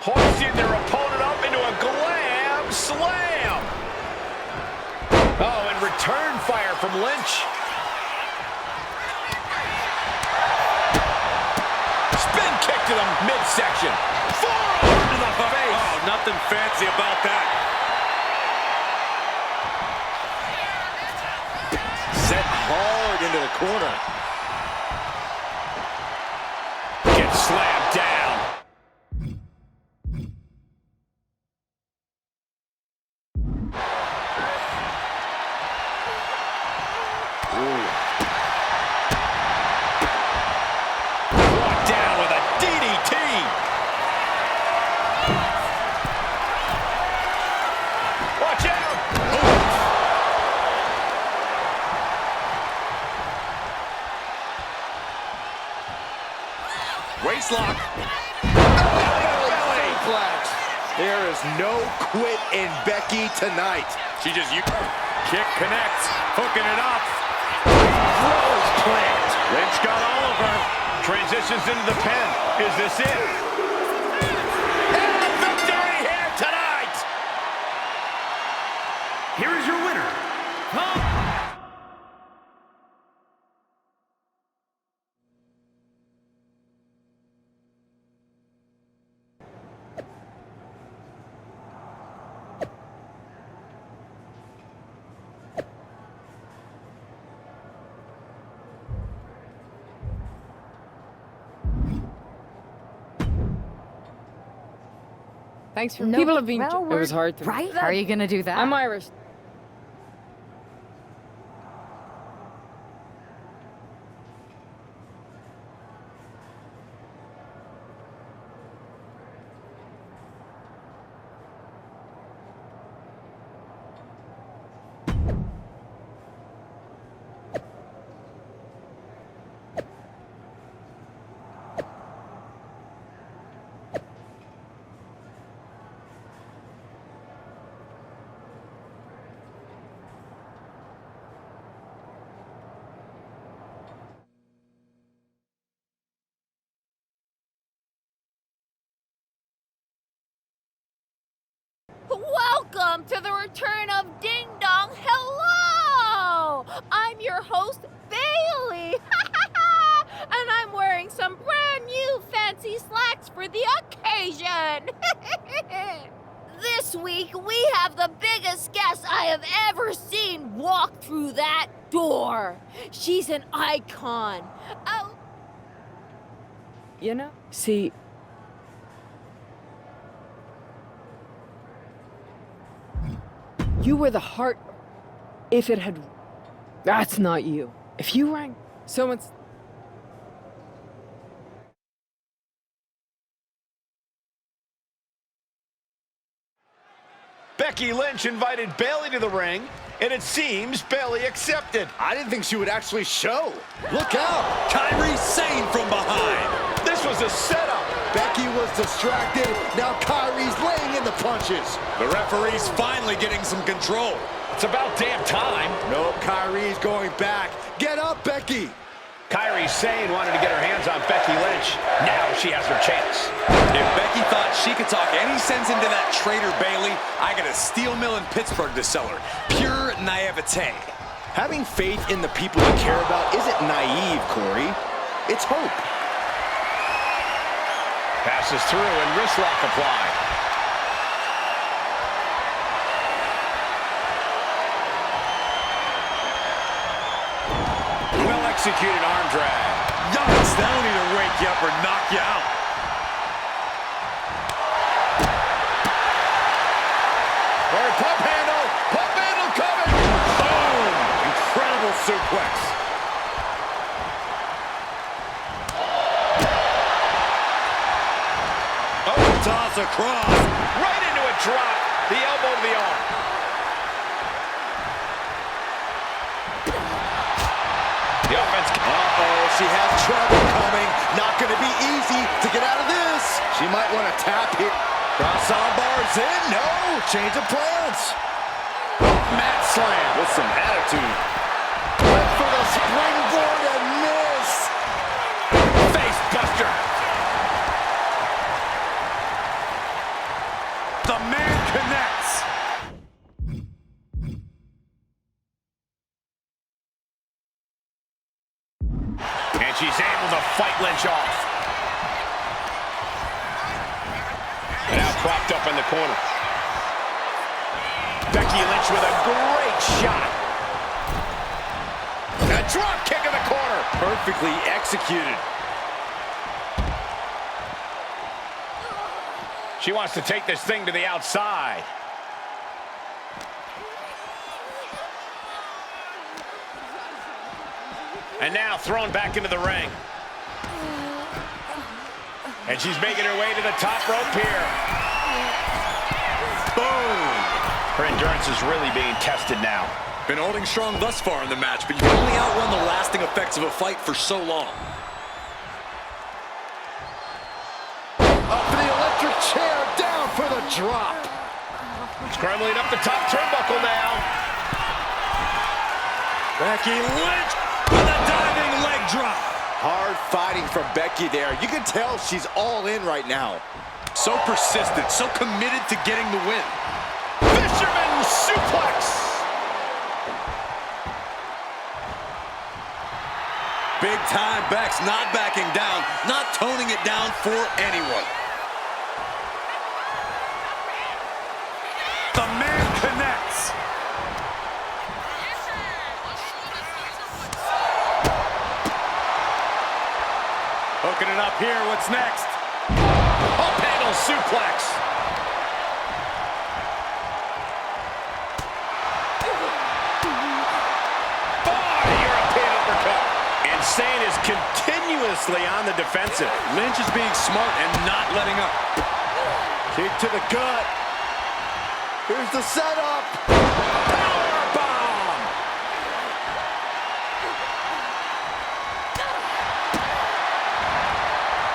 Hoisting their opponent up into a glam slam. Oh, and return fire from Lynch. Spin kick to the midsection. Forearm to the face. Oh, nothing fancy about that. Set hard into the corner. Gets slammed down. Brought down with a DDT. Watch out. Waist lock. Belly flex. There is no quit in Becky tonight. She just kick connects, hooking it up. Rose plant. Lynch got all of her. Transitions into the pen. Is this it? And victory here tonight. Here is your winner, Thanks for No, people have been. well, It was hard to. right? How are you gonna do that? I'm Irish. Welcome to the return of Ding Dong. Hello! I'm your host, Bailey. And I'm wearing some brand new fancy slacks for the occasion. This week, we have the biggest guest I have ever seen walk through that door. She's an icon. Oh. You know? See, you were the heart. If it had. That's not you. If you rang someone's. Becky Lynch invited Bayley to the ring, and it seems Bayley accepted. I didn't think she would actually show. Look out! Kyrie Sane from behind. This was a setup. Becky was distracted. Now Kyrie's laying in the punches. The referee's finally getting some control. It's about damn time. Nope, Kyrie's going back. Get up, Becky. Kyrie Sane wanted to get her hands on Becky Lynch. Now she has her chance. If Becky thought she could talk any sense into that traitor Bayley, I got a steel mill in Pittsburgh to sell her. Pure naivete. Having faith in the people you care about isn't naive, Corey. It's hope. Passes through and wrist lock applied. Well-executed arm drag. Yikes, that'll either wake you up or knock you out. Or pump handle coming. Boom! Incredible suplex. Oh, toss across. Right into a drop. The elbow to the arm. The offense. Uh-oh, she has trouble coming. Not going to be easy to get out of this. She might want to tap here. Cross arm bars in. No, change of plans. Mat slam with some attitude. Went for the springboard and miss. Face buster. The man connects. And she's able to fight Lynch off. Now propped up in the corner. Becky Lynch with a great shot. A drop kick in the corner. Perfectly executed. She wants to take this thing to the outside. And now thrown back into the ring. And she's making her way to the top rope here. Boom! Her endurance is really being tested now. Been holding strong thus far in the match, but you can only outrun the lasting effects of a fight for so long. Up for the electric chair, down for the drop. Scrambling up the top turnbuckle now. Becky Lynch with a diving leg drop. Hard fighting from Becky there. You can tell she's all in right now. So persistent, so committed to getting the win. Fisherman suplex. Big time Bex, not backing down, not toning it down for anyone. The man connects. Hooking it up here, what's next? Up handle suplex. European uppercut. Insane is continuously on the defensive. Lynch is being smart and not letting up. Kick to the gut. Here's the setup. Powerbomb.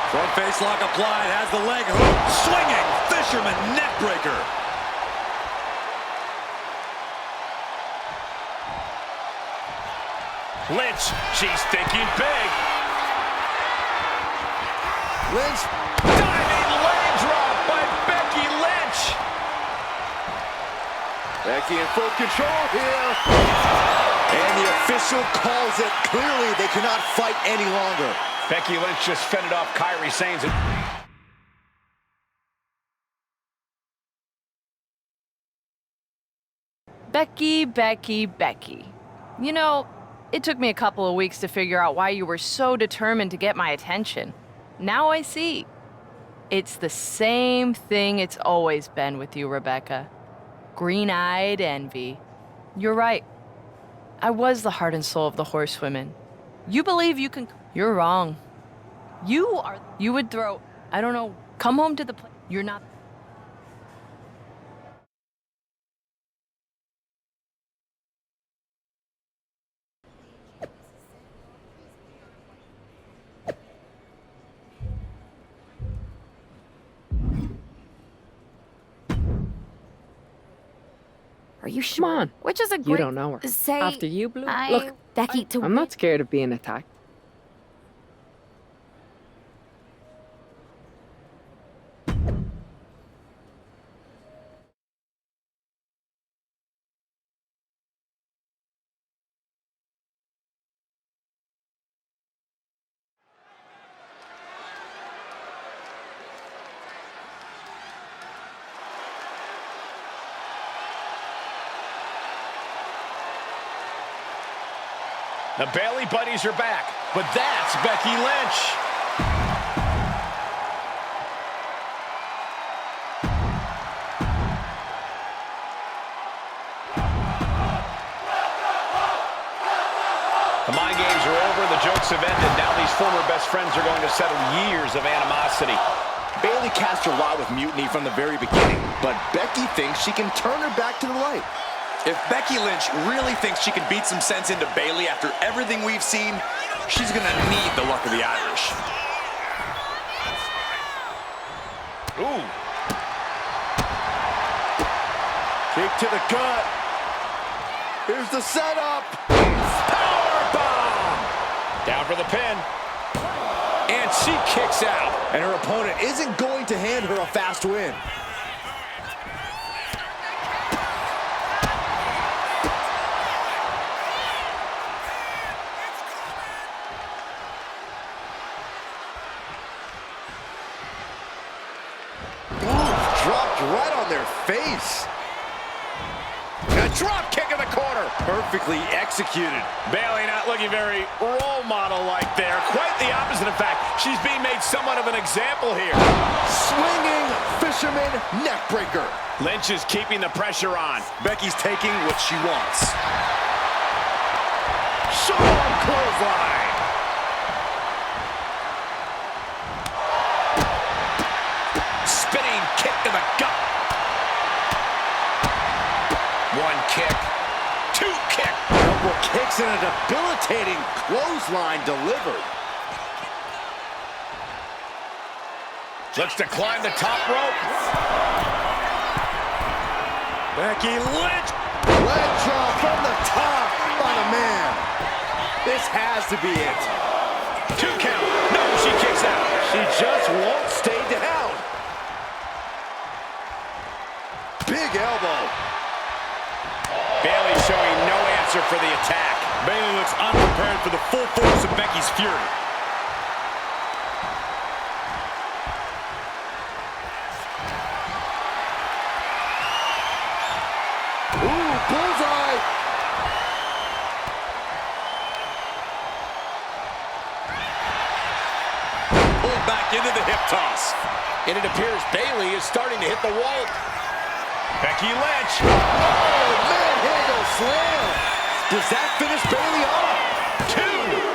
Front face lock applied, has the leg hook. Swinging, fisherman neck breaker. Lynch, she's thinking big. Lynch. Diving leg drop by Becky Lynch. Becky in full control here. And the official calls it. Clearly, they cannot fight any longer. Becky Lynch just fended off Kyrie Sane's. Becky, Becky, Becky. You know, it took me a couple of weeks to figure out why you were so determined to get my attention. Now I see. It's the same thing it's always been with you, Rebecca. Green-eyed envy. You're right. I was the heart and soul of the horsewomen. You believe you can... You're wrong. You would throw... I don't know. Come home to the... You're not... Are you sure? Come on. Which is a great... You don't know her. Say... After you, Blue. I... Look, Becky, to... I'm not scared of being attacked. The Bailey buddies are back, but that's Becky Lynch. The mind games are over, the jokes have ended. Now these former best friends are going to settle years of animosity. Bailey cast her lot with mutiny from the very beginning, but Becky thinks she can turn her back to the light. If Becky Lynch really thinks she can beat some sense into Bailey after everything we've seen, she's gonna need the luck of the Irish. Ooh. Kick to the gut. Here's the setup. Powerbomb. Down for the pin. And she kicks out. And her opponent isn't going to hand her a fast win. Dropped right on their face. A drop kick in the corner. Perfectly executed. Bailey not looking very role model-like there. Quite the opposite, in fact. She's being made somewhat of an example here. Swinging fisherman neckbreaker. Lynch is keeping the pressure on. Becky's taking what she wants. Sharp clothesline. Spinning kick to the gut. One kick. Two kick. Double kicks and a debilitating clothesline delivered. Looks to climb the top rope. Becky Lynch. Leg drop from the top by the man. This has to be it. 2 count. No, she kicks out. She just won't stay down. Big elbow. Bailey showing no answer for the attack. Bailey looks unprepared for the full force of Becky's fury. Ooh, bullseye. Pulled back into the hip toss. And it appears Bailey is starting to hit the wall. Becky Lynch. Oh, manhandle slam. Does that finish Bailey off? 2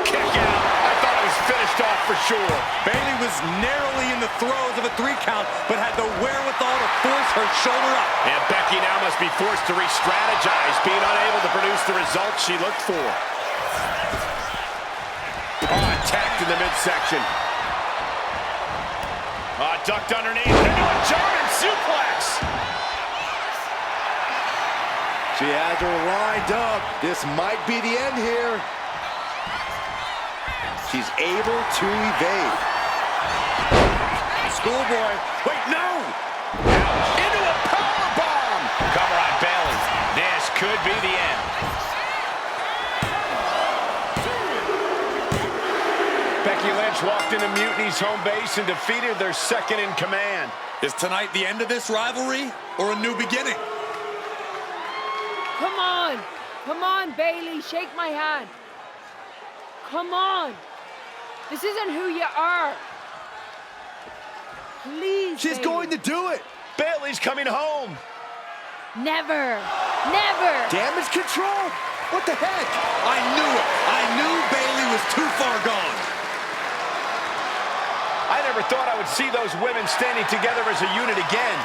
kick out. I thought it was finished off for sure. Bailey was narrowly in the throes of a 3 count, but had the wherewithal to force her shoulder up. And Becky now must be forced to re-strategize, being unable to produce the results she looked for. Attacked in the midsection. Ducked underneath into a German suplex. She has her lined up. This might be the end here. She's able to evade. Schoolboy. Wait, no! Ouch. Into a powerbomb. Cover on Bailey. This could be the end. Becky Lynch walked into Mutiny's home base and defeated their second in command. Is tonight the end of this rivalry or a new beginning? Come on. Come on, Bailey. Shake my hand. Come on. This isn't who you are. Please, She's Bailey. going to do it. Bailey's coming home. Never. Never. Damage control. What the heck? I knew it. I knew Bailey was too far gone. I never thought I would see those women standing together as a unit again.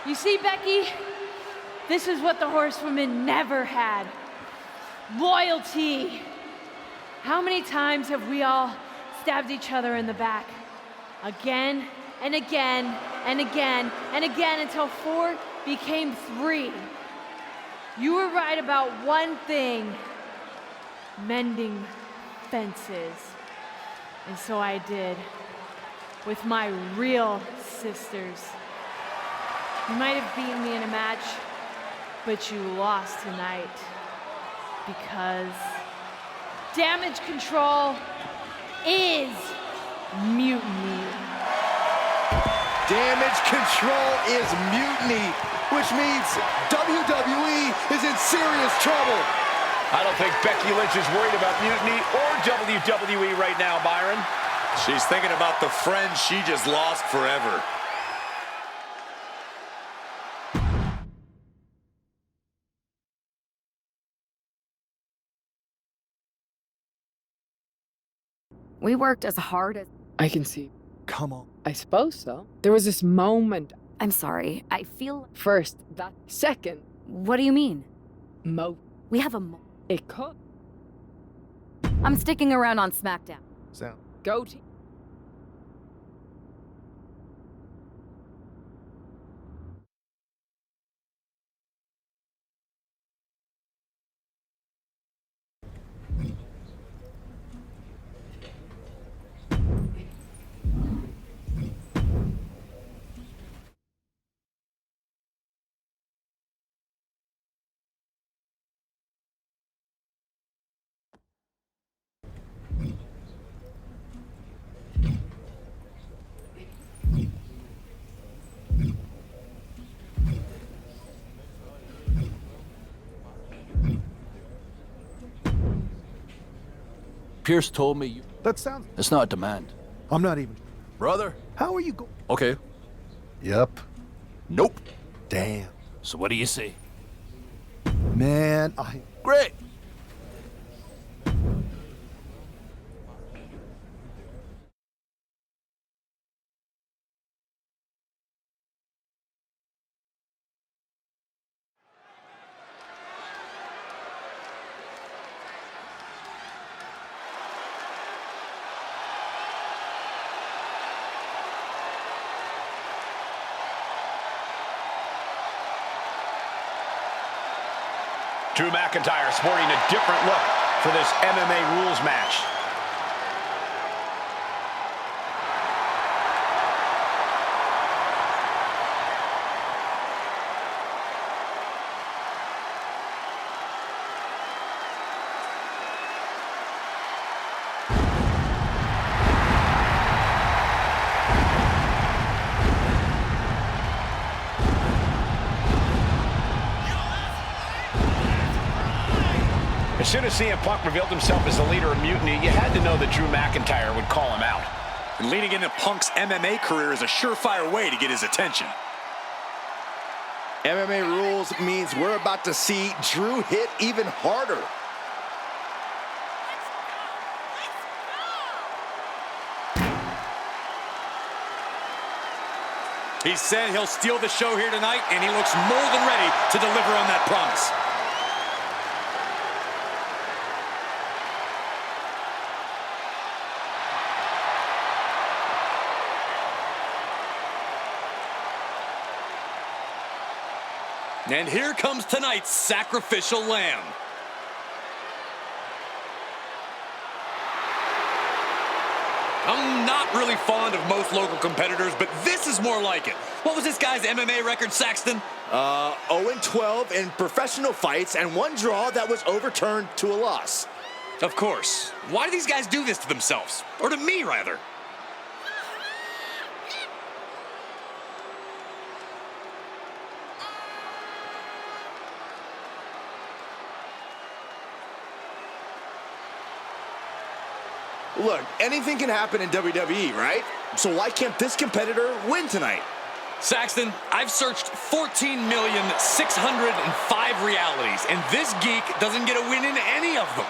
You see, Becky, this is what the horsewomen never had. Loyalty. How many times have we all stabbed each other in the back? Again and again and again and again until 4 became 3. You were right about one thing: mending fences. And so I did, with my real sisters. You might have beaten me in a match, but you lost tonight because damage control is mutiny. Damage control is mutiny, which means WWE is in serious trouble. I don't think Becky Lynch is worried about mutiny or WWE right now, Byron. She's thinking about the friend she just lost forever. We worked as hard as... I can see. Come on. I suppose so. There was this moment. I'm sorry. I feel... First, that. Second. What do you mean? We have a It could. I'm sticking around on SmackDown. Sound. Go team. Pierce told me you... That sounds... It's not demand. I'm not even... Brother? How are you going? Okay. Yep. Nope. Damn. So what do you say? Man, Great! Drew McIntyre sporting a different look for this MMA rules match. As soon as CM Punk revealed himself as the leader of Mutiny, you had to know that Drew McIntyre would call him out. And leading into Punk's MMA career is a surefire way to get his attention. MMA rules means we're about to see Drew hit even harder. He said he'll steal the show here tonight, and he looks more than ready to deliver on that promise. And here comes tonight's sacrificial lamb. I'm not really fond of most local competitors, but this is more like it. What was this guy's MMA record, Saxton? 0-12 in professional fights and 1 draw that was overturned to a loss. Of course. Why do these guys do this to themselves? Or to me, rather? Look, anything can happen in WWE, right? So why can't this competitor win tonight? Saxton, I've searched 14,605 realities, and this geek doesn't get a win in any of them.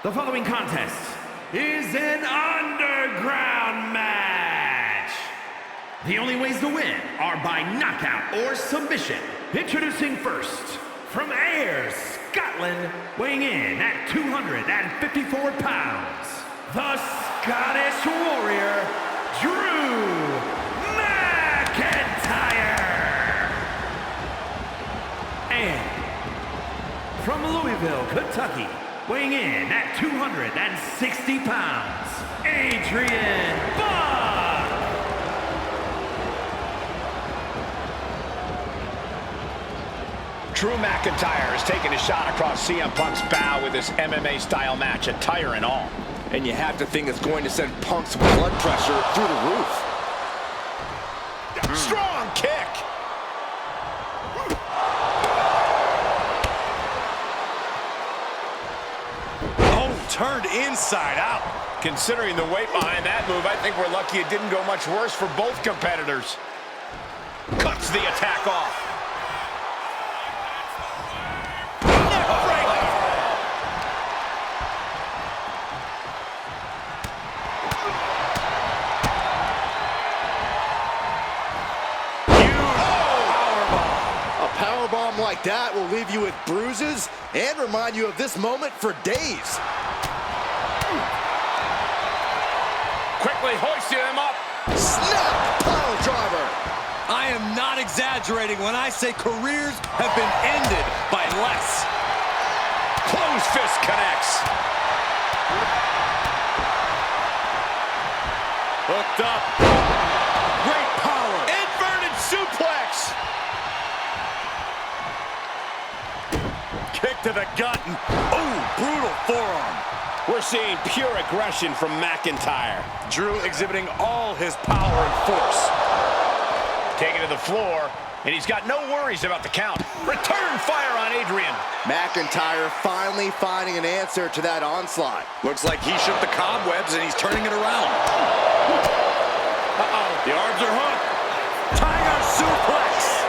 The following contest is an underground match. The only ways to win are by knockout or submission. Introducing first, from Ayers, Scotland, weighing in at 254 pounds, the Scottish Warrior, Drew McIntyre. And from Louisville, Kentucky, weighing in at 260 pounds, Adrian Buck. Drew McIntyre is taking a shot across CM Punk's bow with this MMA-style match, attire and all. And you have to think it's going to send Punk's blood pressure through the roof. Strong kick! Oh, turned inside out. Considering the weight behind that move, I think we're lucky it didn't go much worse for both competitors. Cuts the attack off. Powerbomb like that will leave you with bruises and remind you of this moment for days. Quickly hoisting him up. Snap! Pile driver. I am not exaggerating when I say careers have been ended by less. Closed fist connects. Hooked up. Great power. Inverted suplex. Kick to the gut. Oh, brutal forearm. We're seeing pure aggression from McIntyre. Drew exhibiting all his power and force. Taken to the floor, and he's got no worries about the count. Return fire on Adrian. McIntyre finally finding an answer to that onslaught. Looks like he shook the cobwebs and he's turning it around. Uh-oh, the arms are hooked. Tiger suplex.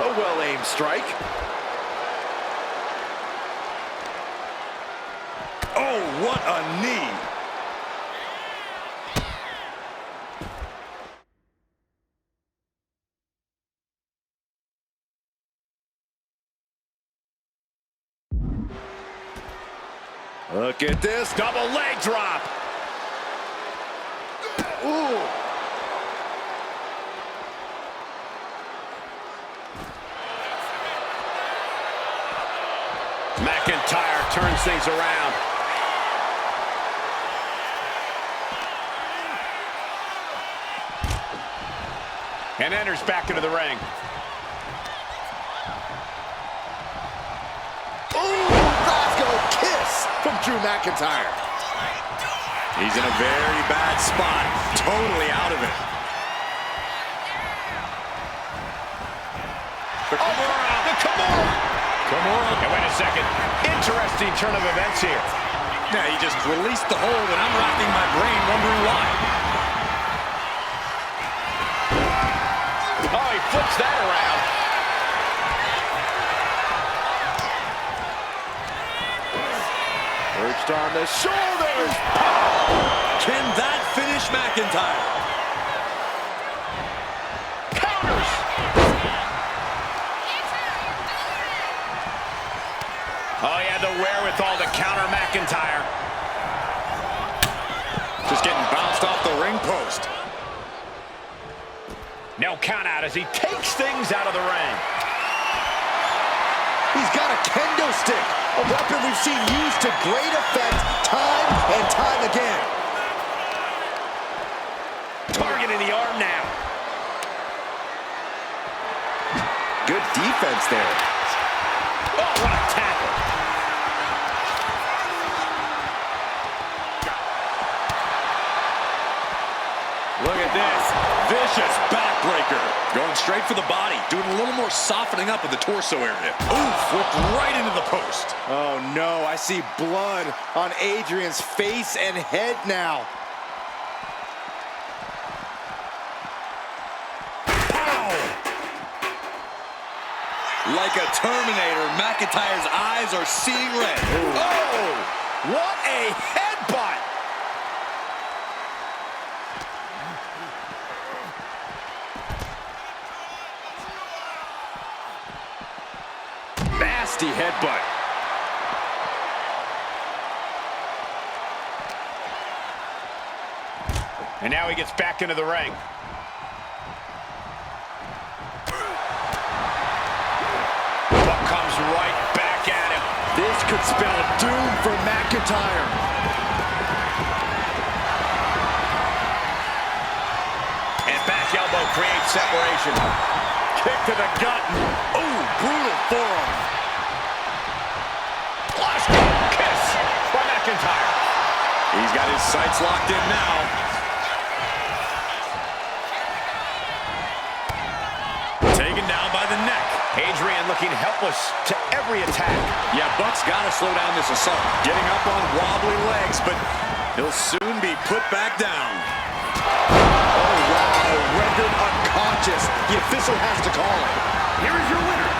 A well-aimed strike. Oh, what a knee. Look at this. Double leg drop. Ooh. McIntyre turns things around. And enters back into the ring. Ooh, Glasgow kiss from Drew McIntyre. He's in a very bad spot, totally out of it. The Kimura. And wait a second. Interesting turn of events here. Yeah, he just released the hold, and I'm racking my brain wondering why. Oh, he flips that around. Perched on the shoulders. Can that finish McIntyre? Counters. Oh, he had the wherewithal to counter McIntyre. Just getting bounced off the ring post. No count out as he takes things out of the ring. He's got a kendo stick, a weapon we've seen used to great effect time and time again. Targeting the arm now. Good defense there. Oh, what a tackle. Look at this. Vicious backbreaker. Going straight for the body. Doing a little more softening up of the torso area. Oof, whipped right into the post. Oh no, I see blood on Adrian's face and head now. Pow! Like a Terminator, McIntyre's eyes are seeing red. Ooh. Oh, what a headbutt. nasty headbutt. And now he gets back into the ring. What comes right back at him? This could spell doom for McIntyre. And back elbow creates separation. Kick to the gut. Ooh, brutal forearm. Glasgow kiss by McIntyre. He's got his sights locked in now. Taken down by the neck. Adrian looking helpless to every attack. Yeah, Buck's got to slow down this assault. Getting up on wobbly legs, but he'll soon be put back down. Oh, wow. Rendered unconscious. The official has to call it. Here is your winner,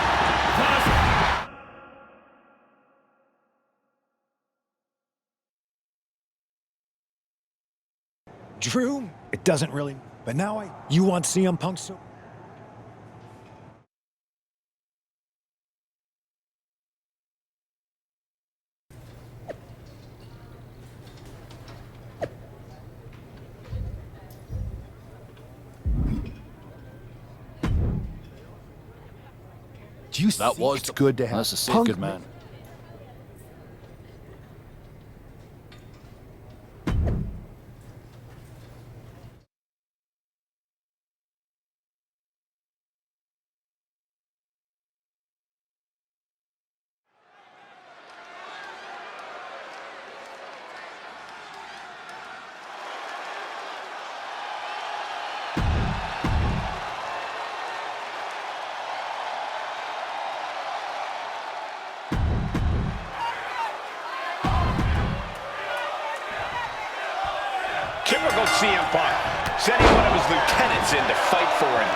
Drew, it doesn't really, but now you want CM Punk so... Do you think it's good to have That's a sick Punk good man. Typical CM Punk, sending one of his lieutenants in to fight for him.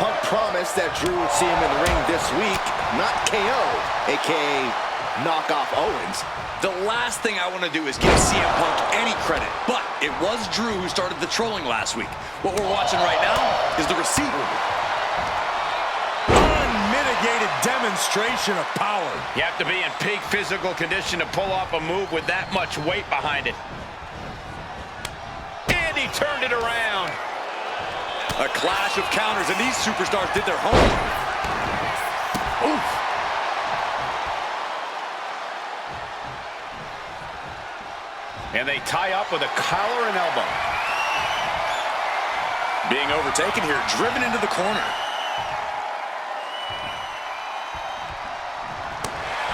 Punk promised that Drew would see him in the ring this week, not KO, a.k.a. knock off Owens. The last thing I want to do is give CM Punk any credit, but it was Drew who started the trolling last week. What we're watching right now is the receipt. Unmitigated demonstration of power. You have to be in peak physical condition to pull off a move with that much weight behind it. And he turned it around. A clash of counters, and these superstars did their homework. Oof. And they tie up with a collar and elbow. Being overtaken here, driven into the corner.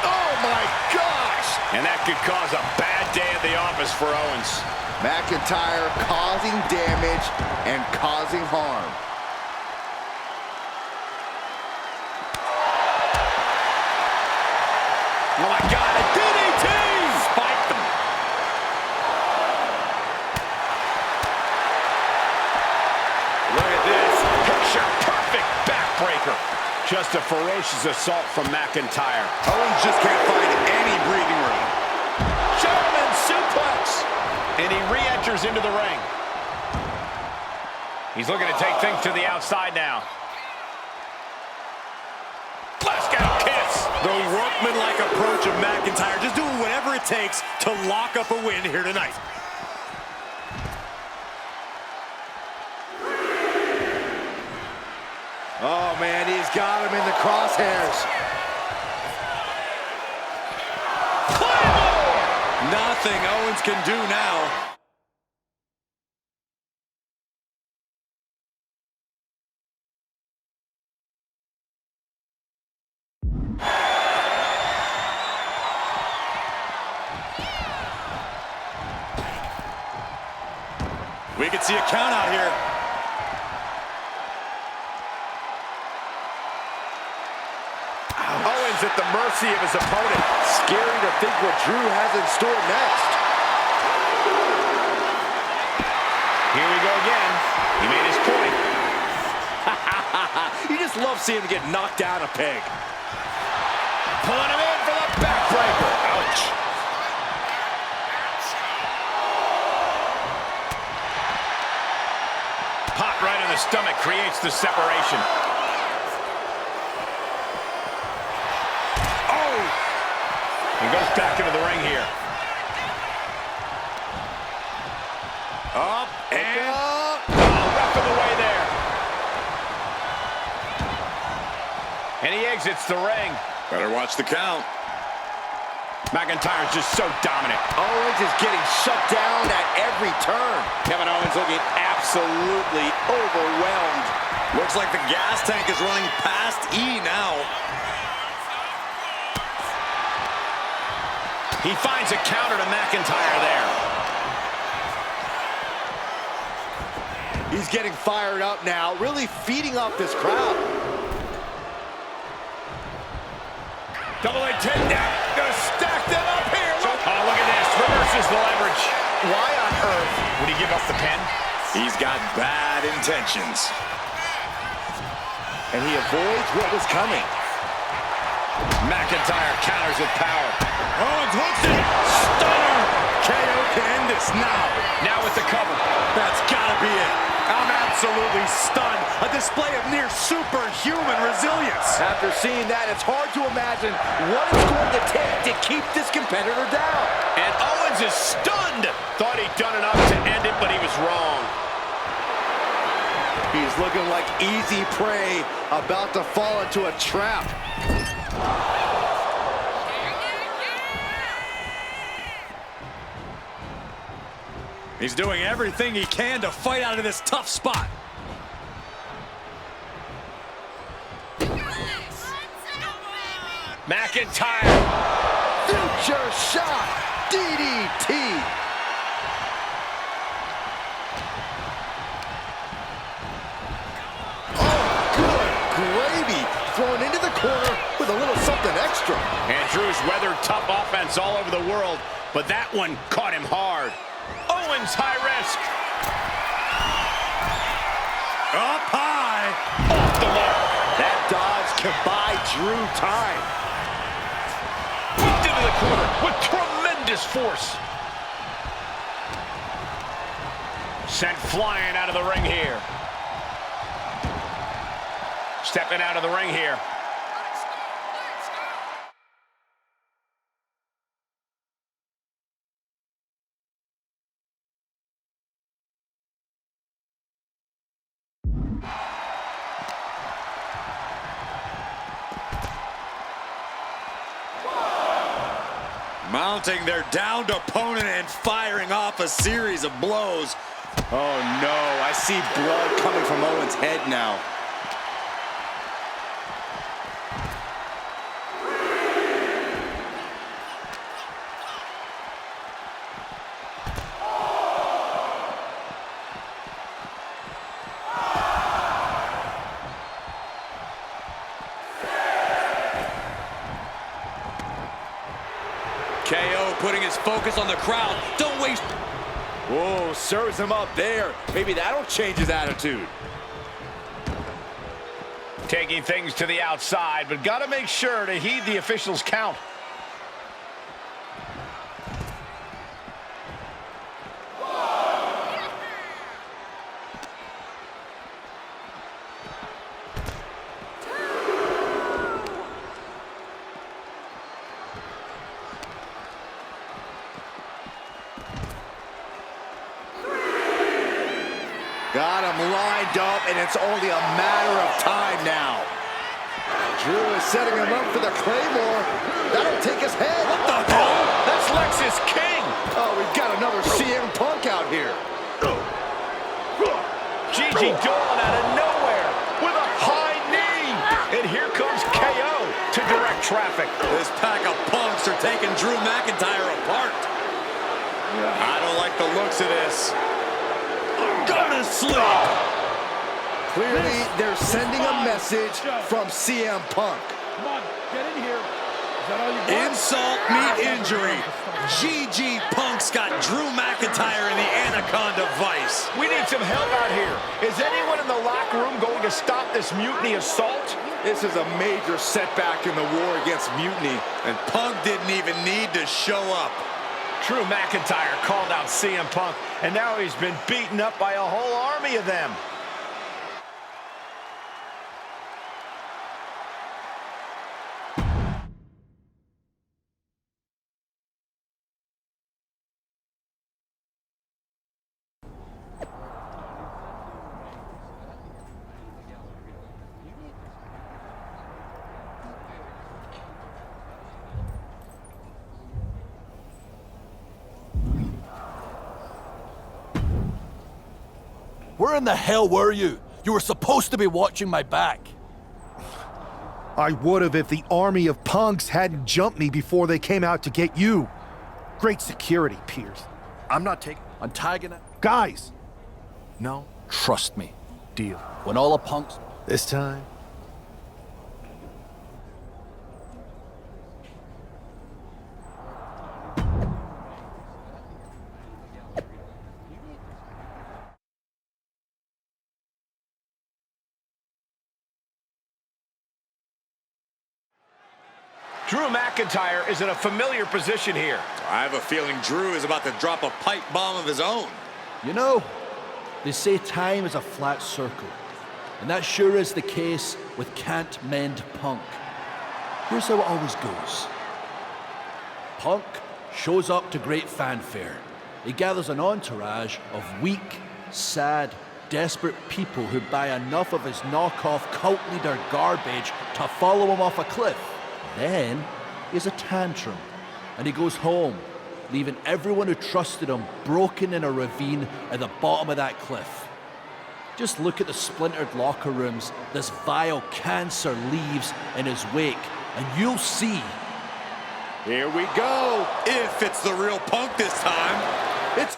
Oh my gosh! And that could cause a bad day at the office for Owens. McIntyre causing damage and causing harm. Oh my God, a DDT! Spiked them. Look at this. Picture perfect backbreaker. Just a ferocious assault from McIntyre. Owens just can't find any breathing room. German suplex. And he re-enters into the ring. He's looking to take things to the outside now. Glasgow kiss. The workmanlike approach of McIntyre, just doing whatever it takes to lock up a win here tonight. Oh man, he's got him in the crosshairs. Nothing Owens can do now. We could see a count out here. Owens at the mercy of his opponent. Scary to think what Drew has in store next. Here we go again. He made his point. You just love seeing him get knocked down a peg. Pulling him in for the backbreaker. Ouch. Pop right in the stomach creates the separation. He goes back into the ring here. Up and up. Oh, left of the way there. And he exits the ring. Better watch the count. McIntyre's just so dominant. Owens is getting shut down at every turn. Kevin Owens looking absolutely overwhelmed. Looks like the gas tank is running past E now. He finds a counter to McIntyre there. He's getting fired up now, really feeding off this crowd. Double A 10 down. Gonna stack them up here. Look. Oh, look at this. Reverses the leverage. Why on earth would he give up the pin? He's got bad intentions. And he avoids what was coming. McIntyre counters with power. Owens hooks it. Stunner. KO can end this now. Now with the cover. That's gotta be it. I'm absolutely stunned. A display of near superhuman resilience. After seeing that, it's hard to imagine what it's going to take to keep this competitor down. And Owens is stunned. Thought he'd done enough to end it, but he was wrong. He's looking like easy prey, about to fall into a trap. He's doing everything he can to fight out of this tough spot. McIntyre. Future shot. DDT. Thrown into the corner with a little something extra. And Drew's weathered tough offense all over the world, but that one caught him hard. Owens high risk. Up high. Off the mark. That dodge can buy Drew time. Whipped into the corner with tremendous force. Sent flying out of the ring here. Stepping out of the ring here. Mounting their downed opponent and firing off a series of blows. Oh no, I see blood coming from Owens' head now. KO putting his focus on the crowd. Don't waste. Whoa, serves him up there. Maybe that'll change his attitude. Taking things to the outside, but got to make sure to heed the officials' count. Got him lined up, and it's only a matter of time now. Drew is setting him up for the Claymore. That'll take his head. What the hell? That's Lexus King. Oh, we've got another CM Punk out here. Gigi Dolan out of nowhere with a high knee. And here comes KO to direct traffic. This pack of punks are taking Drew McIntyre apart. I don't like the looks of this. Gonna sleep. Clearly, they're sending a message from CM Punk. Come on, get in here. Is that all you got? Insult meet injury. GG Punk's got Drew McIntyre in the Anaconda Vice. We need some help out here. Is anyone in the locker room going to stop this mutiny assault? This is a major setback in the war against mutiny. And Punk didn't even need to show up. Drew McIntyre called out CM Punk, and now he's been beaten up by a whole army of them. Where in the hell were you? You were supposed to be watching my back. I would have if the army of punks hadn't jumped me before they came out to get you. Great security, Pierce. I'm not taking... Antagonist... Guys! No. Trust me. Deal. When all the punks... This time... Drew McIntyre is in a familiar position here. I have a feeling Drew is about to drop a pipe bomb of his own. You know, they say time is a flat circle. And that sure is the case with Can't Mend Punk. Here's how it always goes. Punk shows up to great fanfare. He gathers an entourage of weak, sad, desperate people who buy enough of his knockoff cult leader garbage to follow him off a cliff. Then he has a tantrum, and he goes home, leaving everyone who trusted him broken in a ravine at the bottom of that cliff. Just look at the splintered locker rooms this vile cancer leaves in his wake, and you'll see. Here we go. If it's the real Punk this time. It's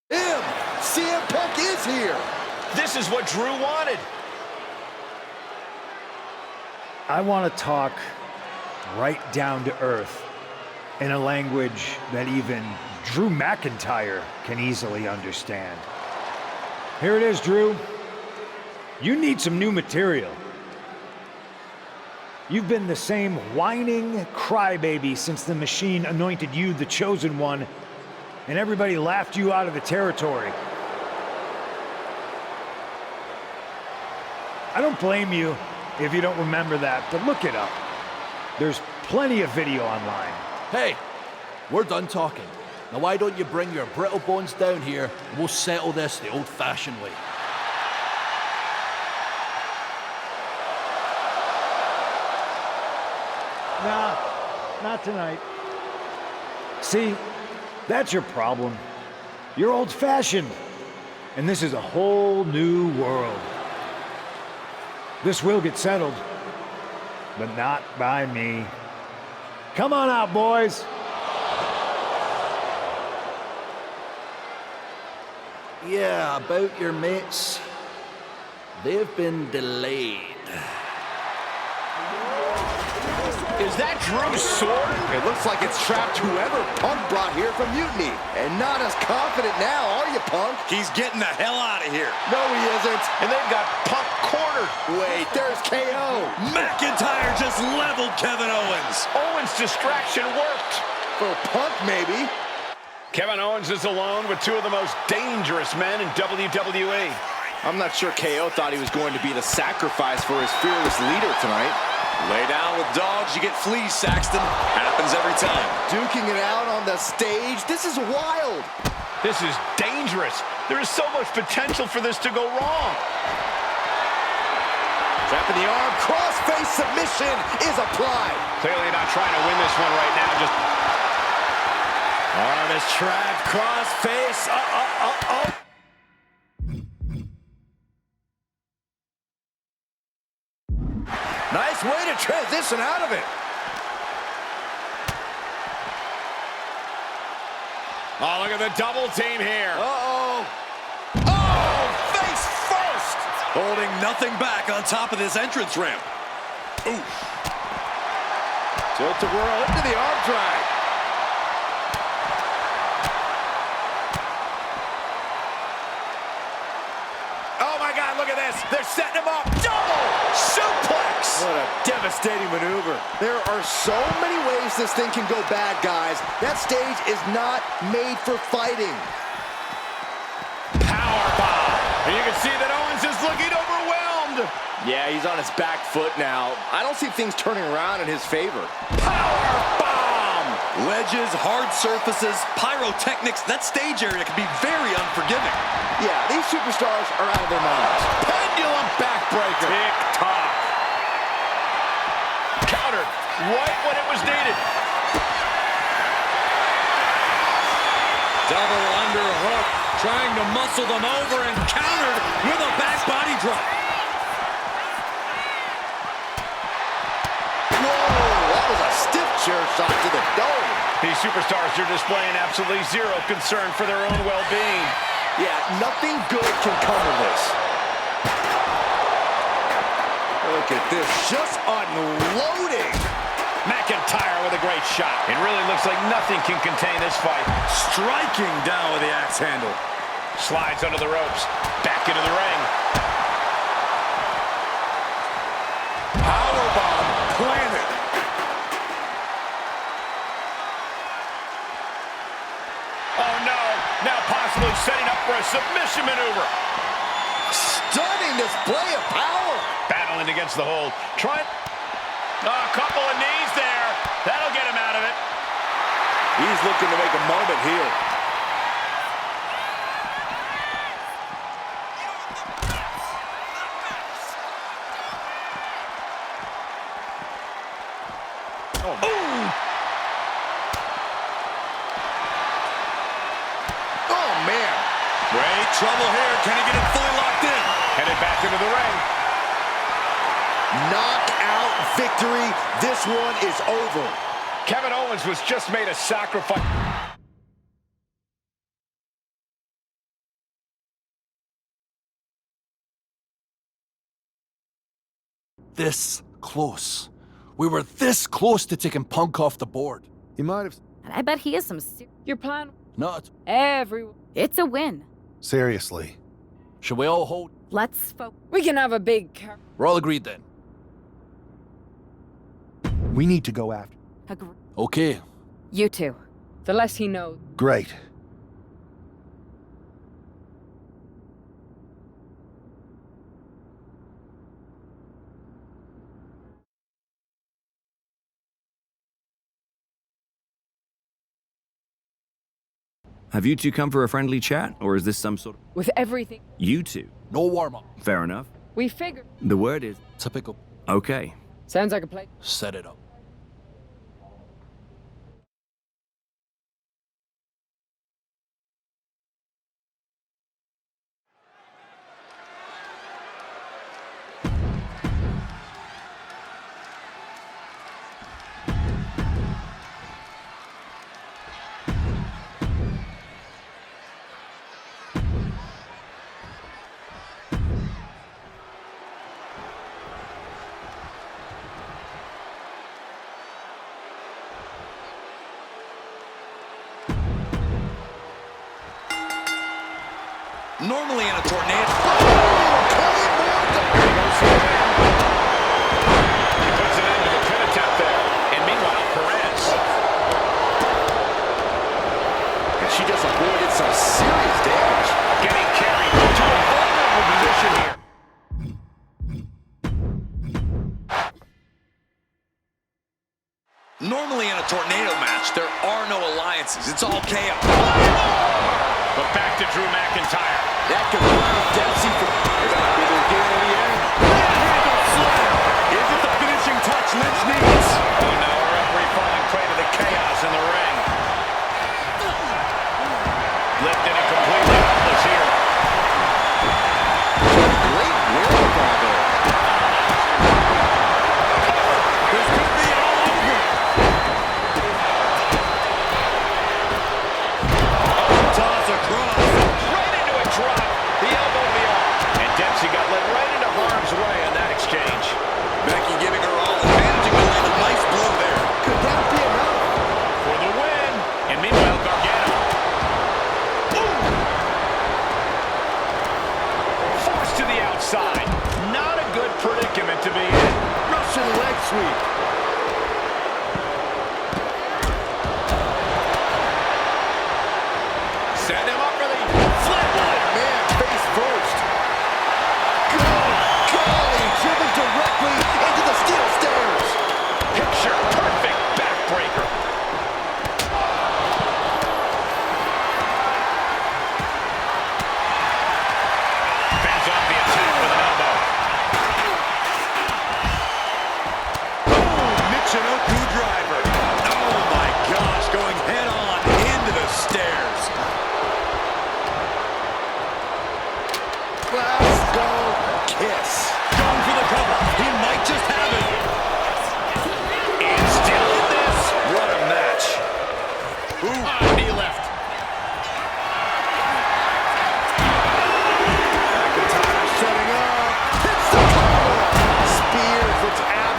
him. CM Punk is here. This is what Drew wanted. I want to talk right down to earth in a language that even Drew McIntyre can easily understand. Here it is, Drew. You need some new material. You've been the same whining crybaby since the Machine anointed you the Chosen One, and everybody laughed you out of the territory. I don't blame you if you don't remember that, but look it up. There's plenty of video online. Hey, we're done talking. Now why don't you bring your brittle bones down here and we'll settle this the old-fashioned way. Nah, not tonight. See, that's your problem. You're old-fashioned, and this is a whole new world. This will get settled, but not by me. Come on out, boys. Yeah, about your mates. They've been delayed. Is that Drew's sword? It looks like it's trapped whoever Punk brought here from Mutiny. And not as confident now, are you, Punk? He's getting the hell out of here. No, he isn't. And they've got Punk cornered. Wait, there's KO. McIntyre just leveled Kevin Owens. Owens' distraction worked. For Punk, maybe. Kevin Owens is alone with two of the most dangerous men in WWE. I'm not sure KO thought he was going to be the sacrifice for his fearless leader tonight. Lay down with dogs, you get fleas, Saxton. Happens every time. Duking it out on the stage. This is wild. This is dangerous. There is so much potential for this to go wrong. Trapping the arm. Crossface submission is applied. Clearly not trying to win this one right now. Just arm is trapped. Crossface. Nice way to transition out of it. oh, look at the double team here. Uh-oh. Oh, face first. Holding nothing back on top of this entrance ramp. Ooh. Tilt-a-whirl into the arm drag. Oh, my God, look at this. They're setting him up. Double suplex. What a devastating maneuver. There are so many ways this thing can go bad, guys. That stage is not made for fighting. Powerbomb. And you can see that Owens is looking overwhelmed. Yeah, he's on his back foot now. I don't see things turning around in his favor. Powerbomb. Ledges, hard surfaces, pyrotechnics. That stage area can be very unforgiving. Yeah, these superstars are out of their minds. Pendulum backbreaker. Tick-tock. Countered right when it was needed. Double underhook. Trying to muscle them over and countered with a back body drop. That was a stiff chair shot to the dome. These superstars are displaying absolutely zero concern for their own well-being. Yeah, nothing good can come of this. Look at this, just unloading. McIntyre with a great shot. It really looks like nothing can contain this fight. Striking down with the axe handle. Slides under the ropes. Back into the ring. Powerbomb planted. Oh no, now possibly setting up for a submission maneuver. Stunning display of power. Battling against the hold. Trying. A couple of knees there. That'll get him out of it. He's looking to make a moment here. Oh, man. Great trouble here. Can he get it fully locked in? Headed back into the ring. Knockout victory. This one is over. Kevin Owens was just made a sacrifice. This close. We were this close to taking Punk off the board. He might have... And I bet he is some Your plan? Not. It's a win. Seriously. Should we all hold? Let's focus. We can have a big... We're all agreed then. We need to go after... Okay. You two. The less he knows. Great. Have you two come for a friendly chat, or is this some sort of... With everything. You two? No warm-up. Fair enough. We figured. The word is... Typical. Okay. Sounds like a play. Set it up. Normally in a tornado. He puts it into the pin attempt there. And meanwhile, Perez. And she just avoided some serious damage. Getting carried to a vulnerable position here. Normally in a tornado match, there are no alliances. It's all chaos. But back to Drew McIntyre. That could be Dempsey for... Is that be the game in the end? Is it the finishing touch Lynch needs? Oh no, a referee falling prey to the chaos in the ring. Lifted and completely helpless here. Great wherewithal there. This could be all over. Toss across. Right into a drop. The elbow to the arm. And Dempsey got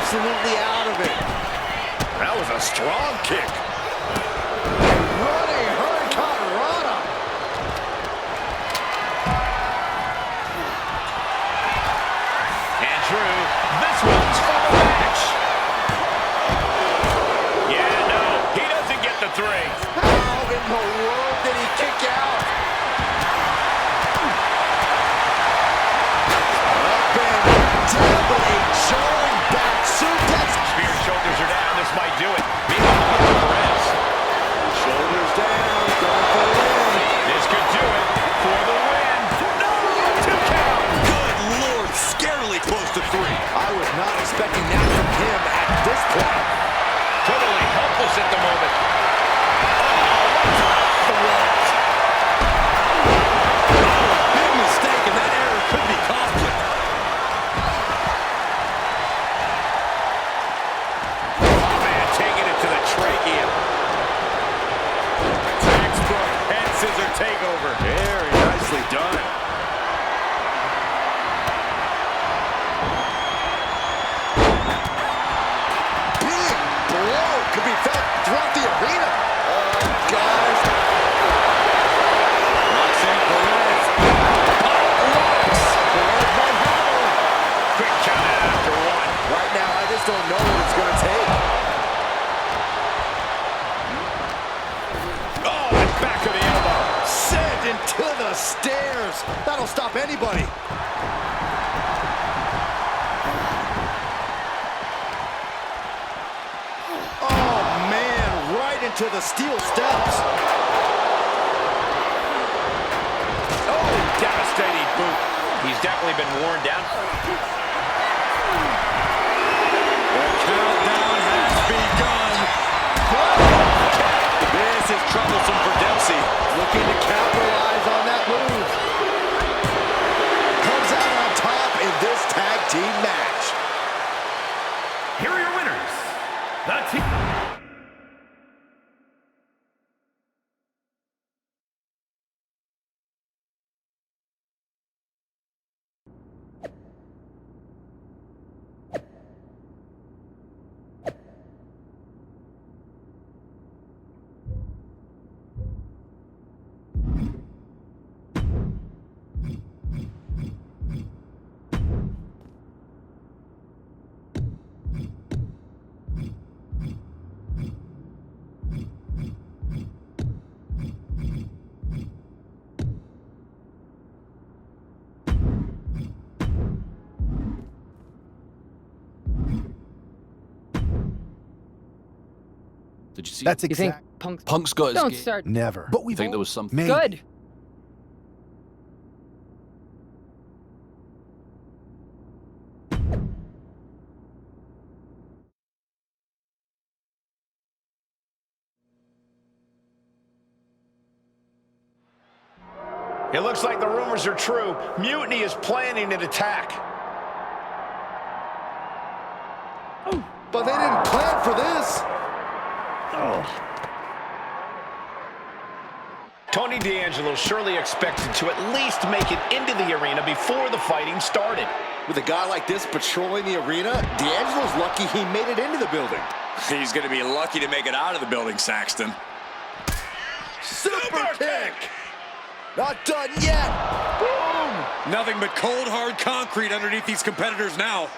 absolutely out of it. That was a strong kick. Running Hurricanrana. And Drew, this one's for the match. Yeah, no, he doesn't get the 3. How in the world did he kick out? Up and down, a jarring back suplex. Spear shoulders are down. This might do it. Meanwhile, Perez. Shoulders down, going for the win. This could do it for the win. No, 2 count. Good Lord, scarily close to 3. I was not expecting that from him at this point. Totally helpless at the moment. Big mistake, and that error could be costly. Oh, man, taking it to the trachea. Textbook head scissor takeover. Very nicely done. Big blow could be felt throughout the arena. Oh, guys. Roxanne Perez. Perez might have her. Quick count out after 1. Right now, I just don't know what it's going to take. Oh, and back of the elbow. Sent into the stairs. That'll stop anybody. Oh, man, right into the steel steps. Oh, devastating boot. He's definitely been worn down. The countdown has begun. This is troublesome for Dempsey. Looking to capitalize on that move. Comes out on top in this tag team match. Here are your winners. The team. Did you see? That's it? exactly. Punk's got his Don't game. start. Never. But we think there was something. Maybe. Good. It looks like the rumors are true. Mutiny is planning an attack. But they didn't plan for this. Tony D'Angelo surely expected to at least make it into the arena before the fighting started. With a guy like this patrolling the arena, D'Angelo's lucky he made it into the building. He's going to be lucky to make it out of the building, Saxton. Super kick! Not done yet! Boom! Nothing but cold, hard concrete underneath these competitors now.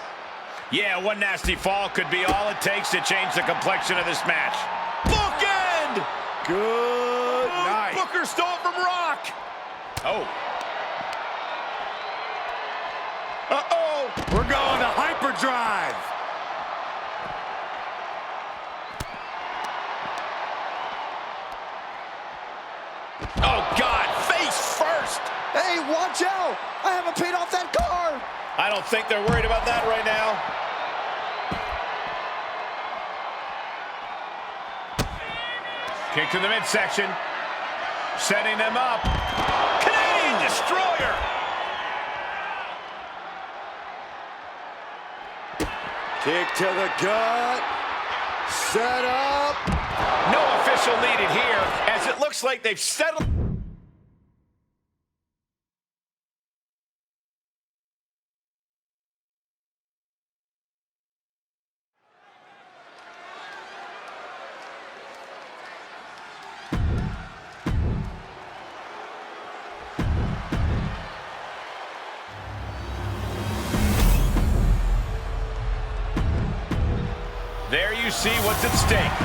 Yeah, one nasty fall could be all it takes to change the complexion of this match. Bookend! Good night. Booker stole from Rock. Oh. Uh-oh! We're going to hyperdrive! Oh, God, face first! Hey, watch out! I haven't paid off that car! I don't think they're worried about that right now. Kick to the midsection. Setting them up. Canadian Destroyer! Kick to the gut. Set up. No official needed here, as it looks like they've settled. you see what's at stake.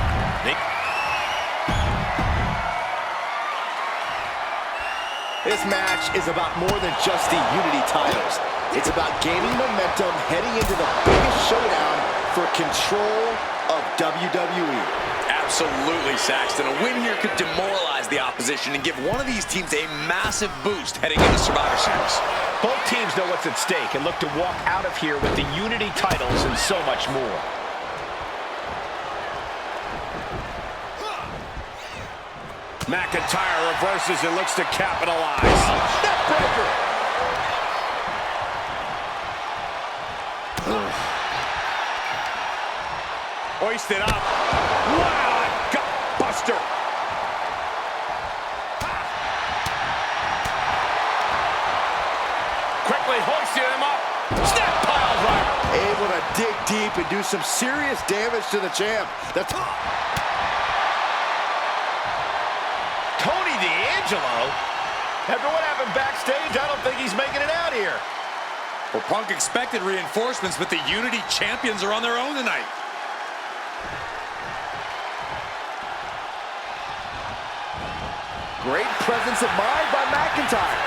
This match is about more than just the Unity titles. It's about gaining momentum heading into the biggest showdown for control of WWE. Absolutely, Saxton. A win here could demoralize the opposition and give one of these teams a massive boost heading into Survivor Series. Both teams know what's at stake and look to walk out of here with the Unity titles and so much more. McIntyre reverses and looks to capitalize. Neckbreaker! Hoisted up. Wow, gut buster. Quickly hoisting him up. Snap pile driver. Able to dig deep and do some serious damage to the champ. Tony D'Angelo? After what happened backstage, I don't think he's making it out here. Well, Punk expected reinforcements, but the Unity champions are on their own tonight. Great presence of mind by McIntyre.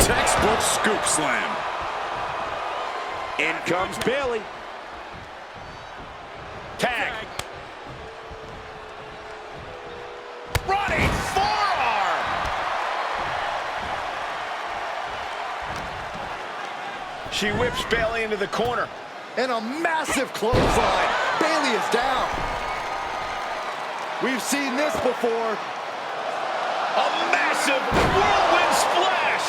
Textbook scoop slam. In comes Bayley. Tag. Running forearm. She whips Bayley into the corner. And a massive clothesline. Bayley is down. We've seen this before. A massive whirlwind splash.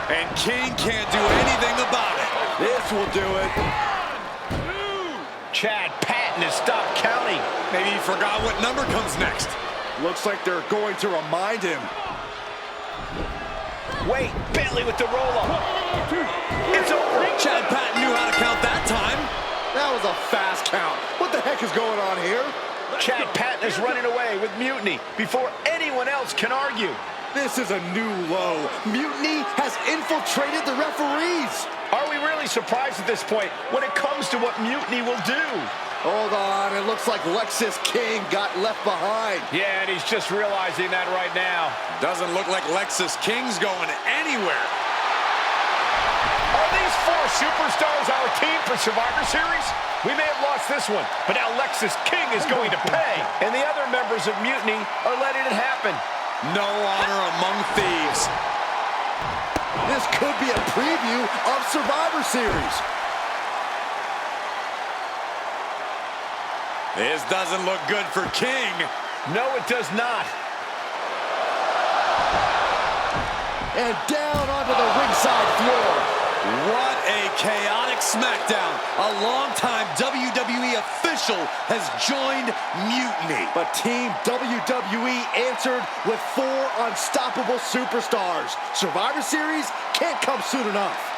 And King can't do anything about it. This will do it. Chad Patton has stopped counting. Maybe he forgot what number comes next. Looks like they're going to remind him. Wait, Bayley with the roll-up. It's over. Chad Patton knew how to count that time. That was a fast count. What the heck is going on here? Chad Patton is running away with Mutiny before anyone else can argue. This is a new low. Mutiny has infiltrated the referees. Are we really surprised at this point when it comes to what Mutiny will do? Hold on, it looks like Lexis King got left behind. Yeah, and he's just realizing that right now. Doesn't look like Lexis King's going anywhere. Are these four superstars our team for Survivor Series? We may have lost this one, but now Lexis King is going to pay. And the other members of Mutiny are letting it happen. No honor among thieves. This could be a preview of Survivor Series. This doesn't look good for King. No, it does not. And down onto the ringside floor. What a chaotic SmackDown. A longtime WWE official has joined Mutiny. But Team WWE answered with 4 unstoppable superstars. Survivor Series can't come soon enough.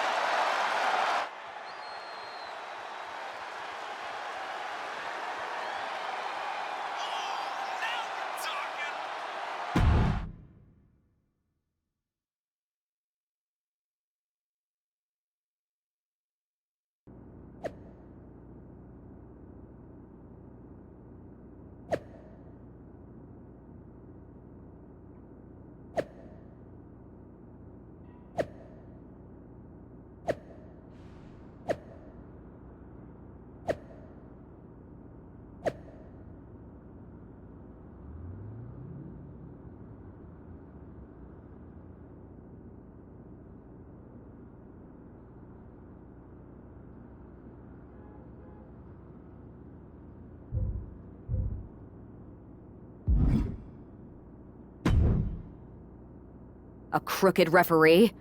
A crooked referee?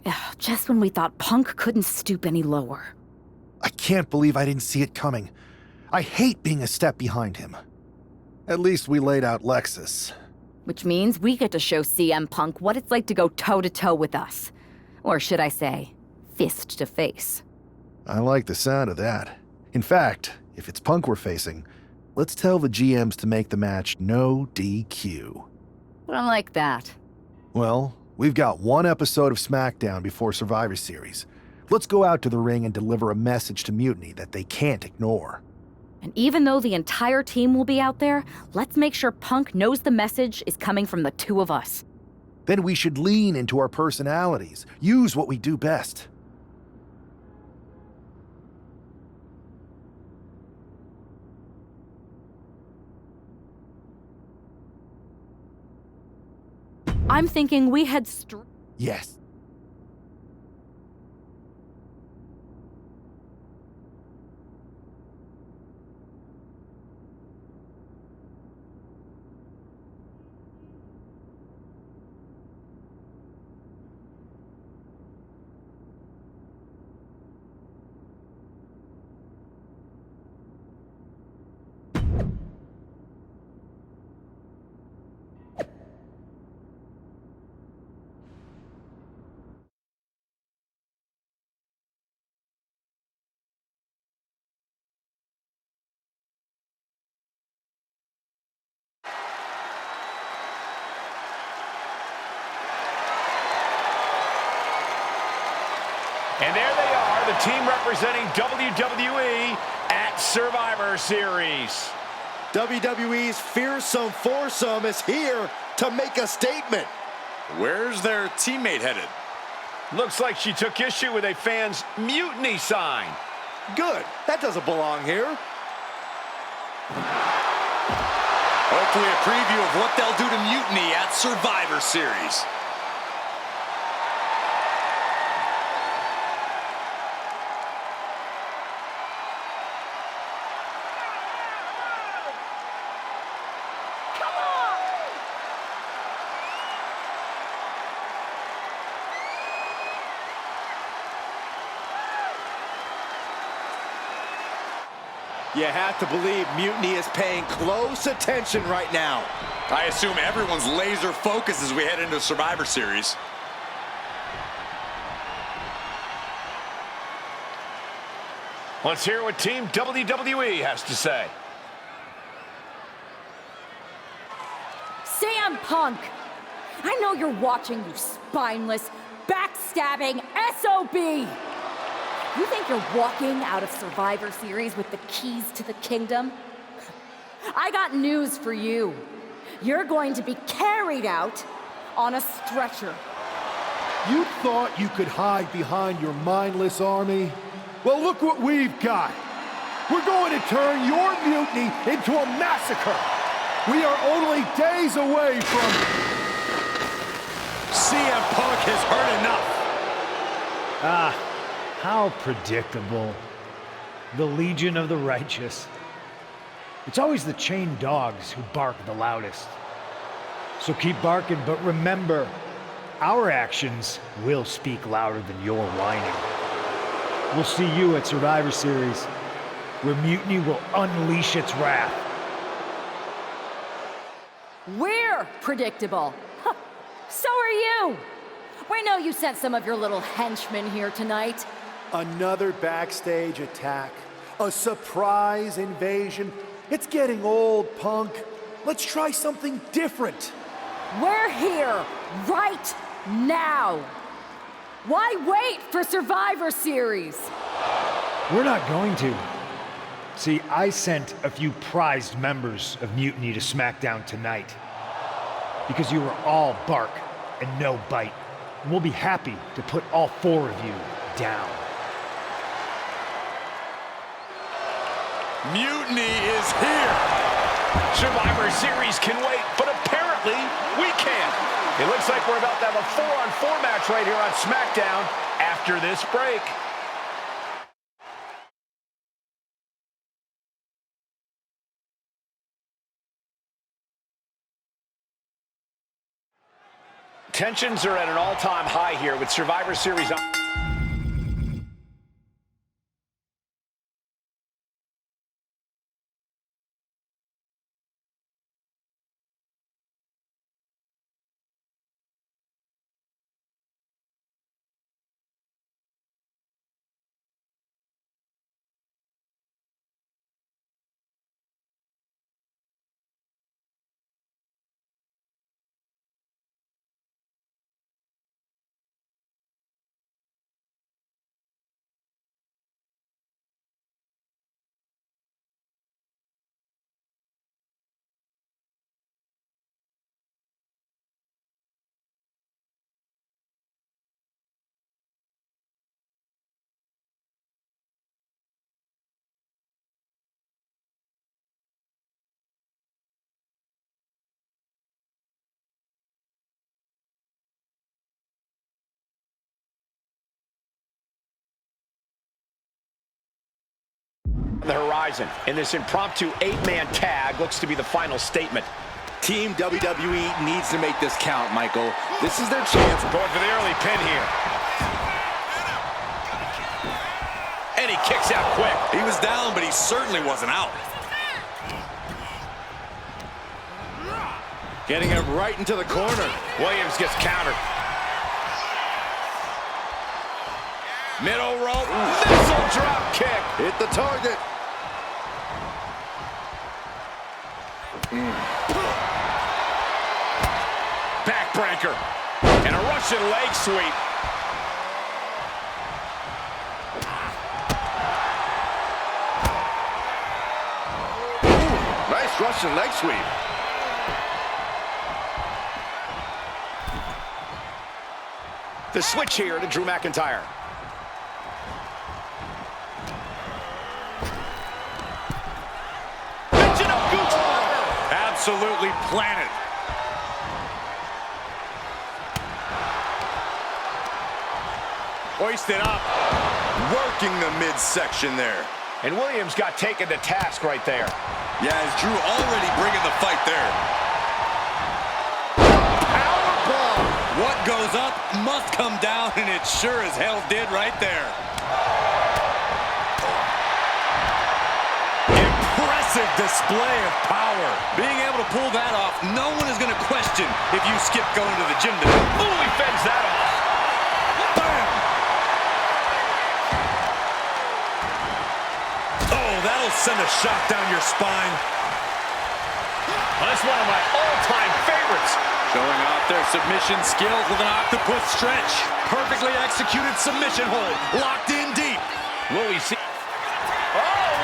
Ugh, just when we thought Punk couldn't stoop any lower. I can't believe I didn't see it coming. I hate being a step behind him. At least we laid out Lexus. Which means we get to show CM Punk what it's like to go toe-to-toe with us. Or should I say, fist to face. I like the sound of that. In fact, if it's Punk we're facing, let's tell the GMs to make the match no DQ. I like that. Well, we've got one episode of SmackDown before Survivor Series. Let's go out to the ring and deliver a message to Mutiny that they can't ignore. And even though the entire team will be out there, let's make sure Punk knows the message is coming from the two of us. Then we should lean into our personalities, use what we do best. I'm thinking we head Yes. And there they are, the team representing WWE at Survivor Series. WWE's fearsome foursome is here to make a statement. Where's their teammate headed? Looks like she took issue with a fan's mutiny sign. Good. That doesn't belong here. Hopefully a preview of what they'll do to Mutiny at Survivor Series. You have to believe Mutiny is paying close attention right now. I assume everyone's laser focused as we head into Survivor Series. Let's hear what Team WWE has to say. CM Punk! I know you're watching, you spineless, backstabbing SOB! You think you're walking out of Survivor Series with the keys to the kingdom? I got news for you. You're going to be carried out on a stretcher. You thought you could hide behind your mindless army? Well, look what we've got. We're going to turn your mutiny into a massacre. We are only days away from... CM Punk has heard enough. How predictable. The Legion of the Righteous. It's always the chained dogs who bark the loudest. So keep barking, but remember, our actions will speak louder than your whining. We'll see you at Survivor Series, where Mutiny will unleash its wrath. We're predictable. Huh. So are you. We know you sent some of your little henchmen here tonight. Another backstage attack. A surprise invasion. It's getting old, Punk. Let's try something different. We're here right now. Why wait for Survivor Series? We're not going to. See, I sent a few prized members of Mutiny to SmackDown tonight. Because you were all bark and no bite. And we'll be happy to put all four of you down. Mutiny is here. Survivor Series can wait, but apparently we can't. It looks like we're about to have a 4-on-4 match right here on SmackDown after this break. Tensions are at an all-time high here with Survivor Series on. On the horizon, and this impromptu 8-man tag looks to be the final statement. Team WWE needs to make this count, Michael. This is their chance. Going for the early pin here. And he kicks out quick. He was down, but he certainly wasn't out. Getting him right into the corner. Williams gets countered. Middle rope. Missile drop kick. Hit the target. Backbreaker. And a Russian leg sweep. Nice Russian leg sweep. The switch here to Drew McIntyre. Absolutely planted. Hoisted up. Working the midsection there. And Williams got taken to task right there. Yeah, as Drew already bringing the fight there. Powerbomb. What goes up must come down, and it sure as hell did right there. Impressive display of power. Being able to pull that off, no one is going to question if you skip going to the gym today. Ooh, he fends that off. Bam! Oh, that'll send a shot down your spine. Well, that's one of my all-time favorites. Showing off their submission skills with an octopus stretch. Perfectly executed submission hold. Locked in deep. Will we see? Oh,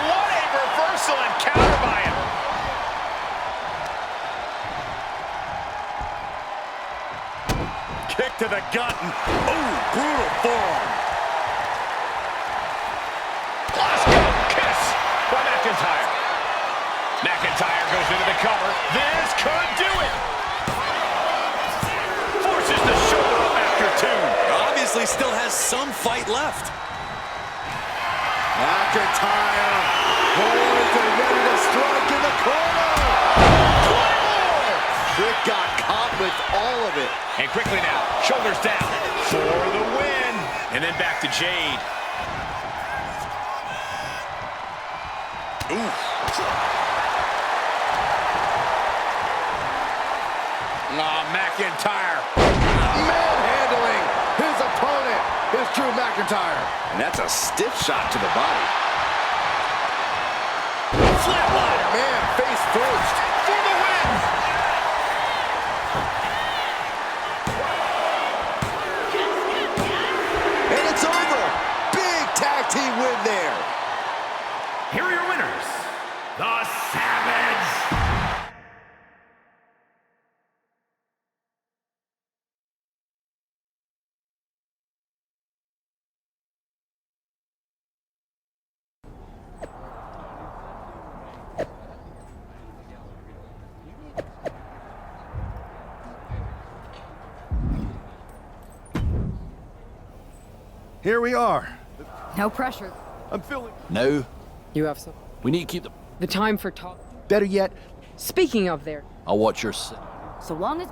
what a reversal and counter by him. Kick to the gut. Ooh, brutal forearm. Glasgow kiss by McIntyre. McIntyre goes into the cover. This could do it. Forces the shoulder up after two. Obviously still has some fight left. McIntyre poised and ready to strike in the corner. Trick got caught with all of it. And quickly now, shoulders down for the win. And then back to Jade. Ooh. McIntyre. Manhandling his opponent is Drew McIntyre. And that's a stiff shot to the body. Flatliner. Man, face first. For the win. And it's over. Big tag team win there. Here are your winners, the Savage. Here we are. No pressure. I'm feeling... Now, You have some. we need to keep The time for talk. Better yet, Speaking of there, I'll watch your sit. So long as...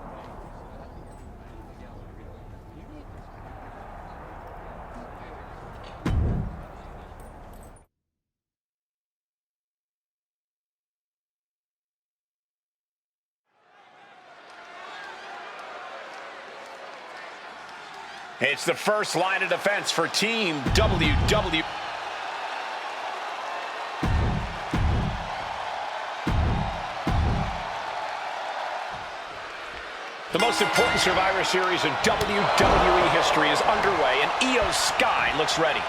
It's the first line of defense for Team WWE. The most important Survivor Series in WWE history is underway, and Io Sky looks ready.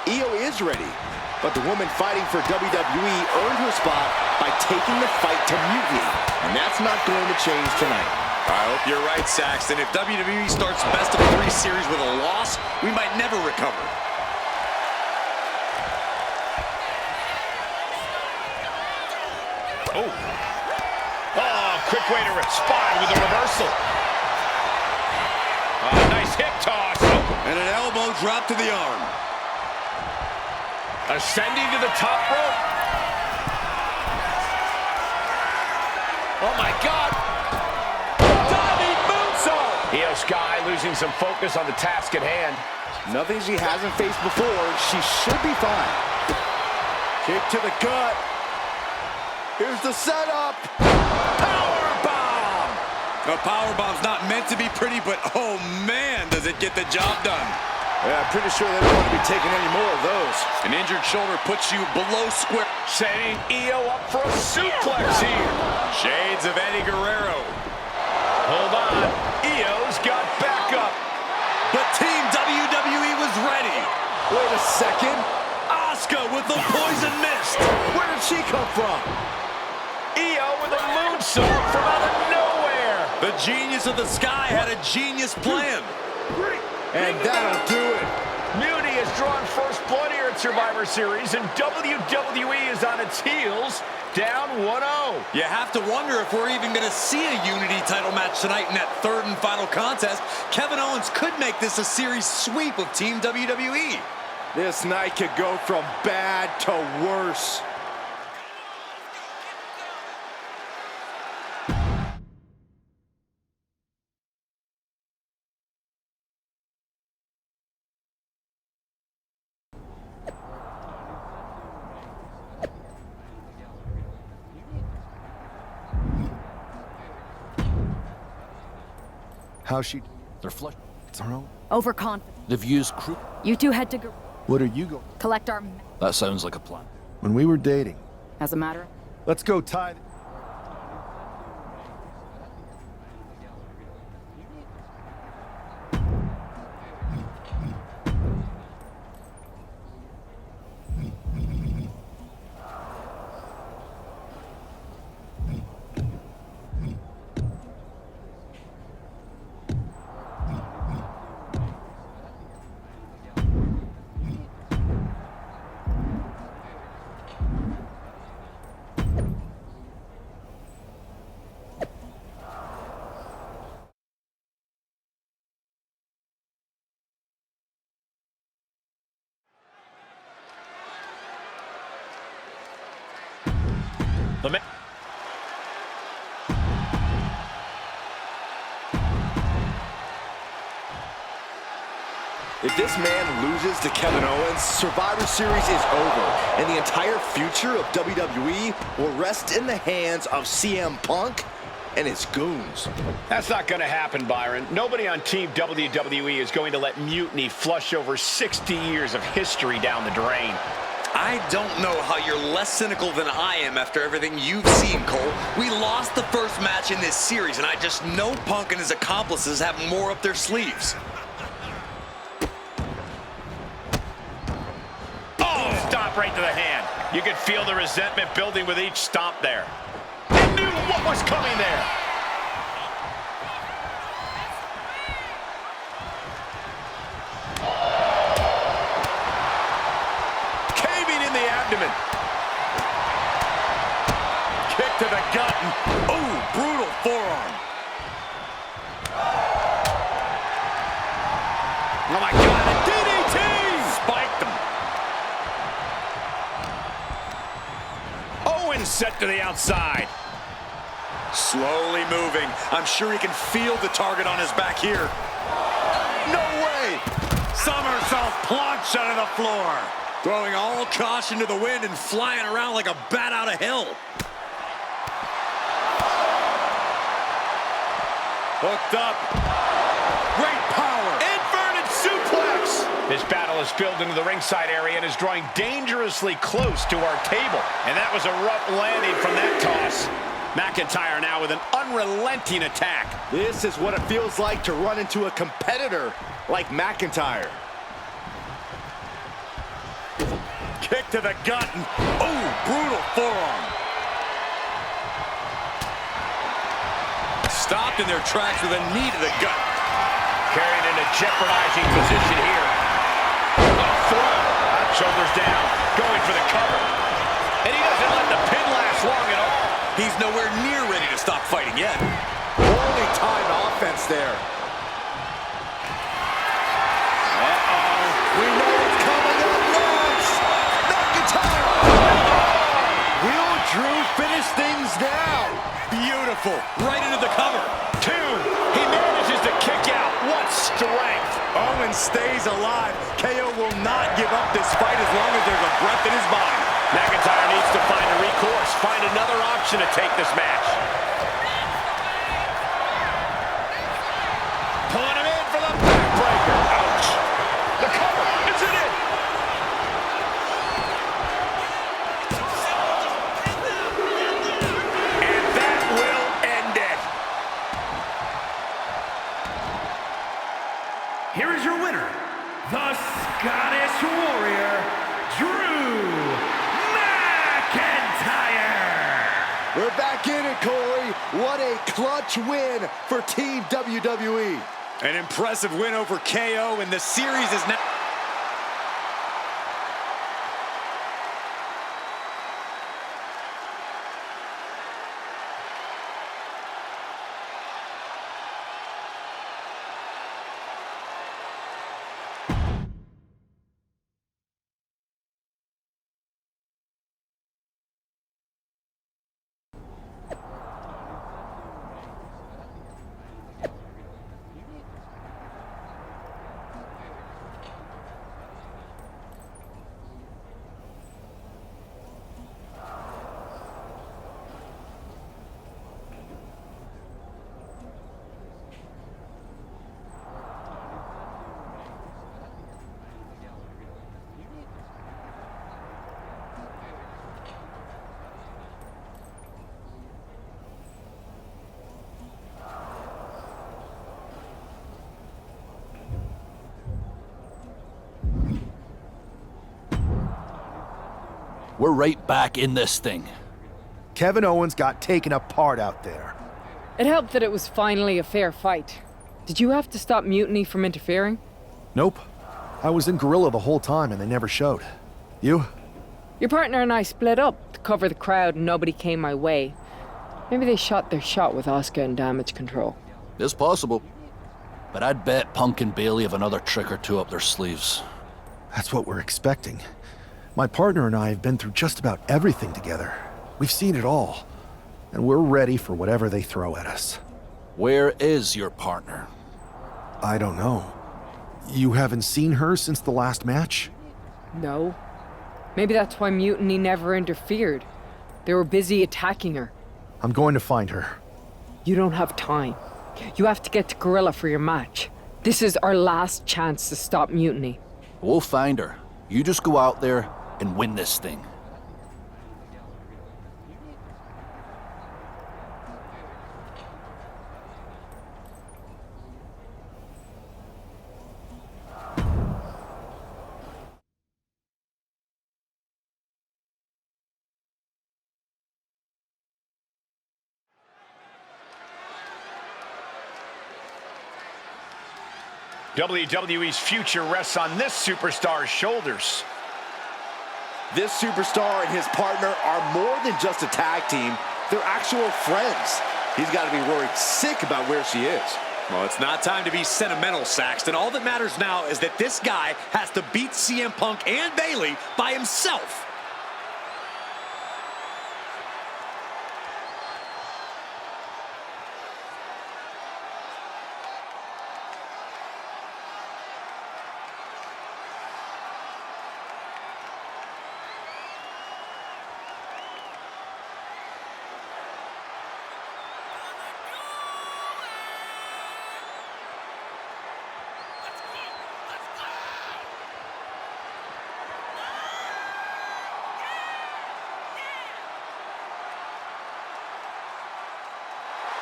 Io is ready, but the woman fighting for WWE earned her spot by taking the fight to Mutiny, and that's not going to change tonight. I hope you're right, Saxton. If WWE starts best of 3 series with a loss, we might never recover. Oh, quick way to respond with a reversal. Nice hip toss. And an elbow drop to the arm. Ascending to the top rope. Oh, my God. Diving moonsault. Io Sky losing some focus on the task at hand. Nothing she hasn't faced before. She should be fine. Kick to the gut. Here's the setup. Powerbomb. The powerbomb's not meant to be pretty, but oh man, does it get the job done. Yeah, I'm pretty sure they don't want to be taking any more of those. An injured shoulder puts you below square. Setting Io up for a suplex here. Shades of Eddie Guerrero. Hold on. Io's got backup. But Team WWE was ready. Wait a second. Asuka with the poison mist. Where did she come from? Io with a moonsault from out of nowhere. The genius of the sky had a genius plan. And that'll do it. Mutiny has drawn first blood here at Survivor Series, and WWE is on its heels, down 1-0. You have to wonder if we're even going to see a Unity title match tonight in that third and final contest. Kevin Owens could make this a series sweep of Team WWE. This night could go from bad to worse. How's she? They're flush. It's her own. Overconfident. They've used crew. You two head to What are you going? collect our... That sounds like a plan. When we were dating. As a matter of... Let's go tie. If this man loses to Kevin Owens, Survivor Series is over, and the entire future of WWE will rest in the hands of CM Punk and his goons. That's not going to happen, Byron. Nobody on Team WWE is going to let Mutiny flush over 60 years of history down the drain. I don't know how you're less cynical than I am after everything you've seen, Cole. We lost the first match in this series, and I just know Punk and his accomplices have more up their sleeves. Oh, stop right to the hand. You could feel the resentment building with each stomp there. They knew what was coming there. Kick to the gut. Oh, brutal forearm. Oh, my God, a DDT! Spiked him. Owens set to the outside. Slowly moving. I'm sure he can feel the target on his back here. No way! Somersault plunge out of the floor. Throwing all caution to the wind and flying around like a bat out of hell. Hooked up. Great power. Inverted suplex. This battle has spilled into the ringside area and is drawing dangerously close to our table. And that was a rough landing from that toss. McIntyre now with an unrelenting attack. This is what it feels like to run into a competitor like McIntyre. Kick to the gut. Oh, brutal forearm. Stopped in their tracks with a knee to the gut. Carried in a jeopardizing position here. Shoulders down, going for the cover. And he doesn't let the pin last long at all. He's nowhere near ready to stop fighting yet. Poorly timed offense there. Uh-oh. We know what's coming up next. McIntyre. Will Drew finish things now? Beautiful. powerful. Right into the cover. 2. He manages to kick out. What strength. Owens stays alive. KO will not give up this fight as long as there's a breath in his body. McIntyre needs to find a recourse, find another option to take this match. Pulling him in for the backbreaker. Ouch. The cover. Is it in? And that will end it. Here is your winner, the Scottish Warrior, Drew McIntyre. We're back in it, Corey. What a clutch win for Team WWE. An impressive win over KO, and the series is now... We're right back in this thing. Kevin Owens got taken apart out there. It helped that it was finally a fair fight. Did you have to stop Mutiny from interfering? Nope. I was in Gorilla the whole time and they never showed. You? Your partner and I split up to cover the crowd and nobody came my way. Maybe they shot their shot with Asuka and Damage Control. It's possible. But I'd bet Punk and Bailey have another trick or two up their sleeves. That's what we're expecting. My partner and I have been through just about everything together. We've seen it all. And we're ready for whatever they throw at us. Where is your partner? I don't know. You haven't seen her since the last match? No. Maybe that's why Mutiny never interfered. They were busy attacking her. I'm going to find her. You don't have time. You have to get to Gorilla for your match. This is our last chance to stop Mutiny. We'll find her. You just go out there and win this thing. WWE's future rests on this superstar's shoulders. This superstar and his partner are more than just a tag team. They're actual friends. He's got to be worried sick about where she is. Well, it's not time to be sentimental, Saxton. All that matters now is that this guy has to beat CM Punk and Bailey by himself.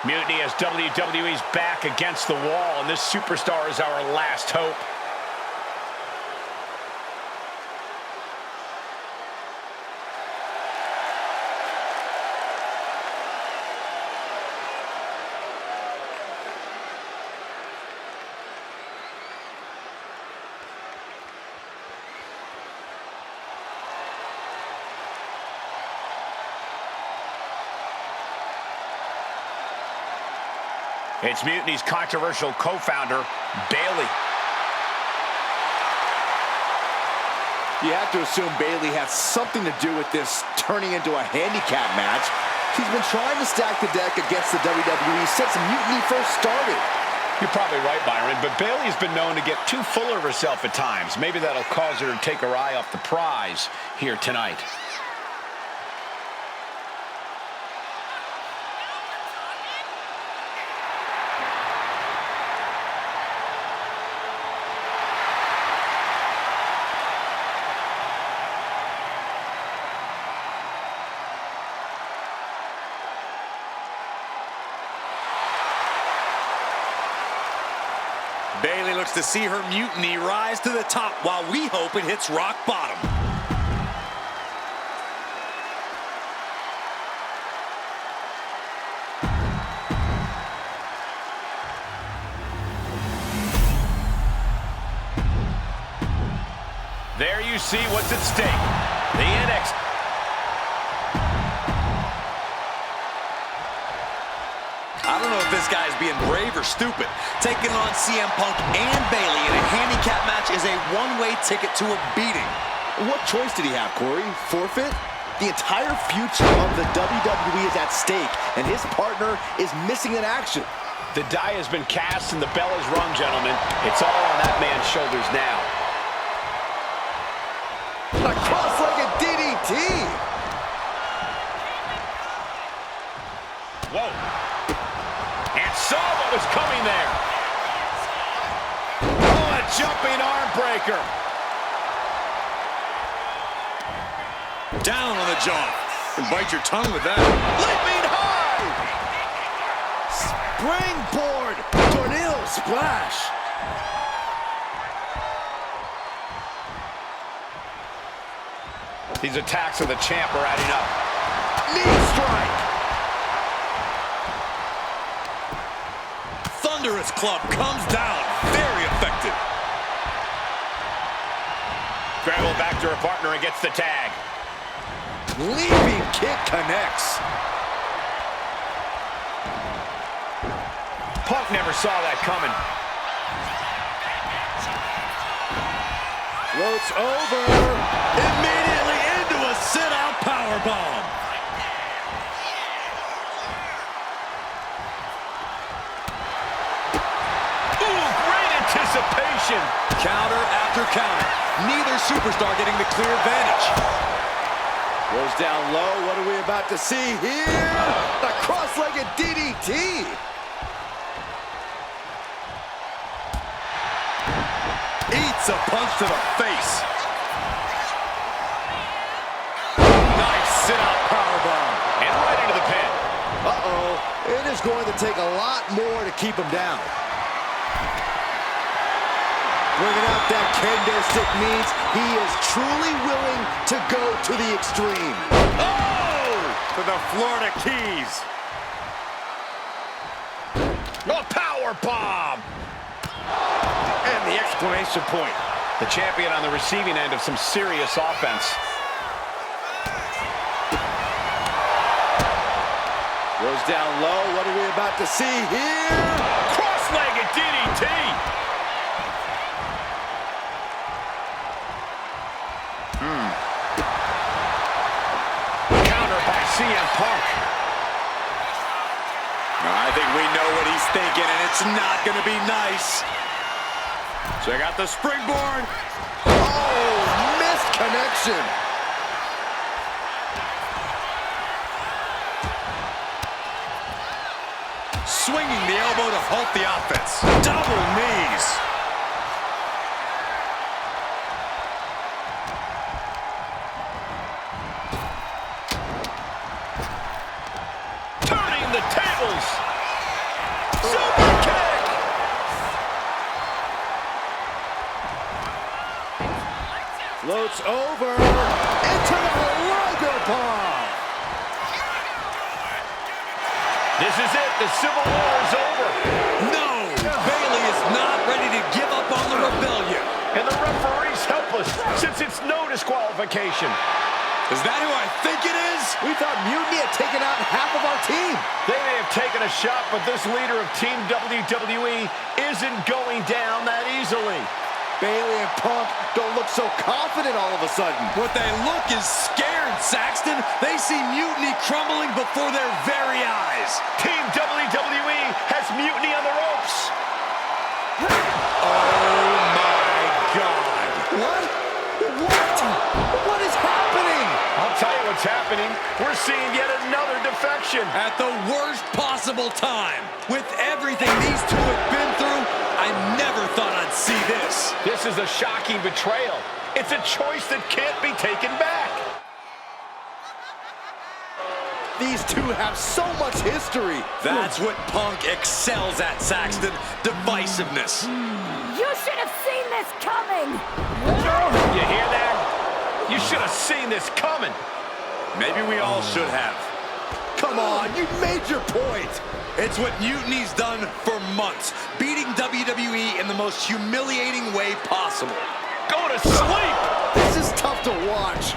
Mutiny has WWE's back against the wall, and this superstar is our last hope. It's Mutiny's controversial co-founder, Bailey. You have to assume Bailey has something to do with this turning into a handicap match. She's been trying to stack the deck against the WWE since Mutiny first started. You're probably right, Byron, but Bayley's been known to get too full of herself at times. Maybe that'll cause her to take her eye off the prize here tonight. Bayley looks to see her mutiny rise to the top while we hope it hits rock bottom. There you see what's at stake. The NXT. I don't know if this guy's being brave or stupid. Taking on CM Punk and Bayley in a handicap match is a one-way ticket to a beating. What choice did he have, Corey? Forfeit? The entire future of the WWE is at stake, and his partner is missing in action. The die has been cast and the bell is rung, gentlemen. It's all on that man's shoulders now. A cross-legged DDT! Whoa. And saw what was coming there. Oh, a jumping arm breaker. Down on the jaw. And bite your tongue with that. Leaping high! Springboard! Tornado splash! These attacks of the champ are adding up. Knee strike! Thunderous club comes down. Very effective. Scramble back to her partner and gets the tag. Leaping kick connects. Punk never saw that coming. Floats over. Immediately into a sit-out powerbomb. Ooh, great anticipation. Counter after counter. Neither superstar getting the clear advantage. Goes down low. What are we about to see here? A cross-legged DDT. Eats a punch to the face. Nice sit-out powerbomb. And right into the pin. Uh-oh. It is going to take a lot more to keep him down. Bringing out that kendo stick means he is truly willing to go to the extreme. Oh! To the Florida Keys. A power bomb. And the exclamation point. The champion on the receiving end of some serious offense. Goes down low. What are we about to see here? Cross-legged DDT. Counter by CM Punk. I think we know what he's thinking, and it's not going to be nice. Check out the springboard. Oh, missed connection. Swinging the elbow to halt the offense. Double knees. Turning the tables. Super kick. Floats over into the logo bomb. This is it. The Civil War is over. No! Bayley is not ready to give up on the rebellion. And the referee's helpless since it's no disqualification. Is that who I think it is? We thought Mutiny had taken out half of our team. They may have taken a shot, but this leader of Team WWE isn't going down that easily. Bailey and Punk don't look so confident all of a sudden. What they look is scared, Saxton. They see mutiny crumbling before their very eyes. Team WWE has mutiny on the ropes. Oh my God. What? What is happening? I'll tell you what's happening. We're seeing yet another defection. At the worst possible time. With everything these two have been through, I never thought I'd see this. This is a shocking betrayal. It's a choice that can't be taken back. These two have so much history. That's what Punk excels at, Saxton. Divisiveness. You should have seen this coming! You hear that? You should have seen this coming. Maybe we all should have. Come on, you made your point. It's what Mutiny's done for months, beating WWE in the most humiliating way possible. Go to sleep! This is tough to watch.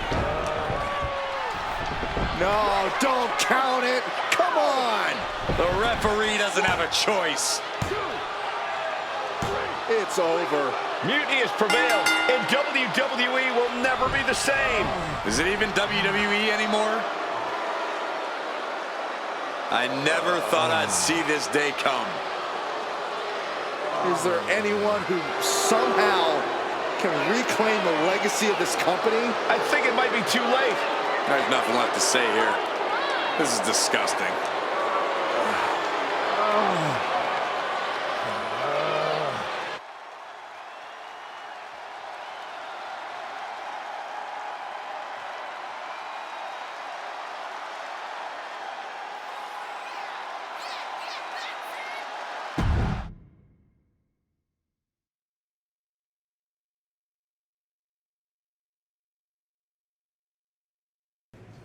No, don't count it. Come on. The referee doesn't have a choice. It's over. Mutiny has prevailed, and WWE will never be the same. Is it even WWE anymore? I never thought I'd see this day come. Is there anyone who somehow can reclaim the legacy of this company? I think it might be too late. There's nothing left to say here. This is disgusting.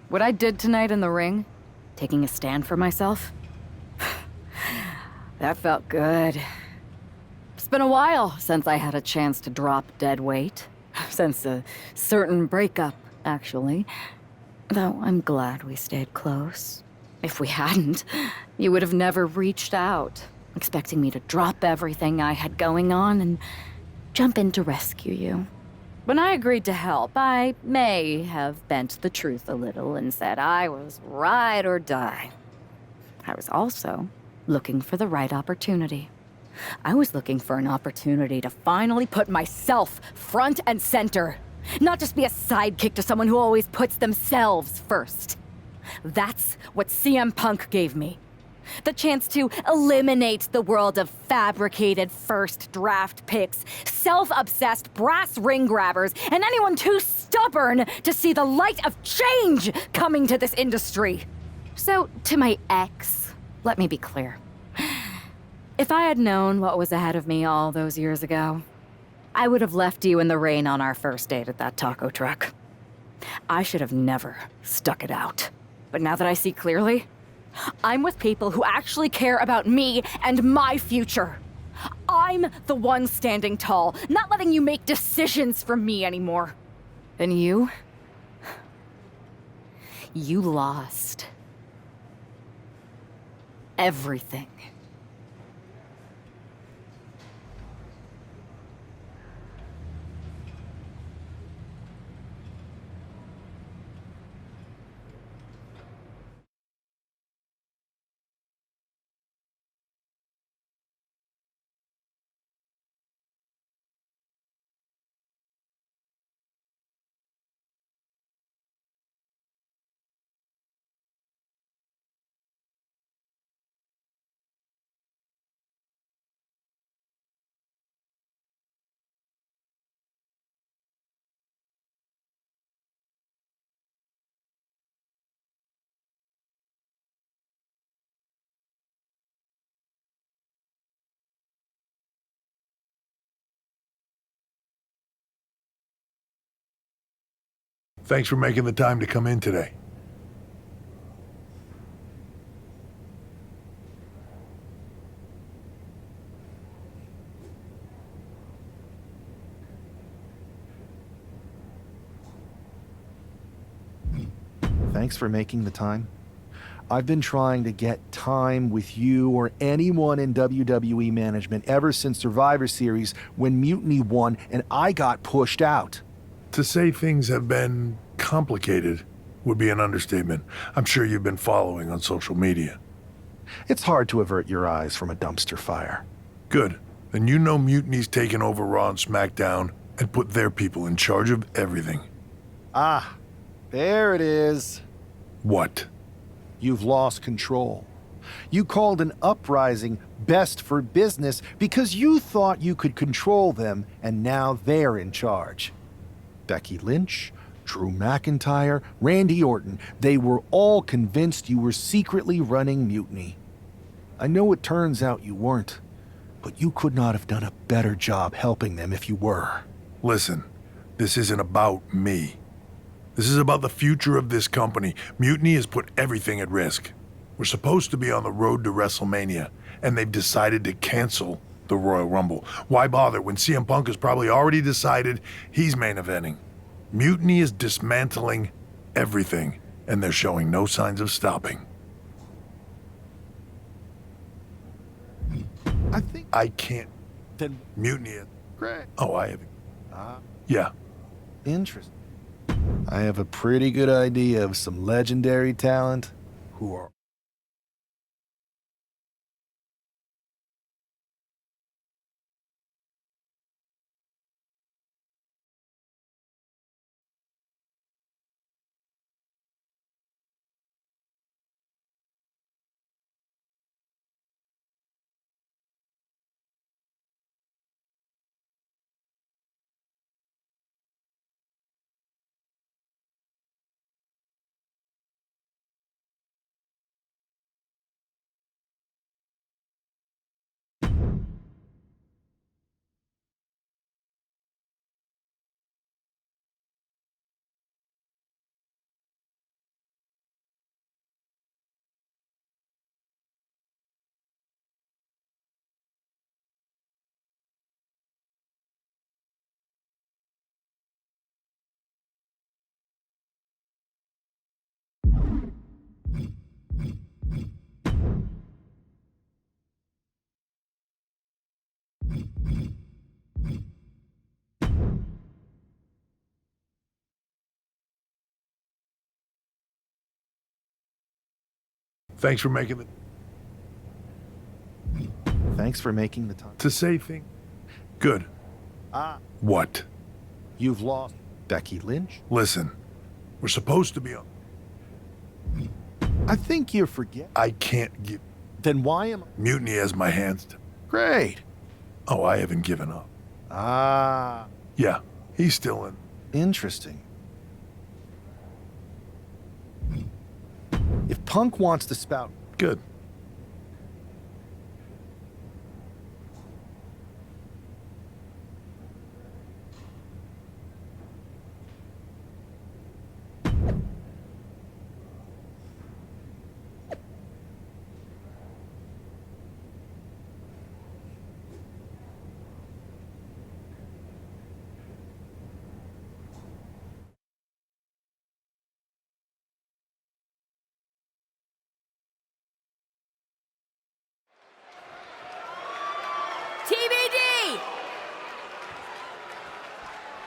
What I did tonight in the ring, taking a stand for myself, that felt good. It's been a while since I had a chance to drop dead weight. Since a certain breakup, actually. Though I'm glad we stayed close. If we hadn't, you would have never reached out, expecting me to drop everything I had going on and jump in to rescue you. When I agreed to help, I may have bent the truth a little and said I was ride or die. I was also looking for the right opportunity. I was looking for an opportunity to finally put myself front and center. Not just be a sidekick to someone who always puts themselves first. That's what CM Punk gave me. The chance to eliminate the world of fabricated first draft picks, self-obsessed brass ring grabbers, and anyone too stubborn to see the light of change coming to this industry. So, to my ex, let me be clear. If I had known what was ahead of me all those years ago, I would have left you in the rain on our first date at that taco truck. I should have never stuck it out. But now that I see clearly, I'm with people who actually care about me and my future. I'm the one standing tall, not letting you make decisions for me anymore. And you lost everything. Thanks for making the time to come in today. Thanks for making the time. I've been trying to get time with you or anyone in WWE management ever since Survivor Series when Mutiny won and I got pushed out. To say things have been complicated would be an understatement. I'm sure you've been following on social media. It's hard to avert your eyes from a dumpster fire. Good. Then you know Mutiny's taken over Raw and SmackDown and put their people in charge of everything. Ah, there it is. What? You've lost control. You called an uprising best for business because you thought you could control them, and now they're in charge. Becky Lynch, Drew McIntyre, Randy Orton, they were all convinced you were secretly running Mutiny. I know it turns out you weren't, but you could not have done a better job helping them if you were. Listen, this isn't about me. This is about the future of this company. Mutiny has put everything at risk. We're supposed to be on the road to WrestleMania, and they've decided to cancel the Royal Rumble. Why bother when CM Punk has probably already decided he's main eventing? Mutiny is dismantling everything, and they're showing no signs of stopping. I think I can't. Then Mutiny is... Great. Oh, I have... Yeah. Interesting. I have a pretty good idea of some legendary talent who are... Thanks for making the... Thanks for making the time. To say things... Good. What? You've lost Becky Lynch? Listen, we're supposed to be on... I think you forget. I can't give... Then why am... Mutiny has my hands... Great. Oh, I haven't given up. Ah. Yeah, he's still in. Interesting. If Punk wants to spout... Good. TBD!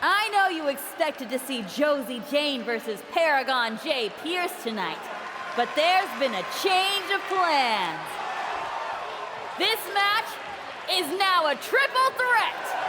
I know you expected to see Josie Jane versus Paragon J. Pierce tonight, but there's been a change of plans. This match is now a triple threat.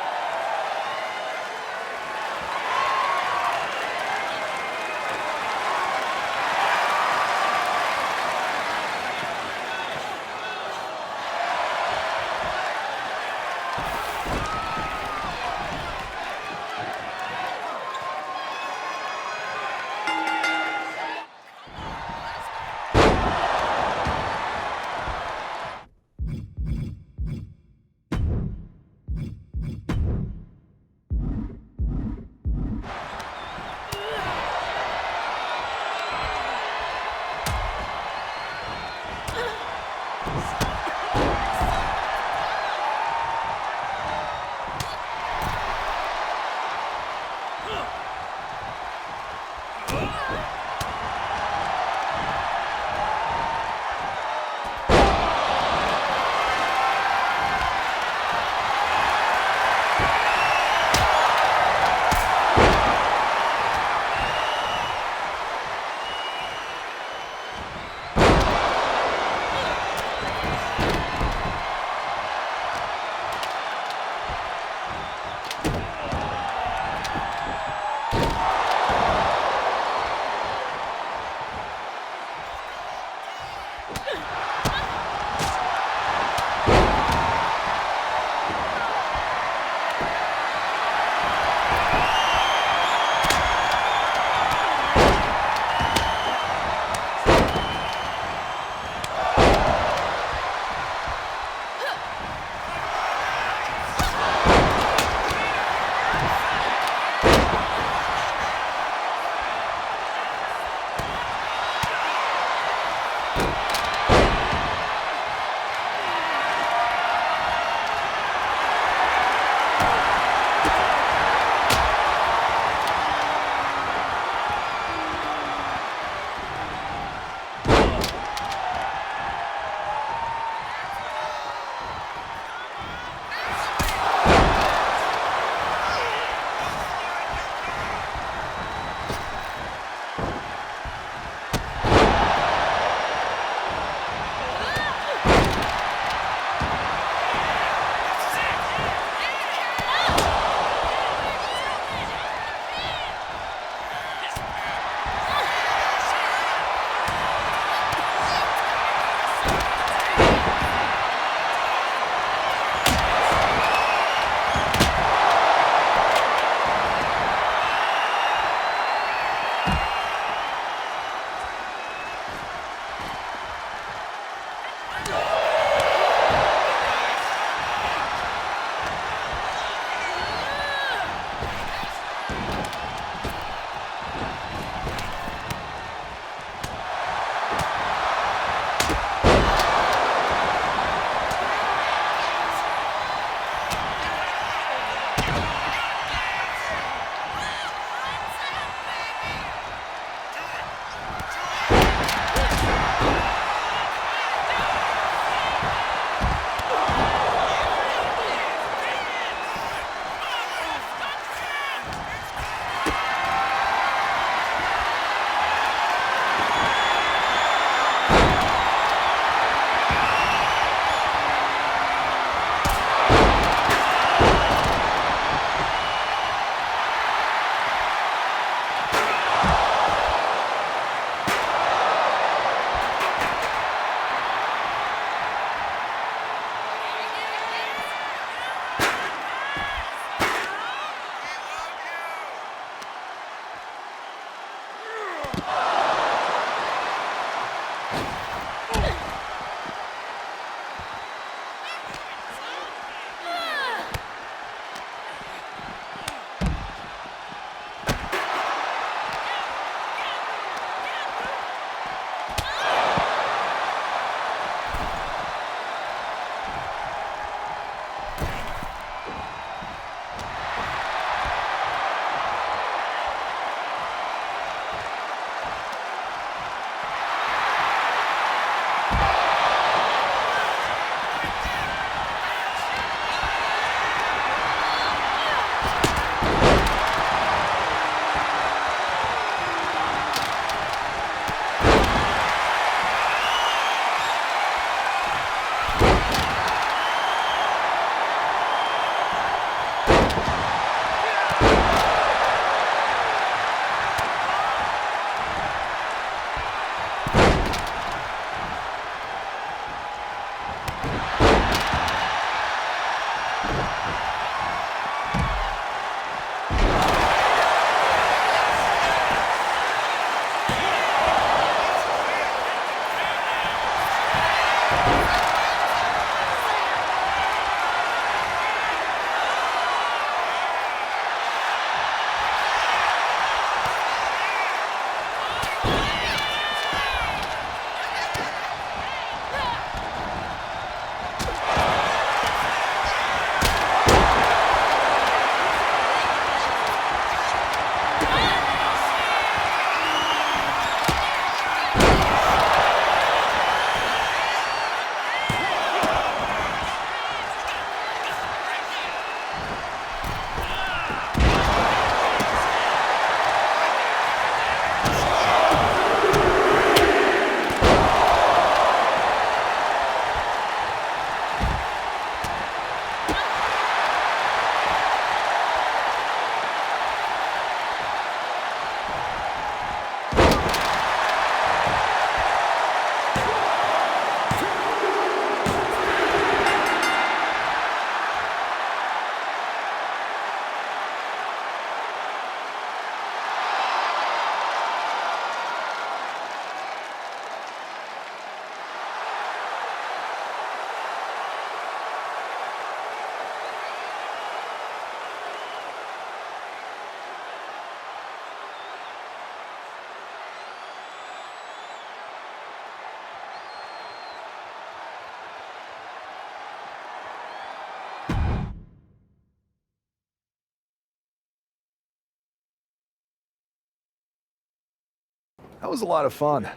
That was a lot of fun.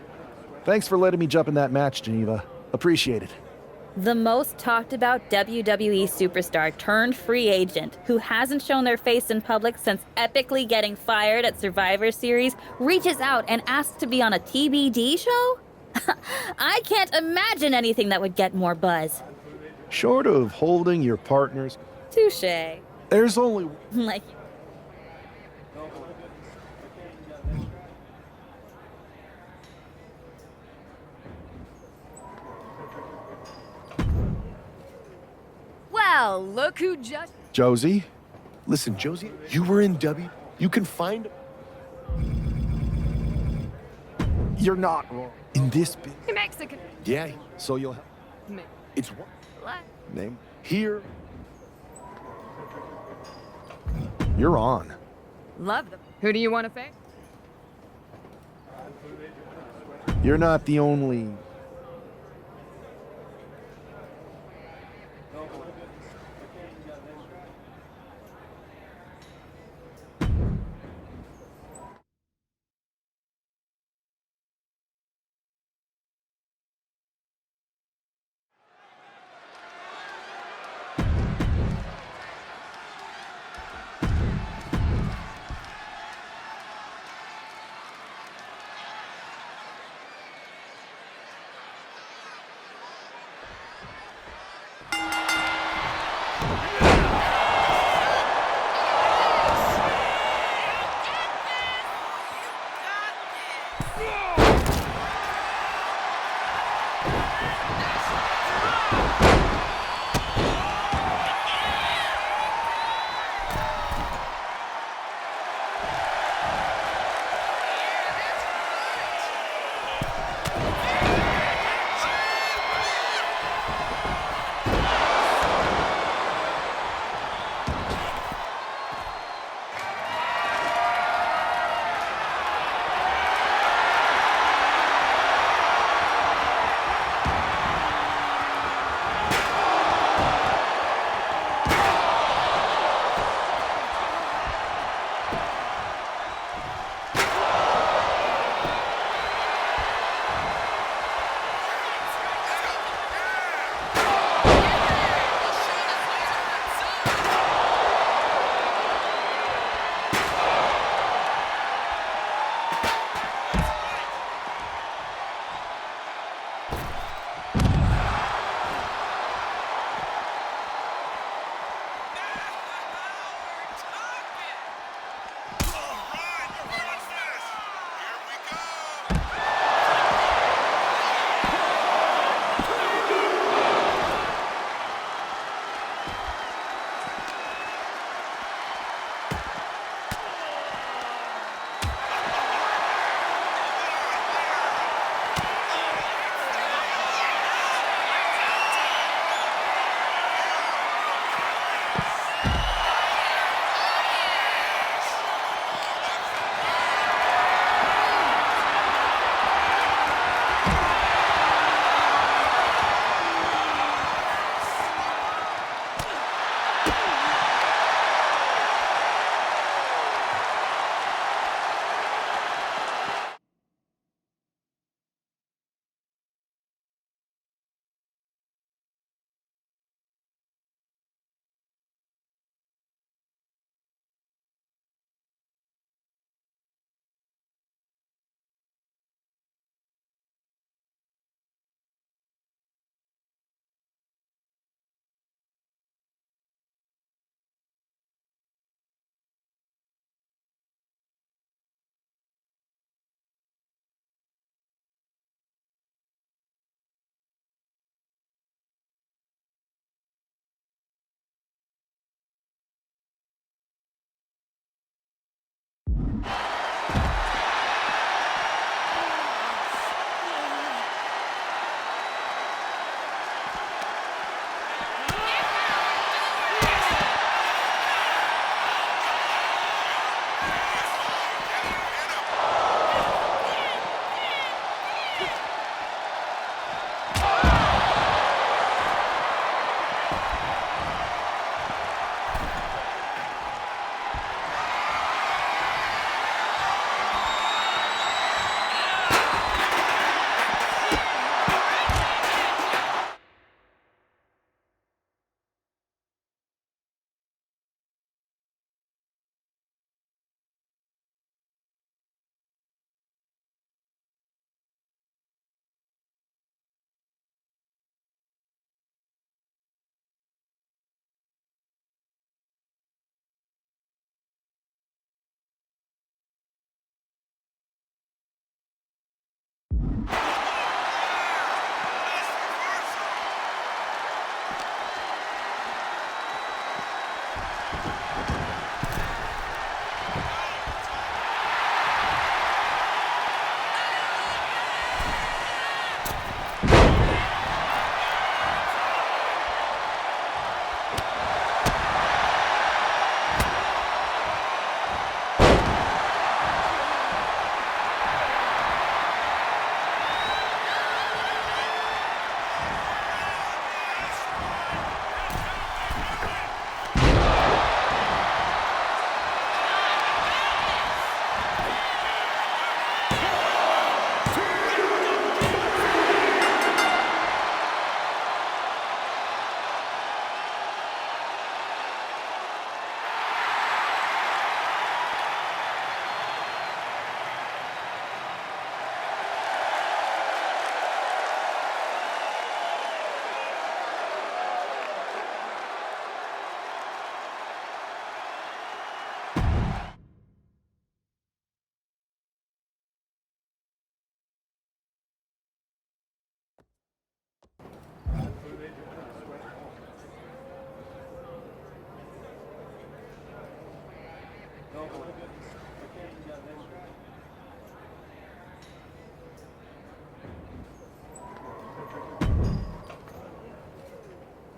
Thanks for letting me jump in that match, Geneva. Appreciate it. The most talked about WWE superstar turned free agent who hasn't shown their face in public since epically getting fired at Survivor Series reaches out and asks to be on a TBD show? I can't imagine anything that would get more buzz. Short of holding your partners. Touché. There's only... Like... Well, look who just... Josie? Listen, Josie, you were in W. You can find... You're not wrong. In this bit... Mexican. Yeah, so you'll have... It's what? Name. Here. You're on. Love them. Who do you want to face? You're not the only...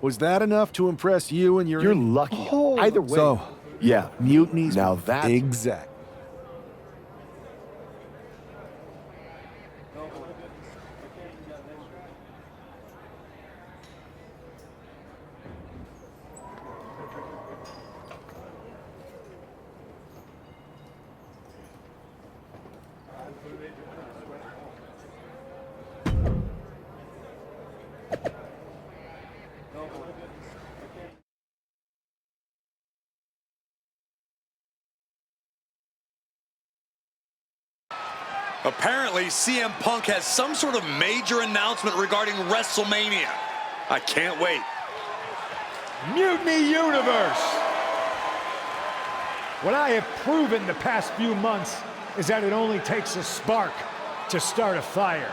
Was that enough to impress you and your... You're lucky. Either way. So, yeah, mutinies... Now that's... Exactly. Apparently, CM Punk has some sort of major announcement regarding WrestleMania. I can't wait. Mutiny Universe! What I have proven the past few months is that it only takes a spark to start a fire.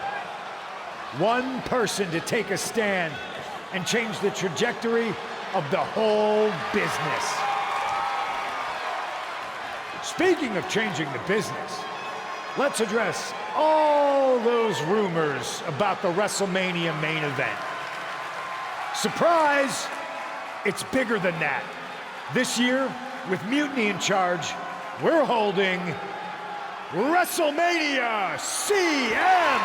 One person to take a stand and change the trajectory of the whole business. Speaking of changing the business, let's address all those rumors about the WrestleMania main event. Surprise! It's bigger than that. This year, with Mutiny in charge, we're holding WrestleMania CM!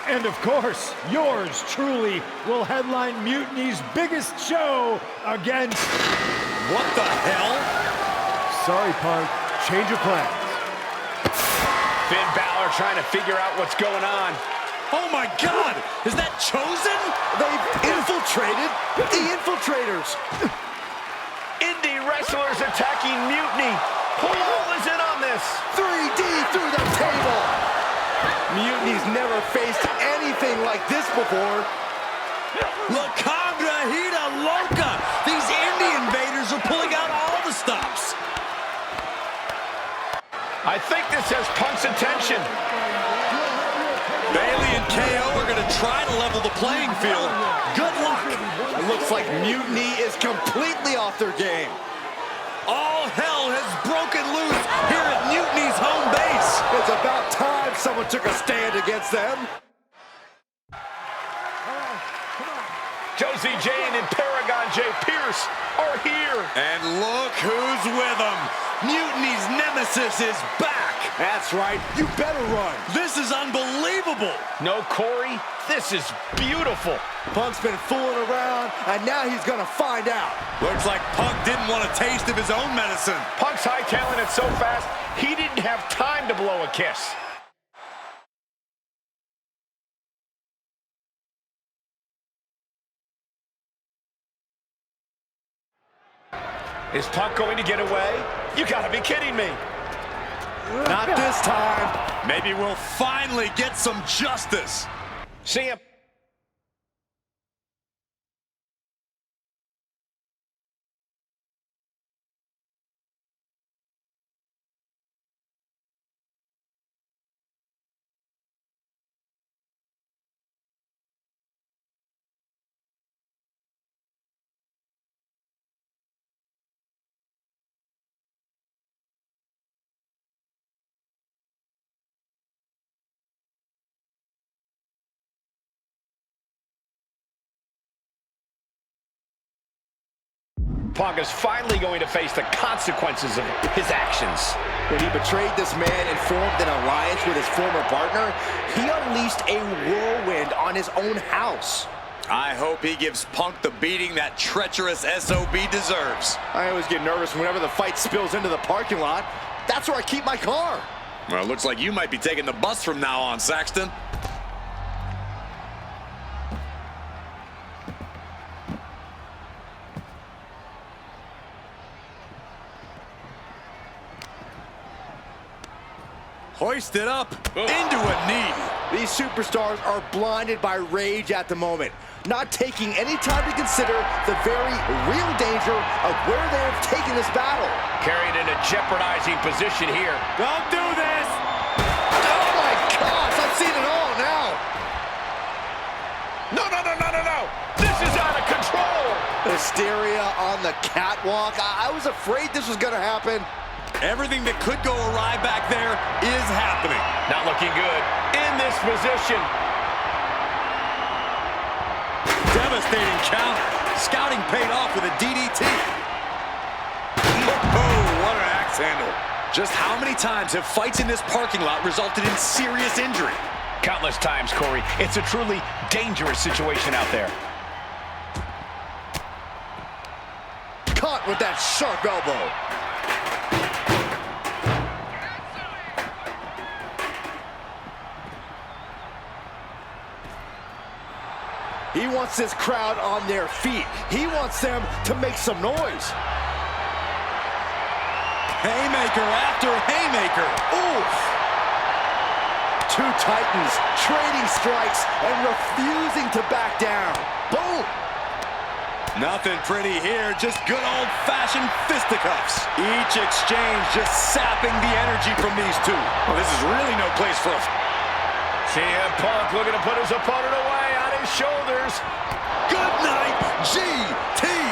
And of course, yours truly will headline Mutiny's biggest show against... What the hell? Sorry, Punk. Change of plans. Finn Balor trying to figure out what's going on. Oh my God! Is that Chosen? They've infiltrated the Infiltrators. Indie wrestlers attacking Mutiny. Who all is in on this? 3D through the table. Mutiny's never faced anything like this before. La Cabra Hida Loca! These indie invaders are pulling out all the stops. I think this has Punk's attention. Bailey and KO are going to try to level the playing field. Good luck. It looks like Mutiny is completely off their game. All hell has broken loose here at Mutiny's home base. It's about time someone took a stand against them. Josie Jane and Paragon J. Pierce are here. And look who's with them. Mutiny's nemesis is back. That's right. You better run. This is unbelievable. No, Corey, this is beautiful. Punk's been fooling around, and now he's going to find out. Looks like Punk didn't want a taste of his own medicine. Punk's hightailing it so fast, he didn't have time to blow a kiss. Is Punk going to get away? You gotta be kidding me. Not this time. Maybe we'll finally get some justice. See him. Punk is finally going to face the consequences of his actions. When he betrayed this man and formed an alliance with his former partner, he unleashed a whirlwind on his own house. I hope he gives Punk the beating that treacherous SOB deserves. I always get nervous whenever the fight spills into the parking lot. That's where I keep my car. Well, it looks like you might be taking the bus from now on, Saxton. Hoisted up into a knee. These superstars are blinded by rage at the moment, not taking any time to consider the very real danger of where they have taken this battle. Carried in a jeopardizing position here. Don't do this! Oh my gosh, I've seen it all now. No, no, no, no, no, no! This is out of control! Hysteria on the catwalk. I was afraid this was gonna happen. Everything that could go awry back there is happening. Not looking good. In this position. Devastating counter. Scouting paid off with a DDT. Oh, what an axe handle. Just how many times have fights in this parking lot resulted in serious injury? Countless times, Corey. It's a truly dangerous situation out there. Caught with that sharp elbow. He wants this crowd on their feet. He wants them to make some noise. Haymaker after haymaker. Oof. Two titans trading strikes and refusing to back down. Boom. Nothing pretty here, just good old-fashioned fisticuffs. Each exchange just sapping the energy from these two. Well, this is really no place for us. CM Punk looking to put his opponent away on his shoulders. Good night, GTS.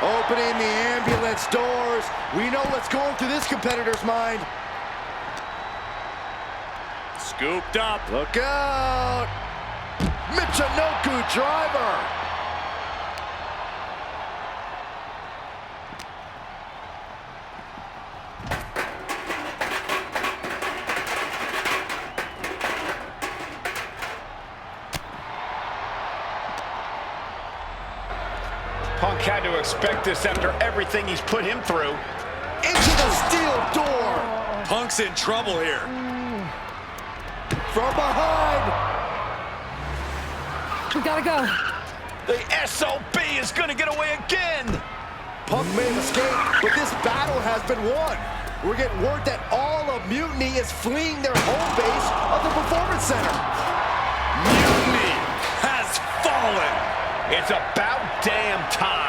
Opening the ambulance doors. We know what's going through this competitor's mind. Scooped up. Look out. Michinoku driver. Punk had to expect this after everything he's put him through. Into the steel door. Punk's in trouble here. From behind. We gotta go. The SOB is gonna get away again. Punk may have escaped, but this battle has been won. We're getting word that all of Mutiny is fleeing their home base of the Performance Center. Mutiny has fallen. It's about damn time.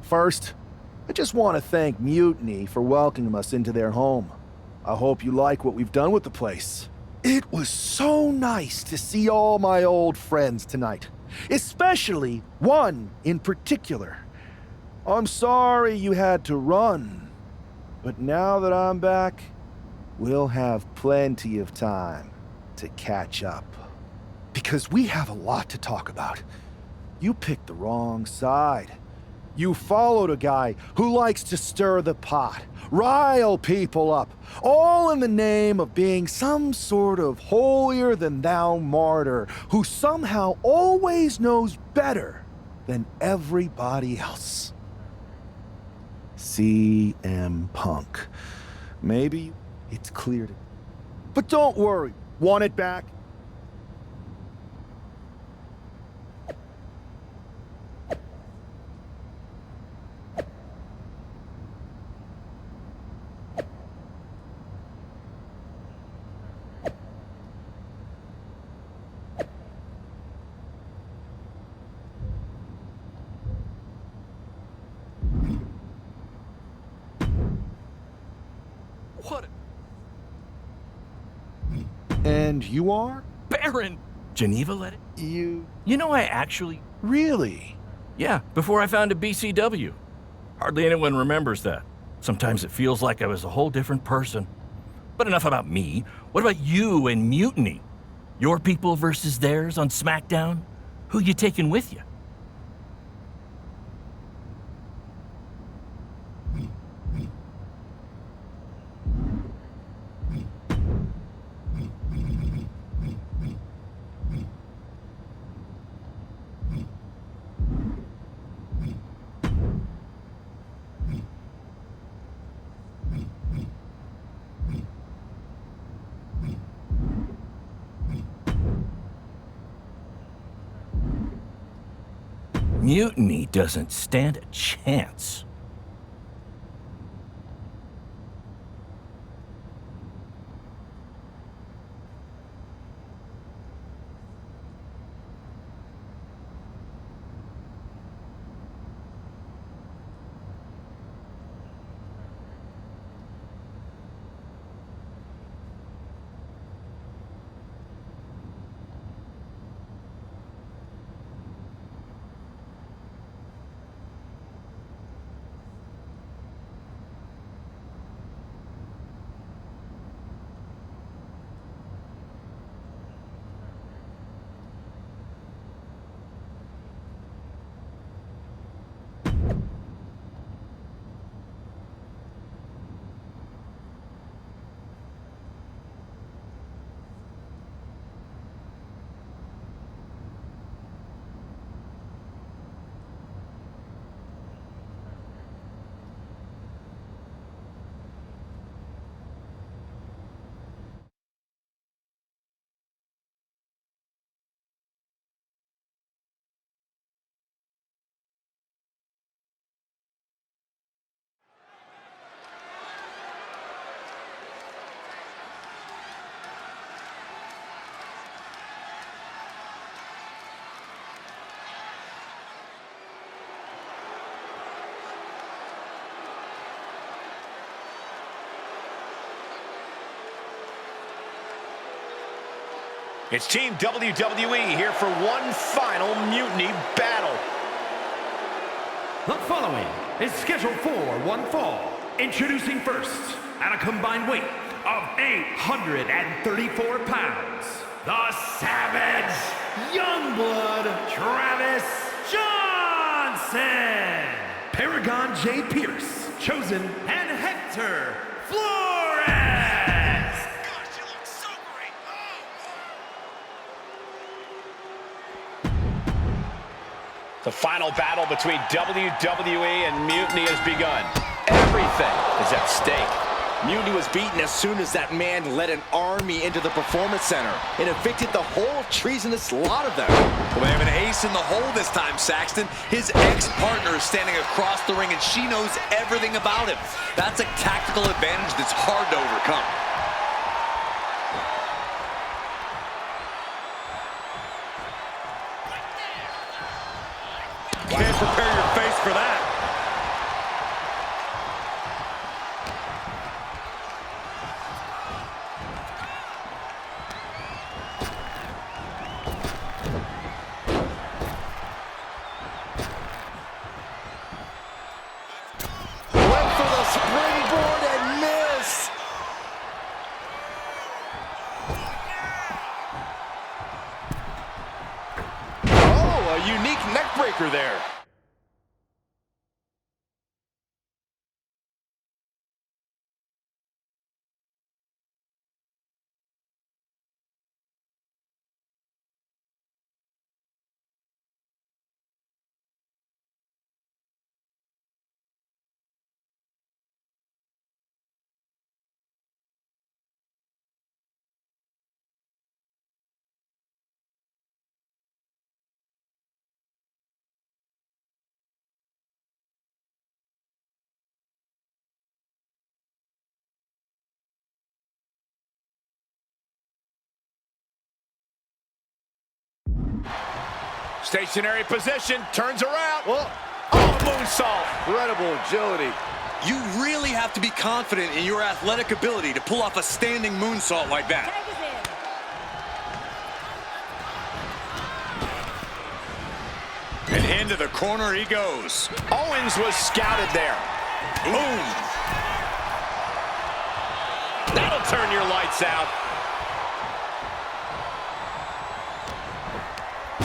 First, I just want to thank Mutiny for welcoming us into their home. I hope you like what we've done with the place. It was so nice to see all my old friends tonight, especially one in particular. I'm sorry you had to run, but now that I'm back, we'll have plenty of time to catch up. Because we have a lot to talk about. You picked the wrong side. You followed a guy who likes to stir the pot, rile people up, all in the name of being some sort of holier-than-thou martyr who somehow always knows better than everybody else. CM Punk. Maybe it's clear to... But don't worry. Want it back? What? And you are? Baron! Geneva let it? You know, I actually... Really? Yeah, before I founded BCW. Hardly anyone remembers that. Sometimes it feels like I was a whole different person. But enough about me. What about you and Mutiny? Your people versus theirs on SmackDown? Who you taking with you? Mutiny doesn't stand a chance. It's Team WWE here for one final Mutiny battle. The following is scheduled for one fall. Introducing first, at a combined weight of 834 pounds, the Savage Youngblood Travis Johnson, Paragon J. Pierce, Chosen, and Hector Flores. The final battle between WWE and Mutiny has begun. Everything is at stake. Mutiny was beaten as soon as that man led an army into the Performance Center and evicted the whole treasonous lot of them. Well, they have an ace in the hole this time, Saxton. His ex-partner is standing across the ring, and she knows everything about him. That's a tactical advantage that's hard to overcome. Can't prepare your face for that. Went for the springboard and missed. Oh, a unique neck breaker there. Stationary position, turns around. Oh, moonsault. Incredible agility. You really have to be confident in your athletic ability to pull off a standing moonsault like that. And into the corner he goes. Owens was scouted there. Boom. That'll turn your lights out.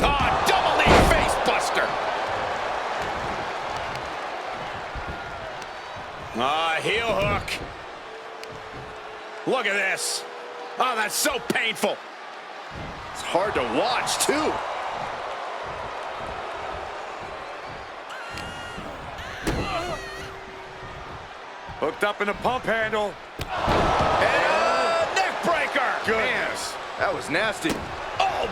Oh, double knee face buster. Heel hook. Look at this. Oh, that's so painful. It's hard to watch, too. Hooked up in the pump handle. And neck breaker. Goodness. That was nasty. Oh.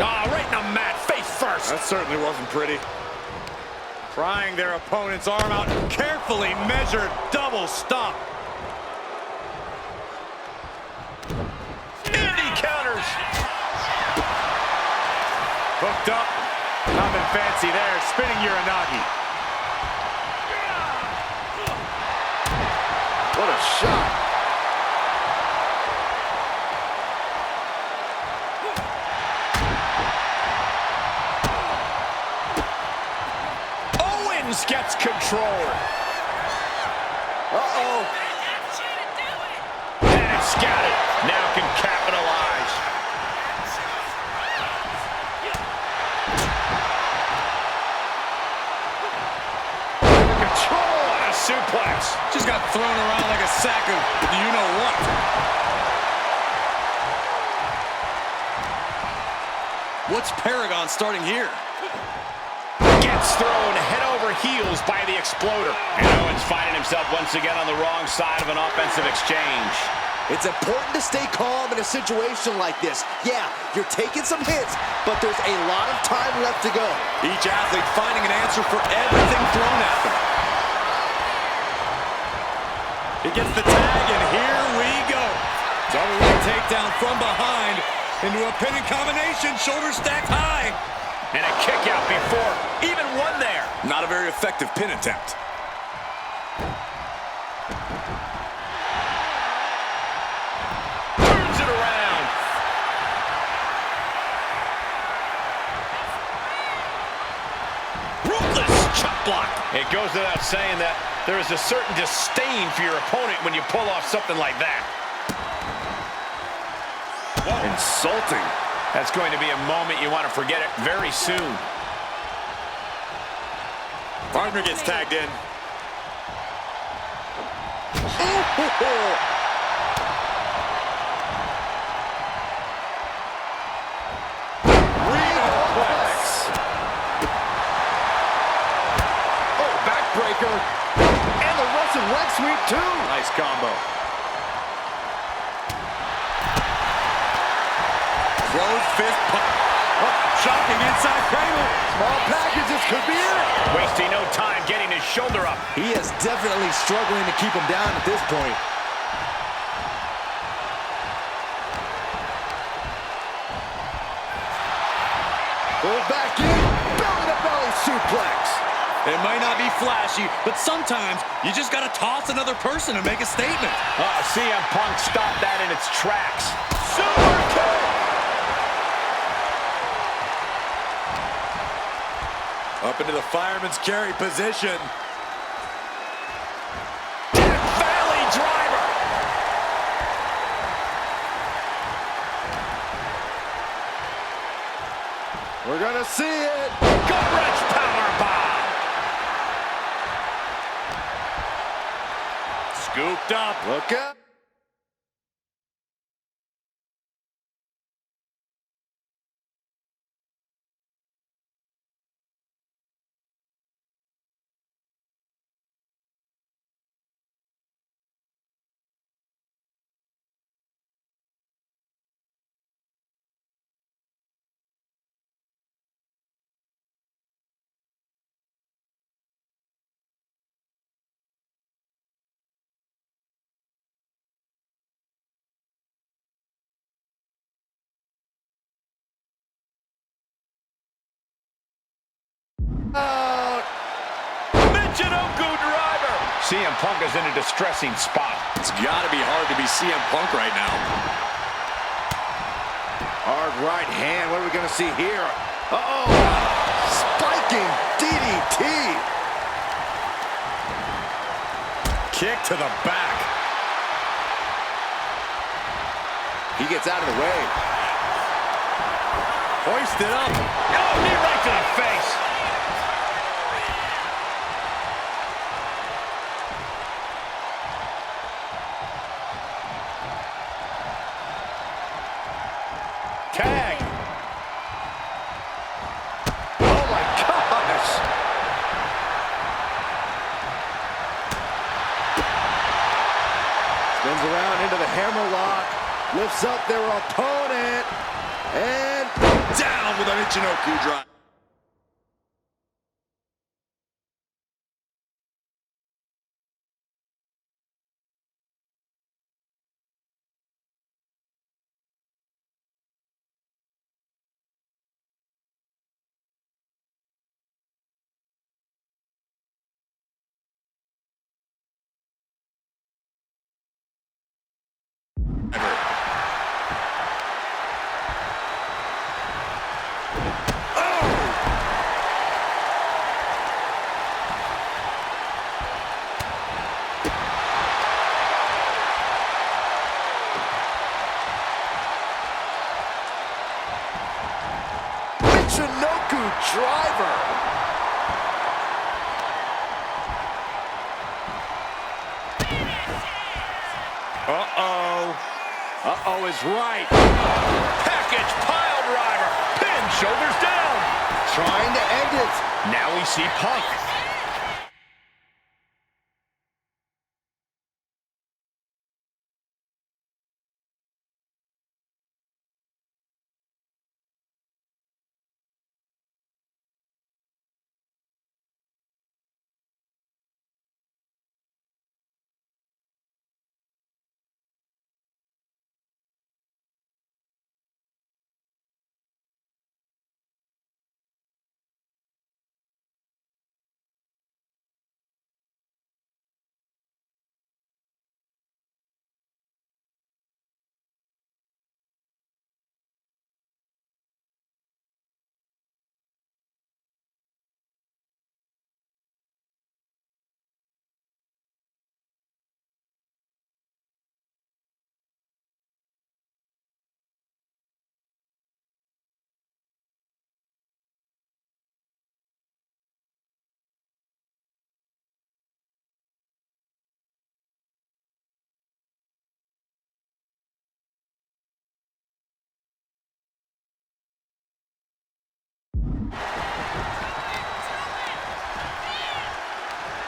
Right in the mat, face first. That certainly wasn't pretty. Prying their opponent's arm out. Carefully measured double stomp. Indy counters. Hooked up. Nothing fancy there. Spinning Uranagi. What a shot. Owens gets control. Uh-oh. And it's scouted. Now can capitalize. Control on a suplex. Just got thrown around like a sack of you-know-what. What's Paragon starting here? Gets thrown head over heels by the Exploder. And Owens finding himself once again on the wrong side of an offensive exchange. It's important to stay calm in a situation like this. Yeah, you're taking some hits, but there's a lot of time left to go. Each athlete finding an answer for everything thrown at them. He gets the tag, and here we go. Double leg takedown from behind into a pinning combination, shoulder stacked high. And a kick out before even one there. Not a very effective pin attempt. chop block. It goes without saying that there is a certain disdain for your opponent when you pull off something like that. Whoa. Insulting. That's going to be a moment you want to forget it very soon. Partner gets tagged in. Backbreaker. And the Russian leg sweep, too. Nice combo. Closed fist pump. Oh, shocking inside cradle. Small packages could be it. Wasting no time getting his shoulder up. He is definitely struggling to keep him down at this point. Pulled back in. Belly-to-belly suplex. It might not be flashy, but sometimes you just got to toss another person and make a statement. CM Punk stopped that in its tracks. Super kick! Up into the fireman's carry position. Valley driver. We're going to see it. Gut-wrench powerbomb. Scooped up. Look up. Michinoku driver. CM Punk is in a distressing spot. It's got to be hard to be CM Punk right now. Hard right hand. What are we going to see here? Uh-oh. Spiking DDT. Kick to the back. He gets out of the way. Hoisted up. Oh, knee right to the face. Tag. Oh, my gosh. Spins around into the hammerlock. Lifts up their opponent. And down with a Michinoku drop. Michinoku driver. Uh-oh. Uh-oh is right. Package pile driver. Pin, shoulders down. Trying to end it. Now we see Punk.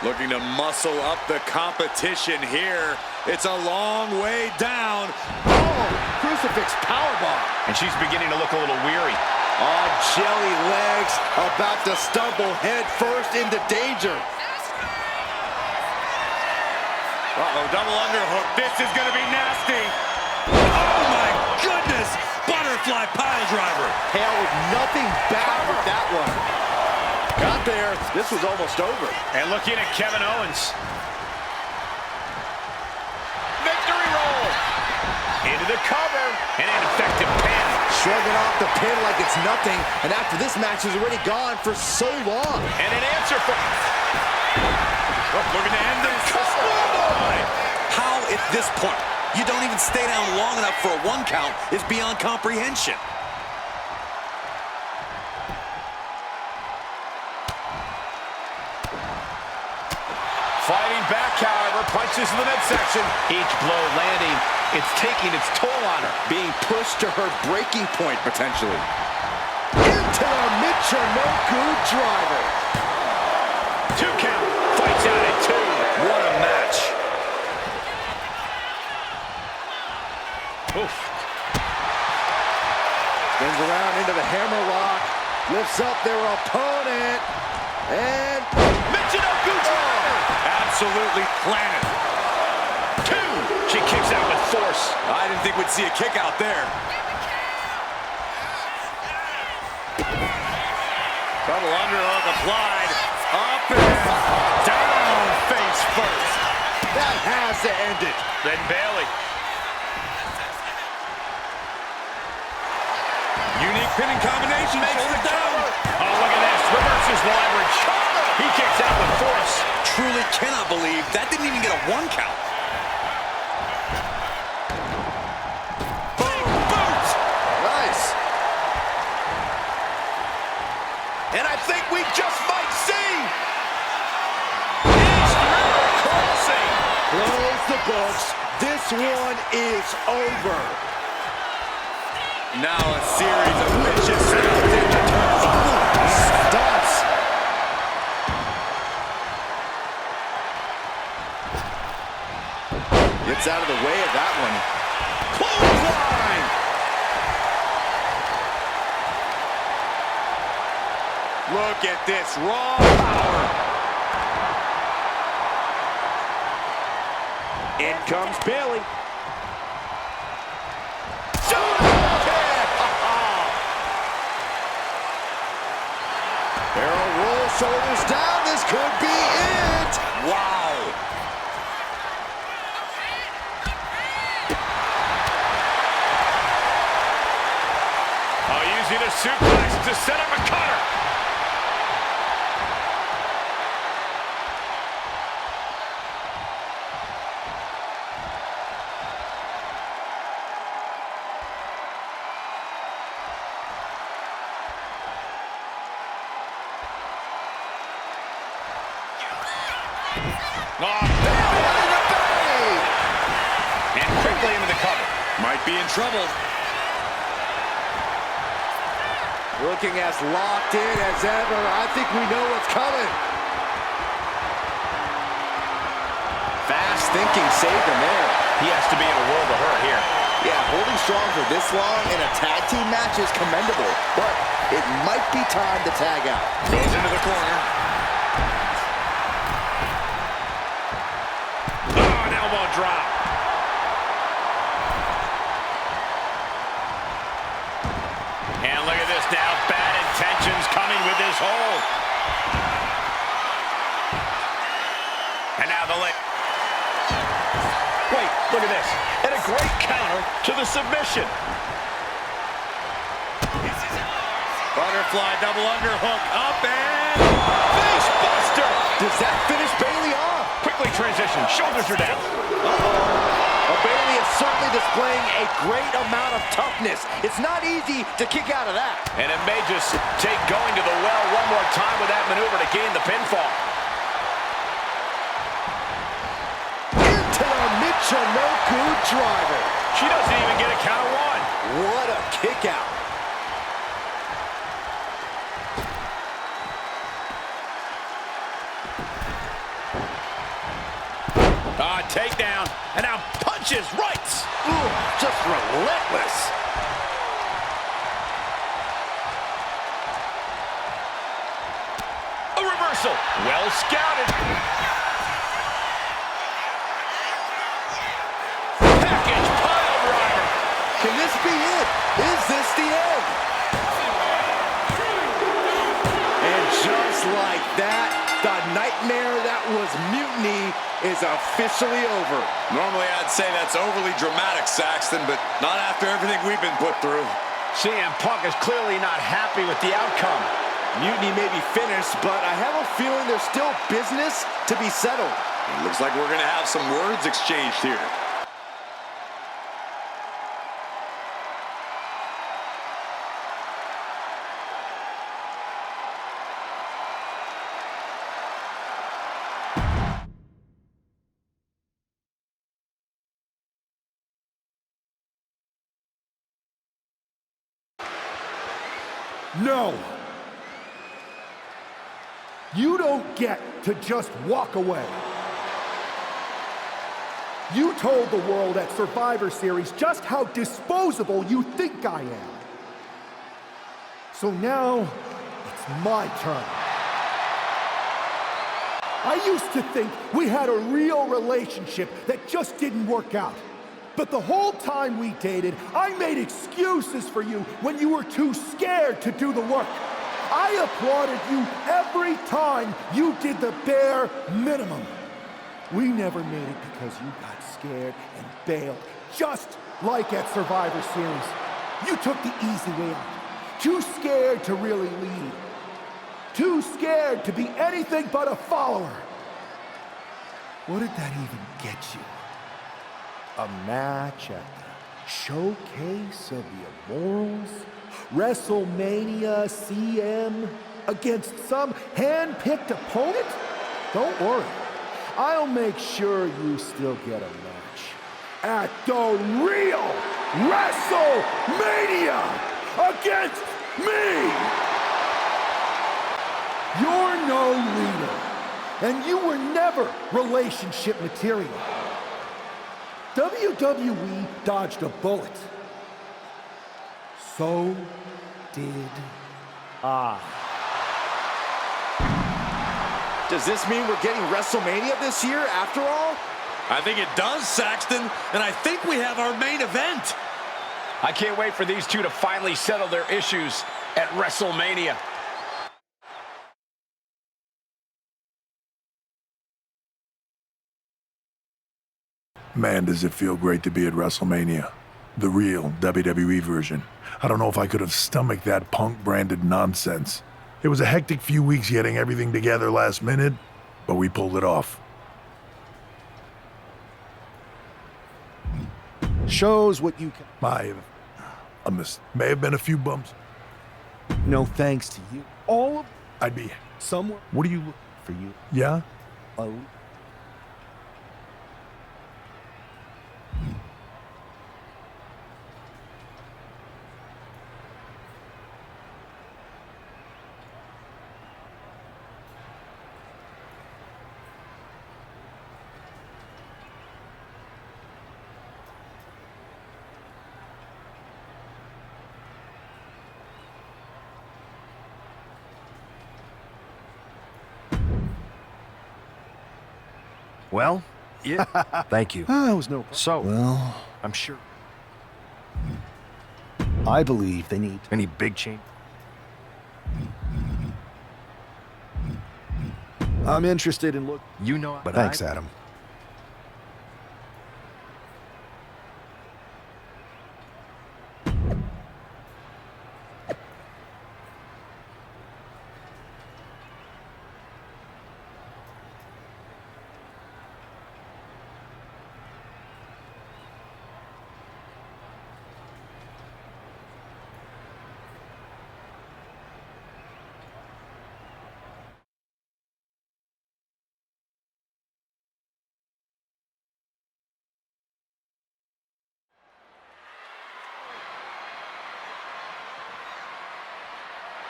Looking to muscle up the competition here. It's a long way down. Oh, crucifix powerbomb. And she's beginning to look a little weary. On jelly legs, about to stumble head first into danger. Uh-oh, double underhook. This is going to be nasty. Oh, my goodness. Butterfly pile driver. Hale with nothing back with that one. Got there. This was almost over. And looking at Kevin Owens. Victory roll. Into the cover. And an effective pin. Shrugging off the pin like it's nothing. And after this match is already gone for so long. And an answer for... Looking to end this. How at this point you don't even stay down long enough for a 1 count is beyond comprehension. Fighting back, however, punches in the midsection. Each blow landing, it's taking its toll on her. Being pushed to her breaking point, potentially. Into the Michinoku driver. 2 count. Fights out at 2. What a match. Oof. Spins around into the hammerlock. Lifts up their opponent. And... Michinoku driver. Absolutely planted. 2. She kicks out with force. I didn't think we'd see a kick out there. Double underhook applied. Up and down face first. That has to end it. Then Bayley. Unique pinning combination. Makes Shoulder the down. cover. Oh, look at this. Reverses the leverage. He kicks out with force. Truly cannot believe that didn't even get a 1 count. Boom, boot. Nice. And I think we just might see. Crossing. Close the books. This one is over. Now a series of vicious stomps into turnbuckle. Stunts. Gets out of the way of that one. Clothesline. Look at this raw power. In comes Bayley. Barrel roll, shoulders down. This could be it. Wow. Using a suplex to set up a cutter. And quickly into the cover. Might be in trouble. Looking as locked in as ever. I think we know what's coming. Fast thinking saved him there. He has to be in a world of hurt here. Yeah, holding strong for this long in a tag team match is commendable, but it might be time to tag out. Goes into the corner. Oh, an elbow drop. And look at this now. Bad intentions coming with this hold. And now the leg. Wait, look at this. And a great counter to the submission. Butterfly double underhook. Up and face buster. Does that finish Bayley off? Quickly transition. Shoulders are down. Bayley is certainly displaying a great amount of toughness. It's not easy to kick out of that. And it may just take going to the well one more time with that maneuver to gain the pinfall. Into the Michinoku driver. She doesn't even get a count of 1. What a kick out. takedown, and now punches rights. Ooh, just relentless. A reversal. Well scouted. Package pile driver. Can this be it? Is this the end? And just like that, the nightmare that was Mutiny is officially over. Normally I'd say that's overly dramatic, Saxton, but not after everything we've been put through. CM Punk is clearly not happy with the outcome. Mutiny may be finished, but I have a feeling there's still business to be settled. It looks like we're going to have some words exchanged here. No! You don't get to just walk away. You told the world at Survivor Series just how disposable you think I am. So now, it's my turn. I used to think we had a real relationship that just didn't work out. But the whole time we dated, I made excuses for you when you were too scared to do the work. I applauded you every time you did the bare minimum. We never made it because you got scared and bailed, just like at Survivor Series. You took the easy way out. Too scared to really lead. Too scared to be anything but a follower. What did that even get you? A match at the Showcase of the Immortals? WrestleMania CM against some hand-picked opponent? Don't worry. I'll make sure you still get a match at the real WrestleMania against me! You're no leader, and you were never relationship material. WWE dodged a bullet. So did I. Does this mean we're getting WrestleMania this year after all? I think it does, Saxton, and I think we have our main event. I can't wait for these two to finally settle their issues at WrestleMania. Man, does it feel great to be at WrestleMania. The real WWE version. I don't know if I could have stomached that Punk-branded nonsense. It was a hectic few weeks getting everything together last minute, but we pulled it off. Shows what you can. May have been a few bumps. No thanks to you. All of... I'd be... Somewhere... What do you look... For you. Yeah? Oh. Well, yeah. Thank you. It was no... So, well... I'm sure. I believe they need... Any big change? I'm interested in look... You know... But Thanks, Adam.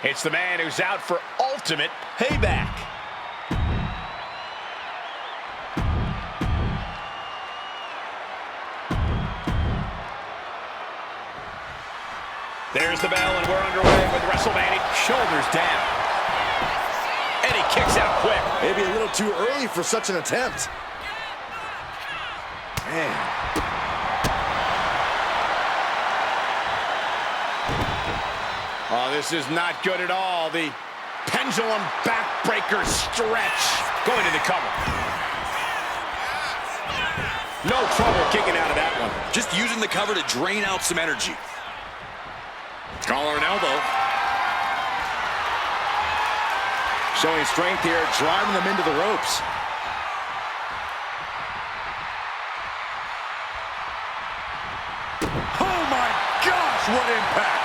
It's the man who's out for ultimate payback. the bell, and we're underway with WrestleMania. Shoulders down. And he kicks out quick. Maybe a little too early for such an attempt. Man. Oh, this is not good at all. The pendulum backbreaker stretch. Going to the cover. No trouble kicking out of that one. Just using the cover to drain out some energy. Collar and elbow. Showing strength here, driving them into the ropes. Oh my gosh, what impact!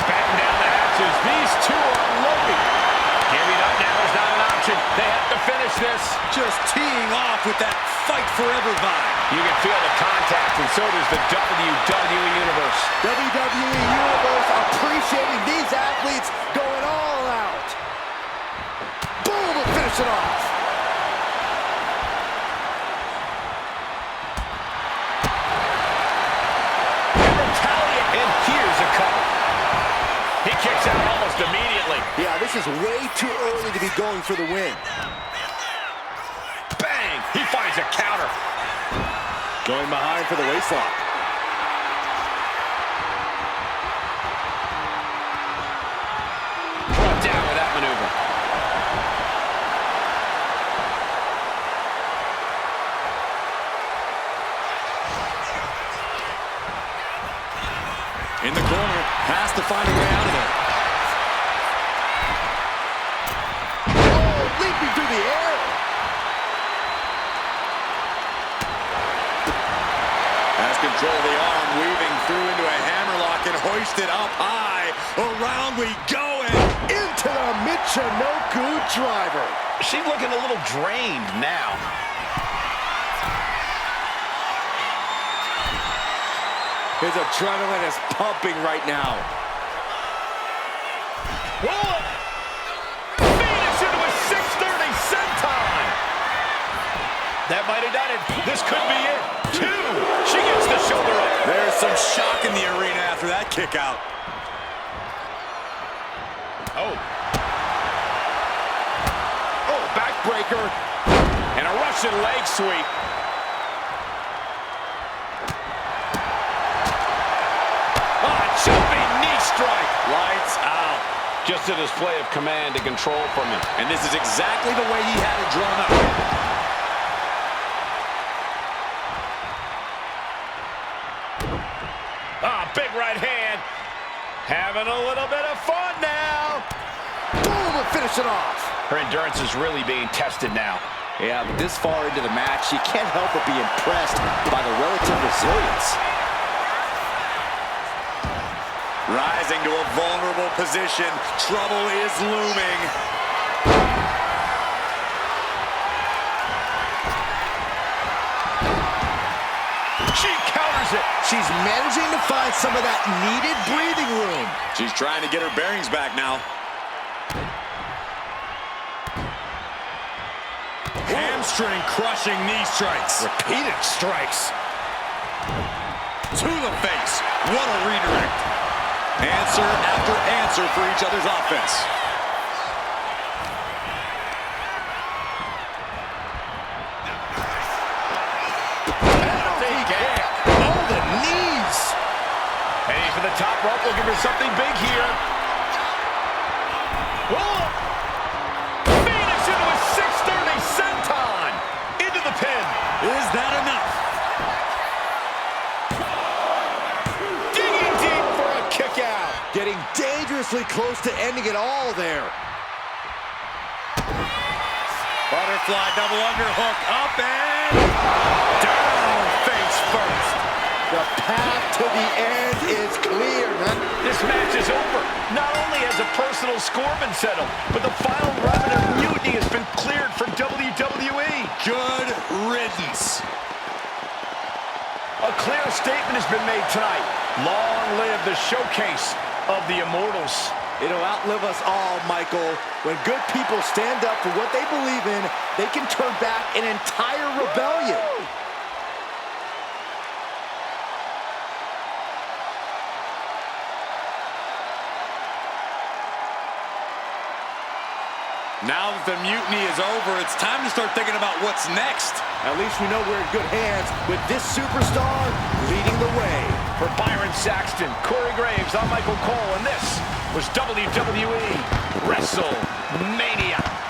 Batten down the hatches. These two are loading. Giving up now is not an option. They have to finish this. Just teeing off with that fight forever vibe. You can feel the contact, and so does the WWE Universe. WWE Universe appreciating these athletes going all out. Boom, and finish it off. And here's a cover. He kicks out almost immediately. Yeah, this is way too early to be going for the win. Bang! He finds a counter. Going behind for the waistlock. Brought down with that maneuver. In the corner, has to find a way out of there. Oh, leaping through the air. Has control of the arm, weaving through into a hammerlock and hoisted up high. Around we go and into the Michinoku driver. She's looking a little drained now. His adrenaline is pumping right now. Whoa! Phoenix into a 630 senton. That might have done it. This could be it. 2. She gets the shoulder up. There's some shock in the arena after that kick out. Oh. Oh, backbreaker. And a Russian leg sweep. Jumping knee strike. Lights out. Just a display of command and control from him. And this is exactly the way he had it drawn up. Big right hand. Having a little bit of fun now. Boom, and finish it off. Her endurance is really being tested now. Yeah, but this far into the match, you can't help but be impressed by the relative resilience. Rising to a vulnerable position. Trouble is looming. She counters it. She's managing to find some of that needed breathing room. She's trying to get her bearings back now. Hamstring crushing knee strikes. Repeated strikes. To the face. What a redirect. Answer after answer for each other's offense. Penalty kick. Oh, the knees. Heading for the top rope, looking for something big here. Whoa. Phoenix into a 630 senton. Into the pin. Is that enough? Digging deep for a kick out. Getting dangerously close to ending it all there. Butterfly double underhook. Up and down face first. The path to the end is clear, man. This match is over. Not only has a personal score been settled, but the final remnant of mutiny has been cleared from WWE. Good riddance. A clear statement has been made tonight. Long live the showcase of the Immortals. It'll outlive us all, Michael. When good people stand up for what they believe in, they can turn back an entire rebellion. Now that the mutiny is over, it's time to start thinking about what's next. At least we know we're in good hands with this superstar leading the way. For Byron Saxton, Corey Graves, I'm Michael Cole, and this was WWE WrestleMania.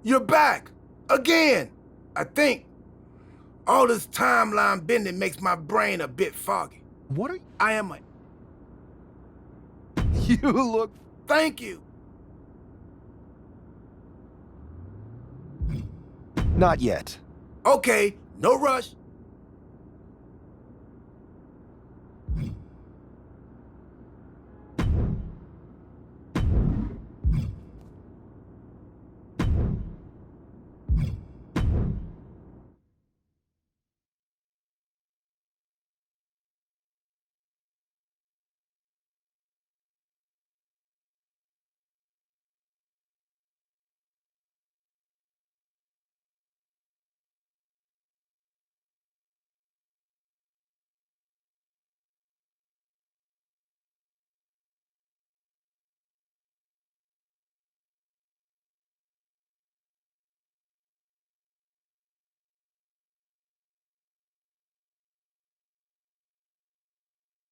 You're back! Again! I think. All this timeline bending makes my brain a bit foggy. What are you? I am a... You look... Thank you! Not yet. Okay, no rush.